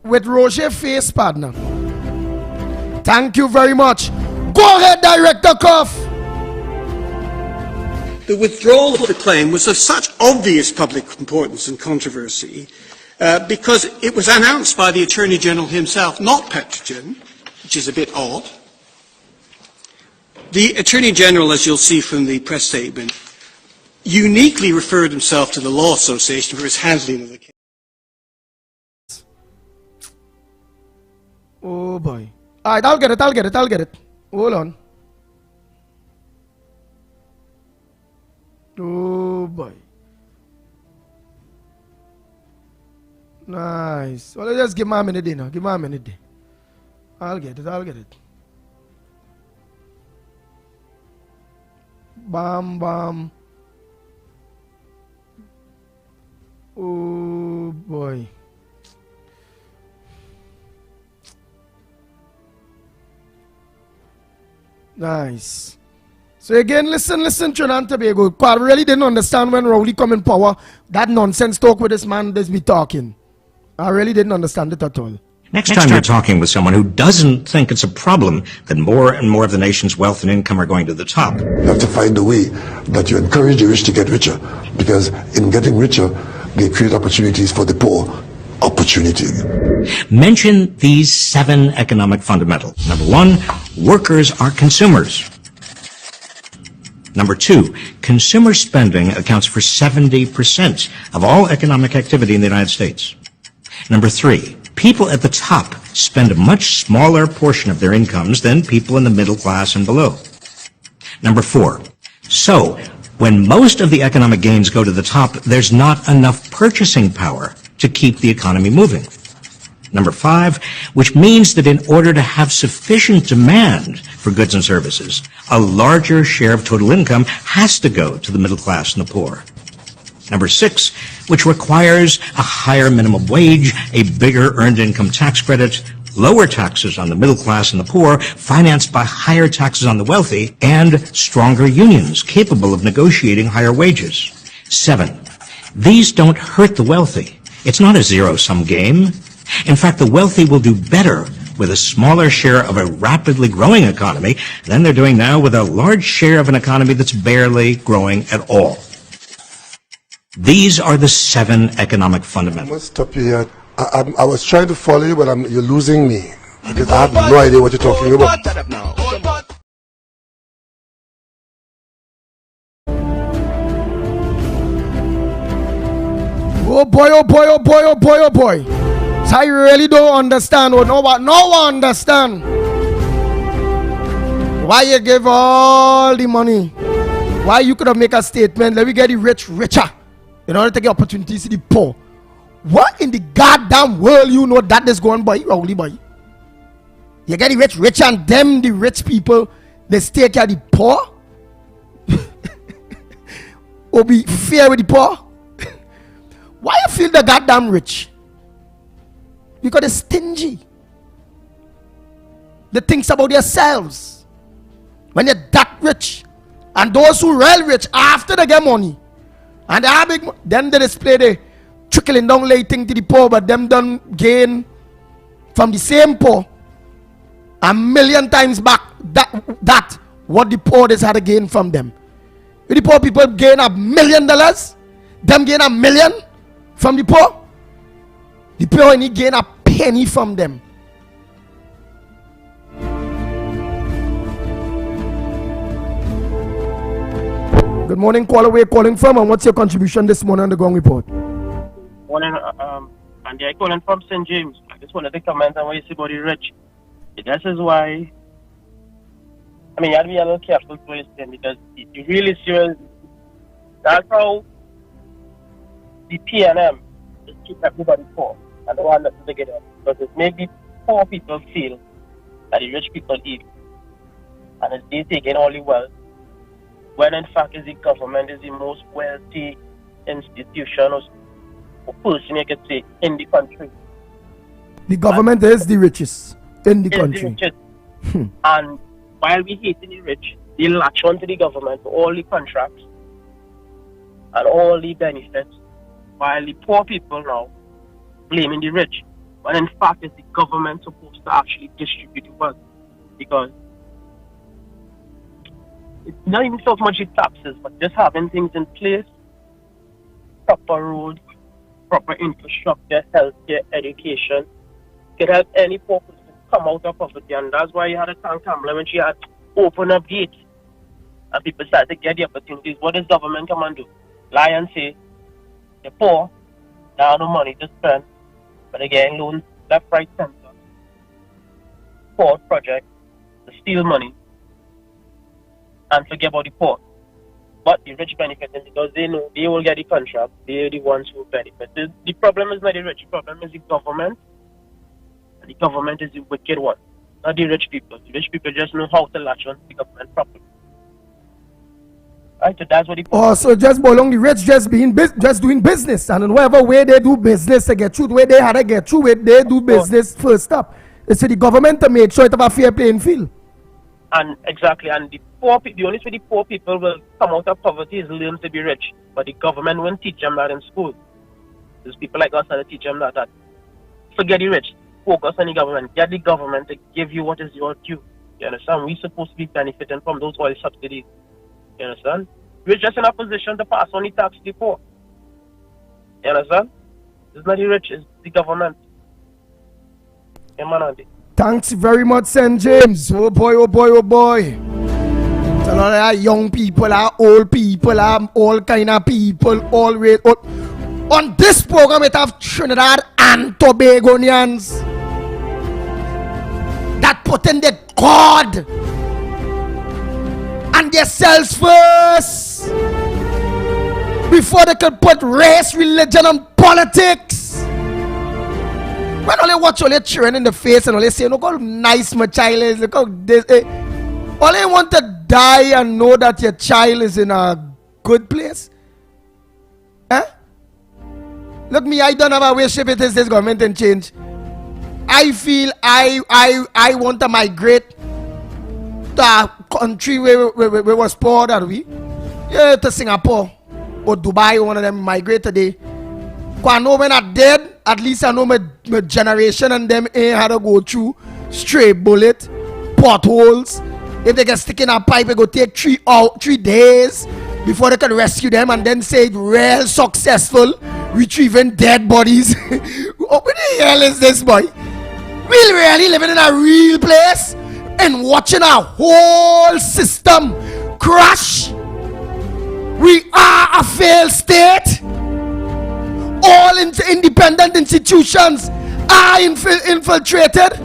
With Roger face, partner. Thank you very much. Go ahead, Director Cuff. The withdrawal of the claim was of such obvious public importance and controversy because it was announced by the Attorney General himself, not Petrotrin, which is a bit odd. The Attorney General, as you'll see from the press statement, uniquely referred himself to the Law Association for his handling of the case. Oh boy. Alright, I'll get it. Hold on. Oh boy. Nice. Well, just give me a minute now. I'll get it. Bam. Oh boy. Nice. So again, listen, Trinidad and Tobago. I really didn't understand when Rowley come in power, that nonsense talk with this man that's be talking. I really didn't understand it at all. Next time you're talking with someone who doesn't think it's a problem that more and more of the nation's wealth and income are going to the top. You have to find a way that you encourage the rich to get richer, because in getting richer, they create opportunities for the poor. Mention these 7 economic fundamentals. Number 1, workers are consumers. Number 2, consumer spending accounts for 70% of all economic activity in the United States. Number 3, people at the top spend a much smaller portion of their incomes than people in the middle class and below. Number 4, so when most of the economic gains go to the top, there's not enough purchasing power to keep the economy moving. Number 5, which means that in order to have sufficient demand for goods and services, a larger share of total income has to go to the middle class and the poor. Number 6, which requires a higher minimum wage, a bigger earned income tax credit, lower taxes on the middle class and the poor, financed by higher taxes on the wealthy, and stronger unions capable of negotiating higher wages. 7, these don't hurt the wealthy. It's not a zero-sum game. In fact, the wealthy will do better with a smaller share of a rapidly growing economy than they're doing now with a large share of an economy that's barely growing at all. These are the 7 economic fundamentals. I must stop you here. I was trying to follow you, but you're losing me. Because I have no idea what you're talking about. Oh boy, oh boy, oh boy, oh boy, oh boy. So I really don't understand. Or no one understand. Why you give all the money? Why you could have make a statement, let me get the rich richer in order to get opportunities to the poor. What in the goddamn world you know that is going by, only by? You get the rich richer and them, the rich people, they stay care of the poor? Or be fair with the poor? Why you feel the goddamn rich? Because they're stingy. They think about themselves. When you're that rich, and those who real rich after they get money, and they have big, then they display the trickling down lay thing to the poor, but them don't gain from the same poor 1,000,000 times back that what the poor has had to gain from them. If the poor people gain $1 million, them gain $1 million from the poor. The poor only gain a penny from them. Good morning, caller. Where you calling from, and what's your contribution this morning on the Gong Report? Morning, Andy. I'm calling from St. James. I just wanted to comment on what you say about the rich. This is why, I mean, you have to be a little careful what you're saying, because you really serious. That's how the PNM is keep everybody poor. I don't want nothing to get up, because it makes the poor people feel that the rich people eat, and it's they taking all the wealth, when in fact is the government is the most wealthy institution or person you could say in the country. The government is the richest in the country. And while we hate the rich, they latch on to the government for all the contracts and all the benefits, while the poor people now blaming the rich. But in fact, it's the government supposed to actually distribute the wealth, because it's not even so much the taxes, but just having things in place, proper roads, proper infrastructure, healthcare, education, could help any poor person come out of poverty. And that's why you had a Tank Kamala when she had opened up gates and people started to get the opportunities. What does government come and do? Lie and say, the poor, they have no money to spend, but they're getting loans left, right, center. Poor project, to steal money, and forget about the poor. But the rich benefit because they know they will get the contract. They're the ones who benefit. The problem is not the rich. The problem is the government. And the government is the wicked one, not the rich people. The rich people just know how to latch on to the government properly. Right, so that's what the Oh, so just belong the rich just doing business, and in whatever way they do business to get through, the way they had to get through it, they do business first up. It's the government to make sure it have a fair playing field. And exactly, and the poor people, the only way the poor people will come out of poverty is learn to be rich. But the government won't teach them that in school. There's people like us that teach them that forget the rich, focus on the government, get the government to give you what is your due. You understand? We're supposed to be benefiting from those oil subsidies. You understand? We're just in a position to pass on the tax to the poor. You understand? It's not the rich, it's the government. Yeah, man, Andy. Thanks very much, St. James. Oh boy, oh boy, oh boy. So now young people, old people, all kind of people, all race. On this program, it have Trinidad and Tobagonians that put in the God and themselves first before they could put race, religion, and politics. When only watch all the children in the face and only say, look how nice my child is, look how this. Only want to die and know that your child is in a good place. Look me, I don't have a way shape it is this government and change. I feel I want to migrate to a country where was poor than we. Yeah, to Singapore or Dubai, one of them migrate today. I know when I'm dead, at least I know my generation and them ain't had to go through stray bullet, potholes. If they get stuck in a pipe, it go take 3 days before they can rescue them and then say real successful retrieving dead bodies. What the hell is this, boy? We really living in a real place and watching our whole system crash. We are a failed state. All independent institutions are infiltrated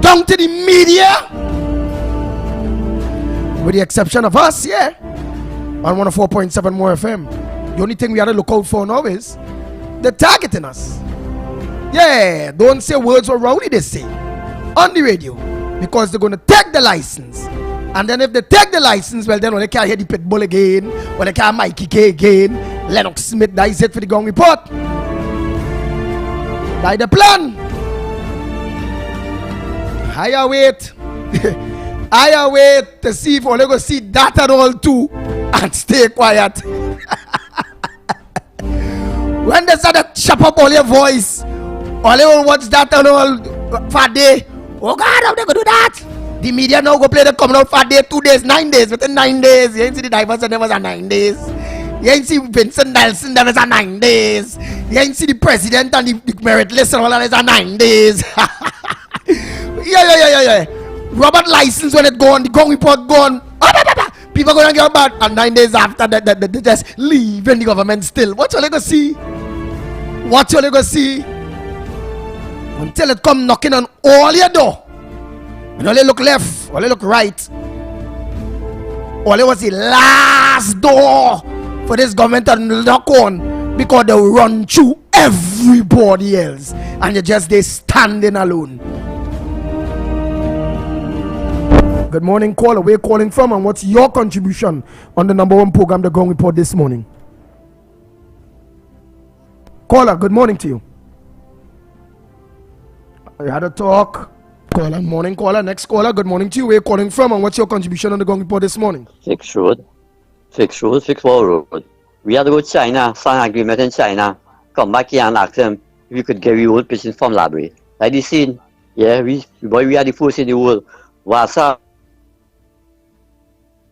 down to the media, with the exception of us, yeah, on 104.7 more FM. The only thing we have to look out for now is they're targeting us. Yeah, don't say words what rowdy they say on the radio, because they're going to take the license. And then if they take the license, well then when they can't hear the Pitbull again, when they can't Mikey K again, Lennox Smith, that is it for the Gong Report. By the plan. I wait. I wait to see if we're going to see that and all too and stay quiet. When they start to chop up all your voice, all you will watch that and all for a day. Oh God, how they going to do that? The media now go play the coming out for a day, 2 days, 9 days. Within 9 days, you ain't see the divers and there was a 9 days. You ain't see Vincent Nelson, there was a 9 days. You ain't see the president and the merit list and all that is a 9 days. Yeah. Robert license when it go on, the Gong Report go on. People go and get about, and 9 days after that, they just leave in the government still. What you gonna see? What you gonna see? Until it come knocking on all your door. And only look left, only look right. Only was the last door for this government to knock on, because they run through everybody else and you just they standing alone. Good morning, caller. Where you calling from and what's your contribution on the number one program, The Gong Report, this morning? Caller, good morning to you. You had a talk. Caller, morning caller. Next caller, good morning to you. Where you calling from and what's your contribution on The Gong Report this morning? Fix Wall Road. We had to go to China, sign an agreement in China, come back here and ask them if we could get the old person from library. Like the scene, yeah, we are the first in the world. Wasa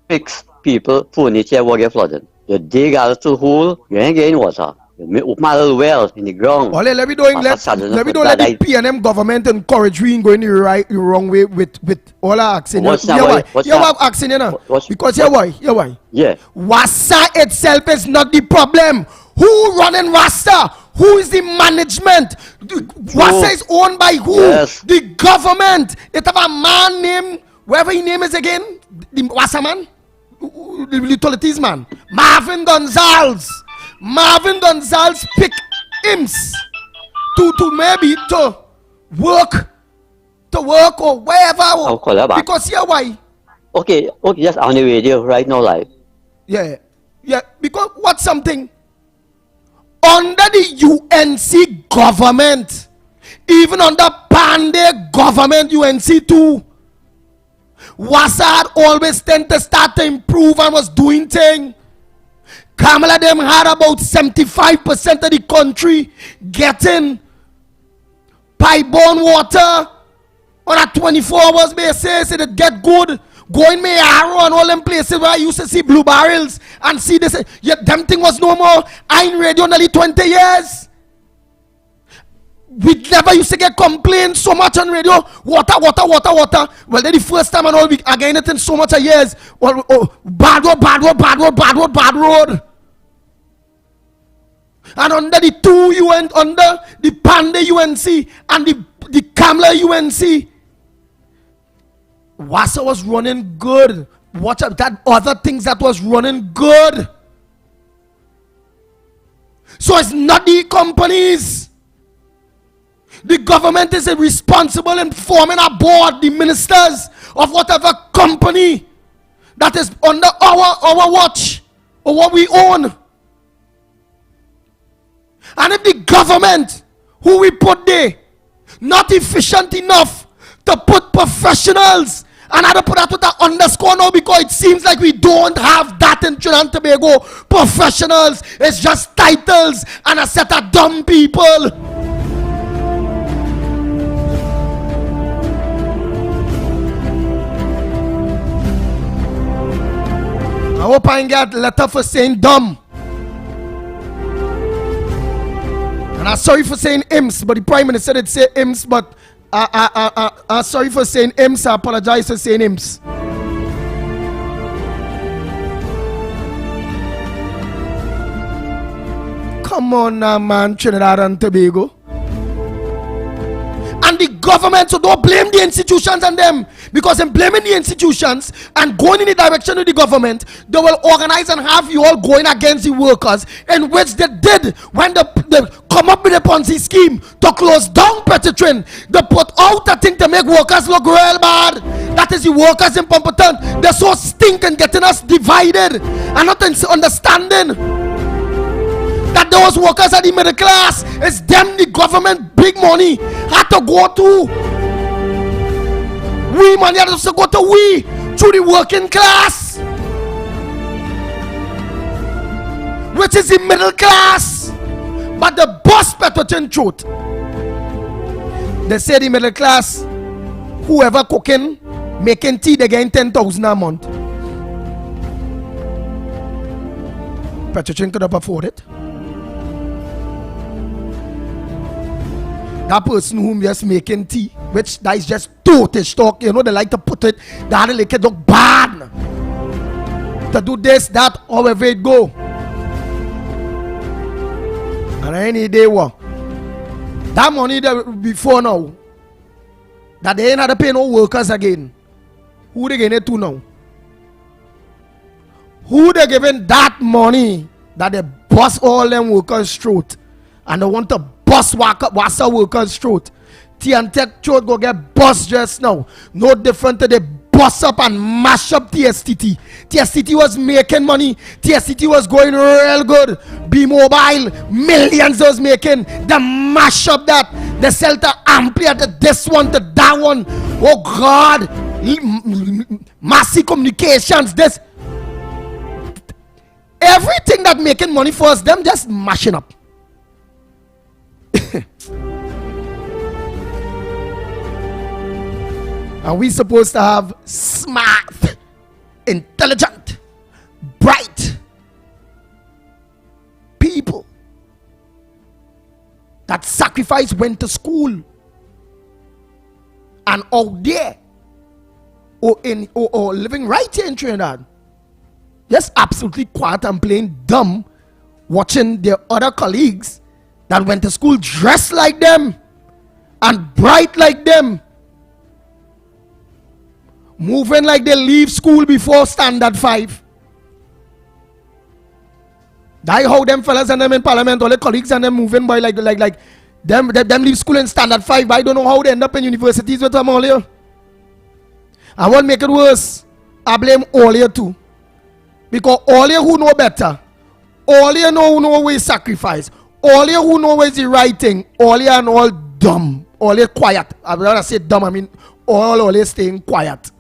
fix people, furniture will get flooded. You dig out to hole, you ain't getting water. You open a little well in the ground. Let me do let the PNM government encourage we in going the wrong way with all our accent. Why accent, you know? Because why? Yeah. Wasa itself is not the problem. Who running Wasa? Who is the management? Wasa is owned by who? Yes. The government. It have a man named, whatever his name is again, the Wasa man, the utilities man, Marvin Gonzalez. Marvin Gonzalez pick him to maybe to work or wherever. I'll call her back. Because yeah, why? Okay, just on the radio right now, live. Yeah. Because what's something under the UNC government, even under Pandey government, UNC too, Wasa always tend to start to improve and was doing things. Kamala them had about 75% of the country getting pipe-borne water on a 24 hours basis. It get good. Go in Mayaro and all them places where I used to see blue barrels and see this. Yeah, them thing was no more. I in radio nearly 20 years. We never used to get complaints so much on radio. Water. Well, then the first time and all we again it in so much a years. Bad road. and under the under the Pande UNC and the Kamla UNC, Wassa was running good. Watch out, that other things that was running good. So it's not the companies. The government is responsible in forming a board, the ministers of whatever company that is under our watch or what we own. And if the government who we put there not efficient enough to put professionals, and I don't put that with an underscore now because it seems like we don't have that in Trinidad and Tobago. Professionals, it's just titles and a set of dumb people. I hope I get a letter for saying dumb. And I'm sorry for saying IMS, but the Prime Minister did say IMS, but I'm sorry for saying IMS. I apologize for saying IMS. Come on now, man, Trinidad and Tobago. And the government, so don't blame the institutions and them, because in blaming the institutions and going in the direction of the government, they will organize and have you all going against the workers, in which they did when they come up with a Ponzi scheme to close down Petrotrin. They put out a thing to make workers look real bad. That is the workers incompetent. They're so stinking, getting us divided and not understanding that those workers are the middle class. It's them, the government, big money had to go to. We money has to go to we through the working class, which is the middle class. But the boss Petrotrin truth. They say the middle class, whoever cooking, making tea, they getting 10,000 a month. Petrotrin could have afforded it. That person whom just making tea, which that is just totish talk, you know, they like to put it, that they make it look bad. To do this, that, however it go. And any day what? That money that before now, that they ain't had to pay no workers again. Who they getting it to now? Who they giving that money that they bust all them workers' throat, and they want to bust Wassa workers' throat? TNTech throat go get bust just now. No different to the bust up and mash up TSTT. TSTT was making money. TSTT was going real good. B-Mobile, millions was making. They mash up that. They sell to Amplia, to this one, to that one. Oh God. Massy Communications, this. Everything that making money for us, them just mashing up. And we supposed to have smart, intelligent, bright people that sacrifice, went to school, and out there or living right here in Trinidad, just absolutely quiet and plain dumb, watching their other colleagues that went to school dressed like them and bright like them, moving like they leave school before standard 5. That how them fellas and them in parliament, all the colleagues and them moving by like them leave school in standard 5. But I don't know how they end up in universities with them all here. I won't make it worse. I blame all here too, because all here who know better, all here who know we sacrifice, all here who know where's the right thing, all here and all dumb, all here quiet. I rather say dumb, I mean all here staying quiet.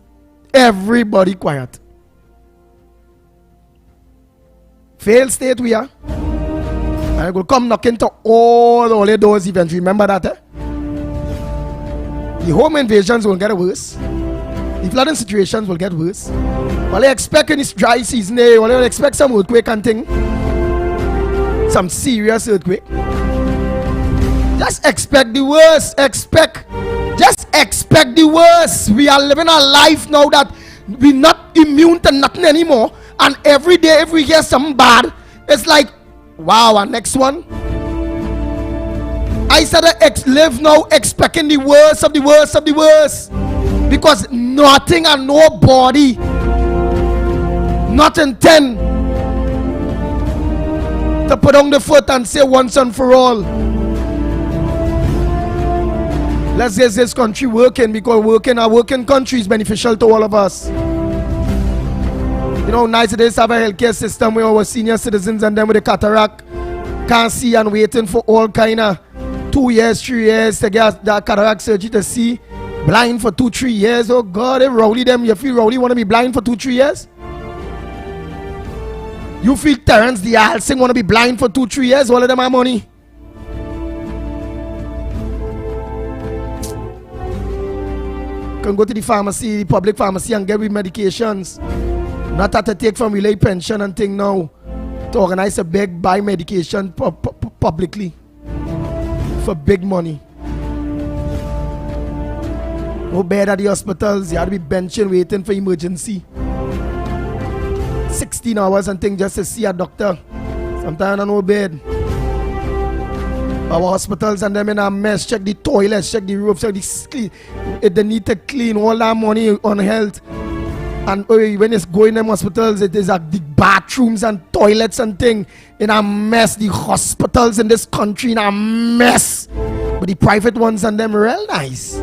Everybody quiet. Failed state we are. And I will come knocking to all the doors eventually. Remember that, eh? The home invasions will get worse. The flooding situations will get worse. Well, I expect in this dry season, well, I expect some earthquake and thing. Some serious earthquake. Just expect the worst. Just expect the worst. We are living a life now that we're not immune to nothing anymore. And every day, if we hear something bad, it's like, wow, our next one. I said live now expecting the worst of the worst of the worst. Because nothing and nobody, not intend to put on the foot and say once and for all, let's get this country working, because a working country is beneficial to all of us. You know, nice it is to have a healthcare system where our senior citizens and them with the cataract can't see and waiting for all kind of 2 years, 3 years to get that cataract surgery to see. Blind for 2-3 years. Oh God, they rowdy them. You feel rowdy want to be blind for 2-3 years? You feel Terrence the Alsing want to be blind for 2-3 years? All of them have money. Can go to the pharmacy, the public pharmacy, and get with medications. Not have to take from relay pension and thing now to organize a big buy medication publicly for big money. No bed at the hospitals, you have to be benching waiting for emergency. 16 hours and thing just to see a doctor. Sometimes no bed. Our hospitals and them in a mess. Check the toilets, check the roofs, check the they need to clean all that money on health. And when it's going in them hospitals, it is like the bathrooms and toilets and thing in a mess. The hospitals in this country in a mess. But the private ones and them real nice.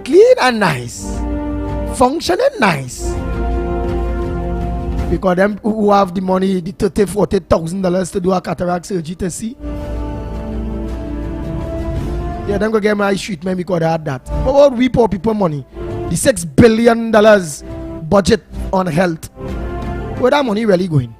Clean and nice. Functioning nice. Because them who have the money, the $30,000-$40,000 to do a cataract surgery to see. Yeah, them go get my treatment because they had that. But what we poor people money? The $6 billion budget on health. Where that money really going?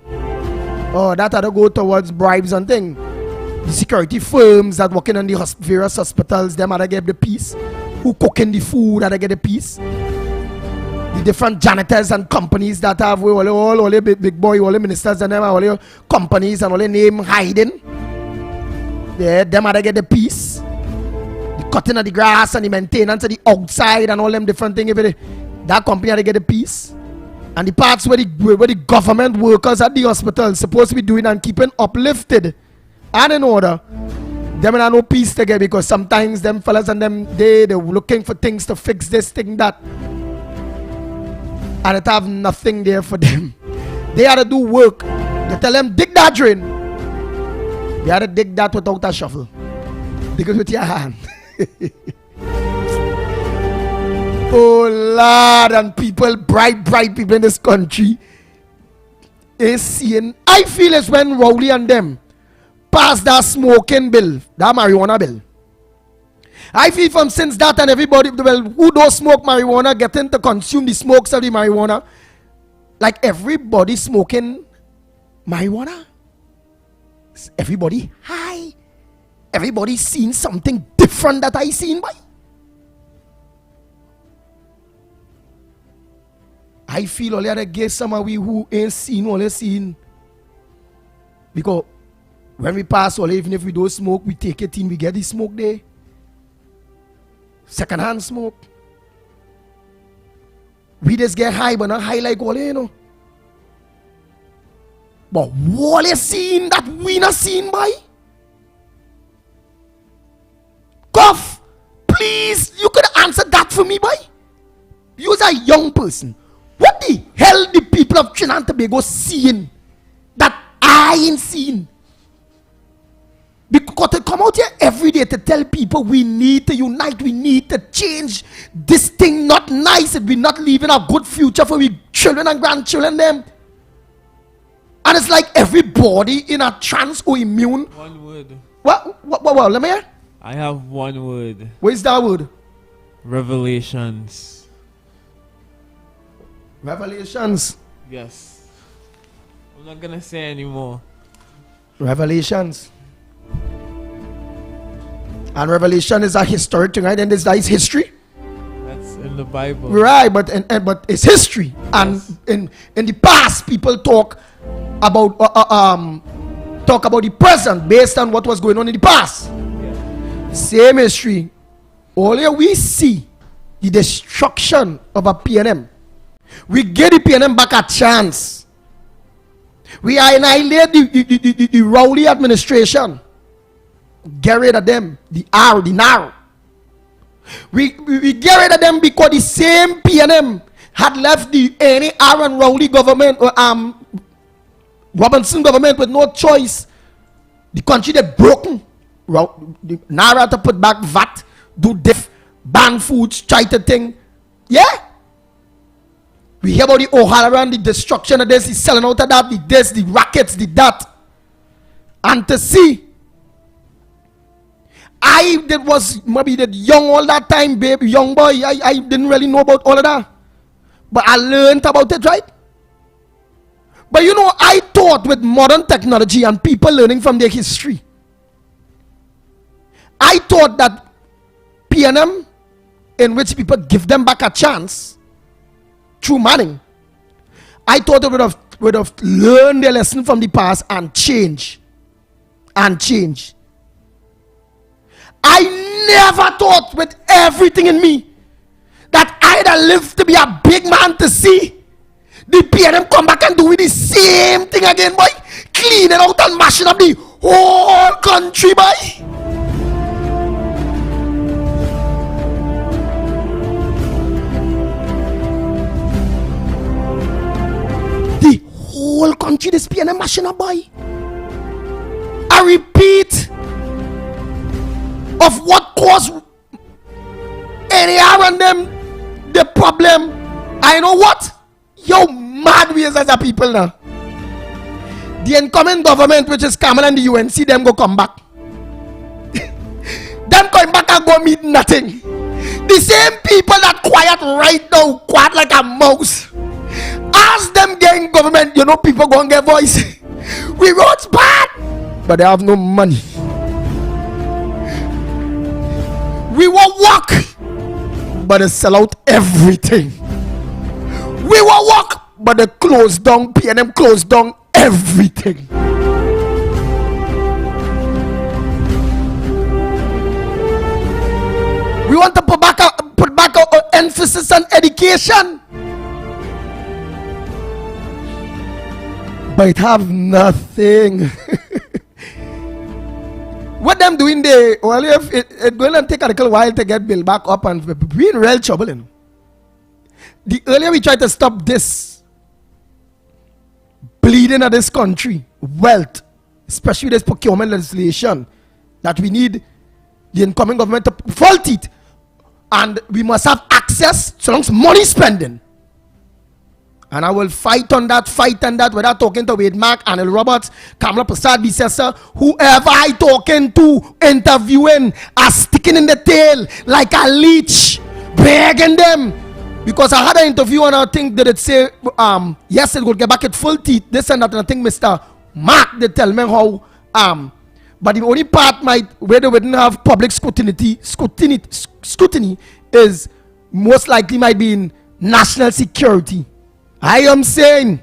Oh, that had to go towards bribes and thing. The security firms that working in the various hospitals, them had to get the piece. Who cooking the food had to get the piece. The different janitors and companies that have all the big boy, all the ministers and them, all the companies and all the name hiding. Yeah, them had to get the piece. The cutting of the grass and the maintenance of the outside and all them different things. That company had to get a piece. And the parts where the government workers at the hospital supposed to be doing and keeping uplifted and in order, them and no peace together, because sometimes them fellas and them they're looking for things to fix this thing that, and it have nothing there for them. They had to do work. They tell them dig that drain. They had to dig that without a shovel. Dig it with your hand. Oh Lord, and people bribe people in this country is seeing. I feel it's when Rowley and them pass that smoking bill, that marijuana bill. I feel from since that and everybody, well, who don't smoke marijuana getting to consume the smokes of the marijuana, like everybody smoking marijuana. Everybody high. Everybody seen something different that I seen by. I feel all the get some of we who ain't seen all they seen. Because when we pass all, even if we don't smoke, we take it in, we get the smoke there. Second-hand smoke. We just get high, but not high like all, you know. But what is seen that we not seen by? Goff, please, you could answer that for me, boy. You're a young person. What the hell the people of Trinidad and Tobago seeing that I ain't seen? Because they come out here every day to tell people we need to unite, we need to change this thing, not nice, and we're not leaving a good future for we children and grandchildren them. And it's like everybody in a trance or immune. One word. What, let me hear? I have one word. Where's that word? Revelations. Revelations. Yes. I'm not gonna say anymore. Revelations. And Revelation is a historic thing, right? And that is history. That's in the Bible. Right, but it's history. And in the past, people talk about the present based on what was going on in the past. Yeah. Same history. Only we see the destruction of a PNM. We get the PNM back a chance. We annihilate the Rowley administration. get rid of them. The narrow. We get rid of them because the same PNM had left the NAR and Rowley government, Robinson government with no choice. The country that broken. The NAR had to put back VAT, do diff, ban foods, try to thing. Yeah? We hear about the O'Halloran, the destruction of this, the selling out of that, the this, the rackets, the that. And to see, that was maybe that young all that time, baby, young boy. I didn't really know about all of that. But I learned about it, right? But you know, I thought with modern technology and people learning from their history, I thought that PNM, in which people give them back a chance through Manning, I thought they would have learned their lesson from the past and change. I never thought with everything in me that I'd have lived to be a big man to see the PNM come back and do the same thing again, boy. Cleaning out and mashing up the whole country, boy. The whole country, this PNM mashing up, boy. I repeat, of what caused NAR and them the problem. I know what? Yo, mad ways as a people now. The incoming government, which is Kamala and the UNC, them go come back. Them going back and go meet nothing. The same people that quiet right now, quiet like a mouse. As them getting government, you know, people go and get voice. We roads bad, but they have no money. We will work, but they sell out everything. We will work, but they close down, PNM closed down everything. We want to put back our emphasis on education, but it have nothing. What them doing there? Well, if it will take a little while to get built back up, and we're in real trouble. The earlier we try to stop this bleeding of this country, wealth, especially this procurement legislation, that we need the incoming government to fault it, and we must have access so long as money spending. And I will fight on that without talking to Wade Mack, Anil Roberts, Kamala Prasad Bisesa, whoever I talking to, interviewing, are sticking in the tail like a leech, begging them. Because I had an interview and I think that it say, yes, it will get back at full teeth, this and that, and I think Mr. Mark, they tell me how, but the only part where they wouldn't have public scrutiny is most likely might be in national security. I am saying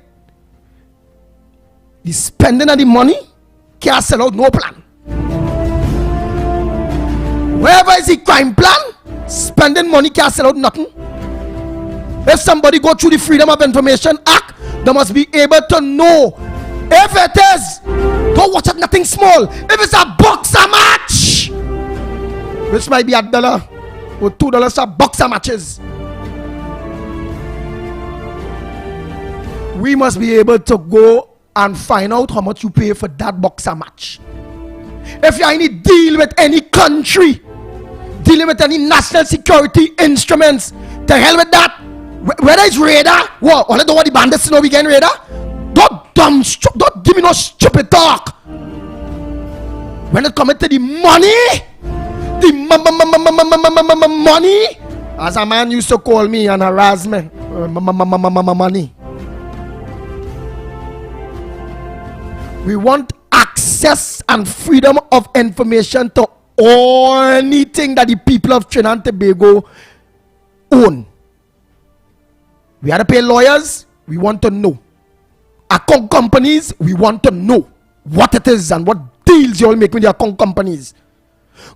the spending of the money can't sell out no plan. Wherever is the crime plan, spending money can't sell out nothing. If somebody go through the Freedom of Information Act, they must be able to know if it is. Don't watch it, nothing small. If it's a boxer match, which might be $1 or $2 a boxer matches, we must be able to go and find out how much you pay for that boxer match. If you have any deal with any country, dealing with any national security instruments, to hell with that. Whether it's radar, what? All I don't want the bandits to know we getting radar. Don't give me no stupid talk. When it comes to the money, the money, as a man used to call me and harass me, money. We want access and freedom of information to anything that the people of Trinidad and Tobago own. We have to pay lawyers, we want to know. Account companies, we want to know what it is and what deals you all make with your account companies.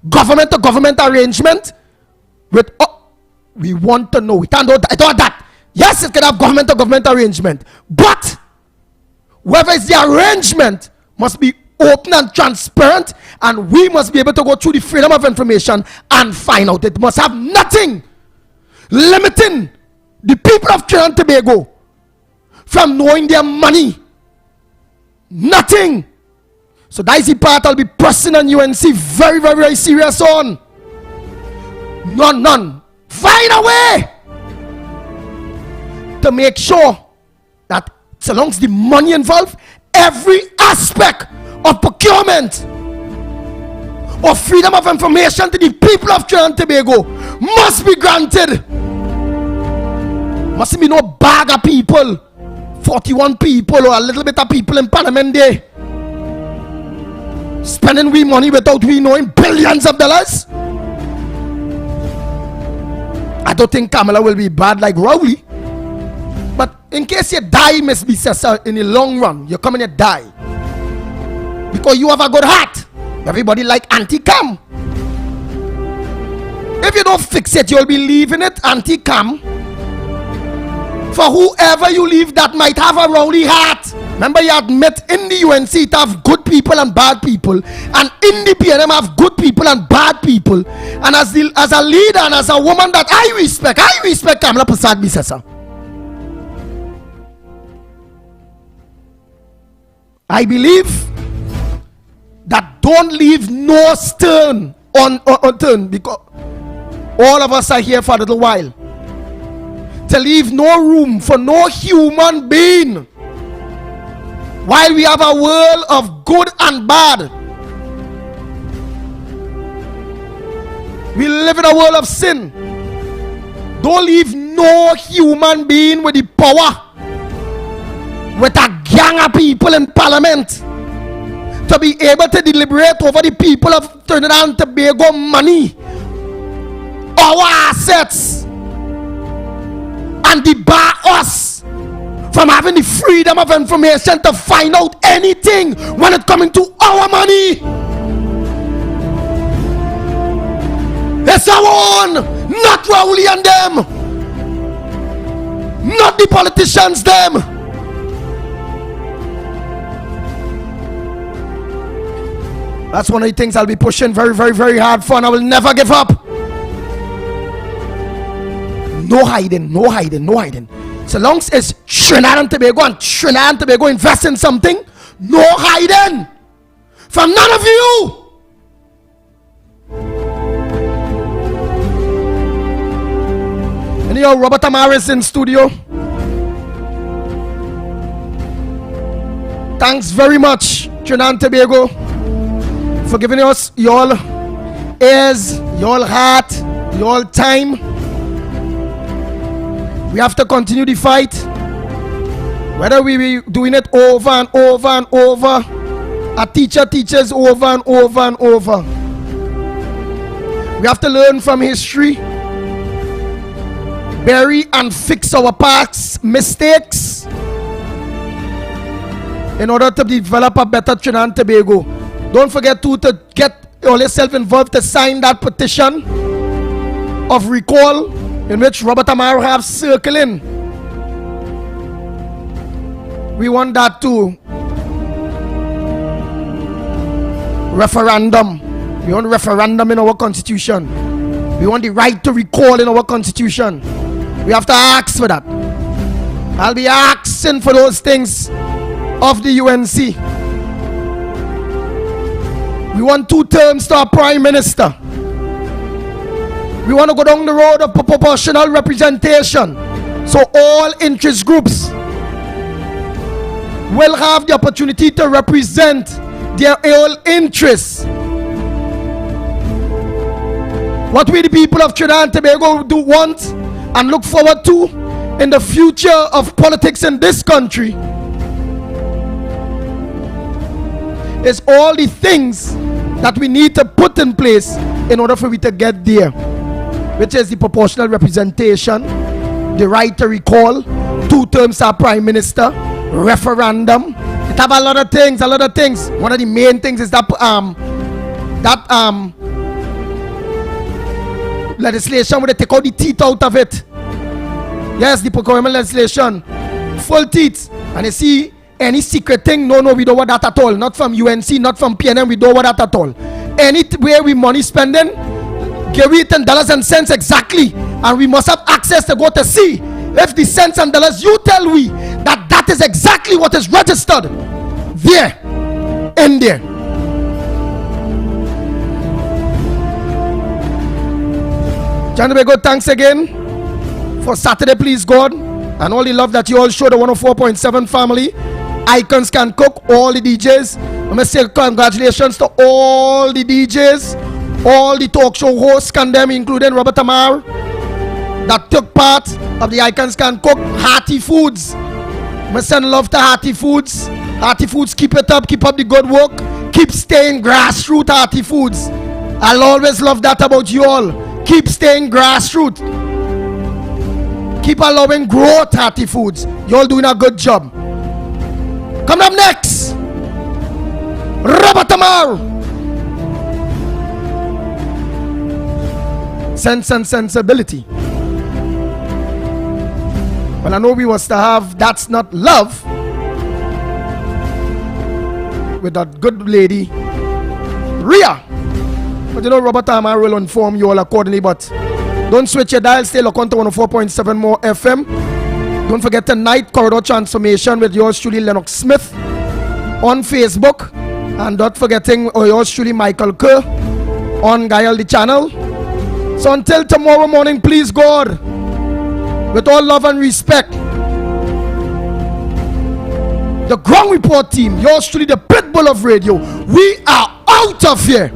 Government to government arrangement, we want to know. We can't do that. Yes, it can have government to government arrangement, but whoever is the arrangement must be open and transparent, and we must be able to go through the freedom of information and find out. It must have nothing limiting the people of Trinidad and Tobago from knowing their money. Nothing. So that is the part I'll be pressing on UNC very, very, very serious on. None. Find a way to make sure that so long as the money involved, every aspect of procurement or freedom of information to the people of Trinidad and Tobago must be granted. Mustn't be no bag of people, 41 people or a little bit of people in Parliament there spending we money without we knowing billions of dollars. I don't think Kamala will be bad like Rowley. But in case you die, Miss Bissessa, in the long run, you're coming to die. Because you have a good heart. Everybody like anti-cam. If you don't fix it, you'll be leaving it anti-cam for whoever you leave that might have a Rowley heart. Remember, you admit in the UNC to have good people and bad people, and in the PNM have good people and bad people. And as a leader and as a woman that I respect Kamala Prasad Bissessa. I believe that don't leave no stone unturned, because all of us are here for a little while. To leave no room for no human being while we have a world of good and bad. We live in a world of sin. Don't leave no human being with the power, with a gang of people in Parliament, to be able to deliberate over the people of Trinidad and Tobago money, our assets, and debar us from having the freedom of information to find out anything when it comes to our money. It's our own, not Rowley and them, not the politicians them. That's one of the things I'll be pushing very, very, very hard for, and I will never give up. No hiding, no hiding, no hiding. So long as it's Trinidad and Tobago invest in something, no hiding from none of you. Anyhow, Robert Amaris in studio. Thanks very much, Trinidad and Tobago, for giving us your ears, your heart, your time. We have to continue the fight, whether we be doing it over and over and over. A teacher teaches over and over and over. We have to learn from history, bury and fix our past mistakes in order to develop a better Trinidad and Tobago. Don't forget to get yourself involved to sign that petition of recall in which Robert Amaro have circling. We want that to referendum. We want referendum in our constitution. We want the right to recall in our constitution. We have to ask for that. I'll be asking for those things of the UNC. We want 2 terms to our prime minister. We want to go down the road of proportional representation, so all interest groups will have the opportunity to represent their own interests. What we the people of Trinidad and Tobago do want and look forward to in the future of politics in this country is all the things that we need to put in place in order for we to get there, which is the proportional representation, the right to recall, 2 terms as prime minister, referendum. It have a lot of things. One of the main things is that legislation where they take out the teeth out of it. Yes, the procurement legislation, full teeth. And you see, Any secret thing, no, we don't want that at all. Not from UNC, not from PNM, we don't want that at all. Anywhere we money spending, give it in dollars and cents exactly. And we must have access to go to see if the cents and dollars you tell we that is exactly what is registered there, in there. John Bego, thanks again for Saturday, please God, and all the love that you all show the 104.7 family. Icons Can Cook, all the DJs. I must say congratulations to all the DJs, all the talk show hosts, condemn, including Robert Amar, that took part of the Icons Can Cook. Hearty Foods, I must send love to Hearty Foods. Hearty Foods, keep it up, keep up the good work, keep staying grassroots. Hearty Foods, I'll always love that about you all. Keep staying grassroots. Keep allowing growth, Hearty Foods. You're all doing a good job. Coming up next, Robert Amar. Sense and Sensibility. Well, I know we was to have That's Not Love with that good lady, Rhea. But you know, Robert Amar will inform you all accordingly. But don't switch your dial, stay locked on to 104.7 more FM. Don't forget tonight, Corridor Transformation with yours truly, Lennox Smith, on Facebook. And not forgetting yours truly, Michael Kerr, on Gael the channel. So until tomorrow morning, please God, with all love and respect, the Ground Report team, yours truly, the Pitbull of Radio, we are out of here.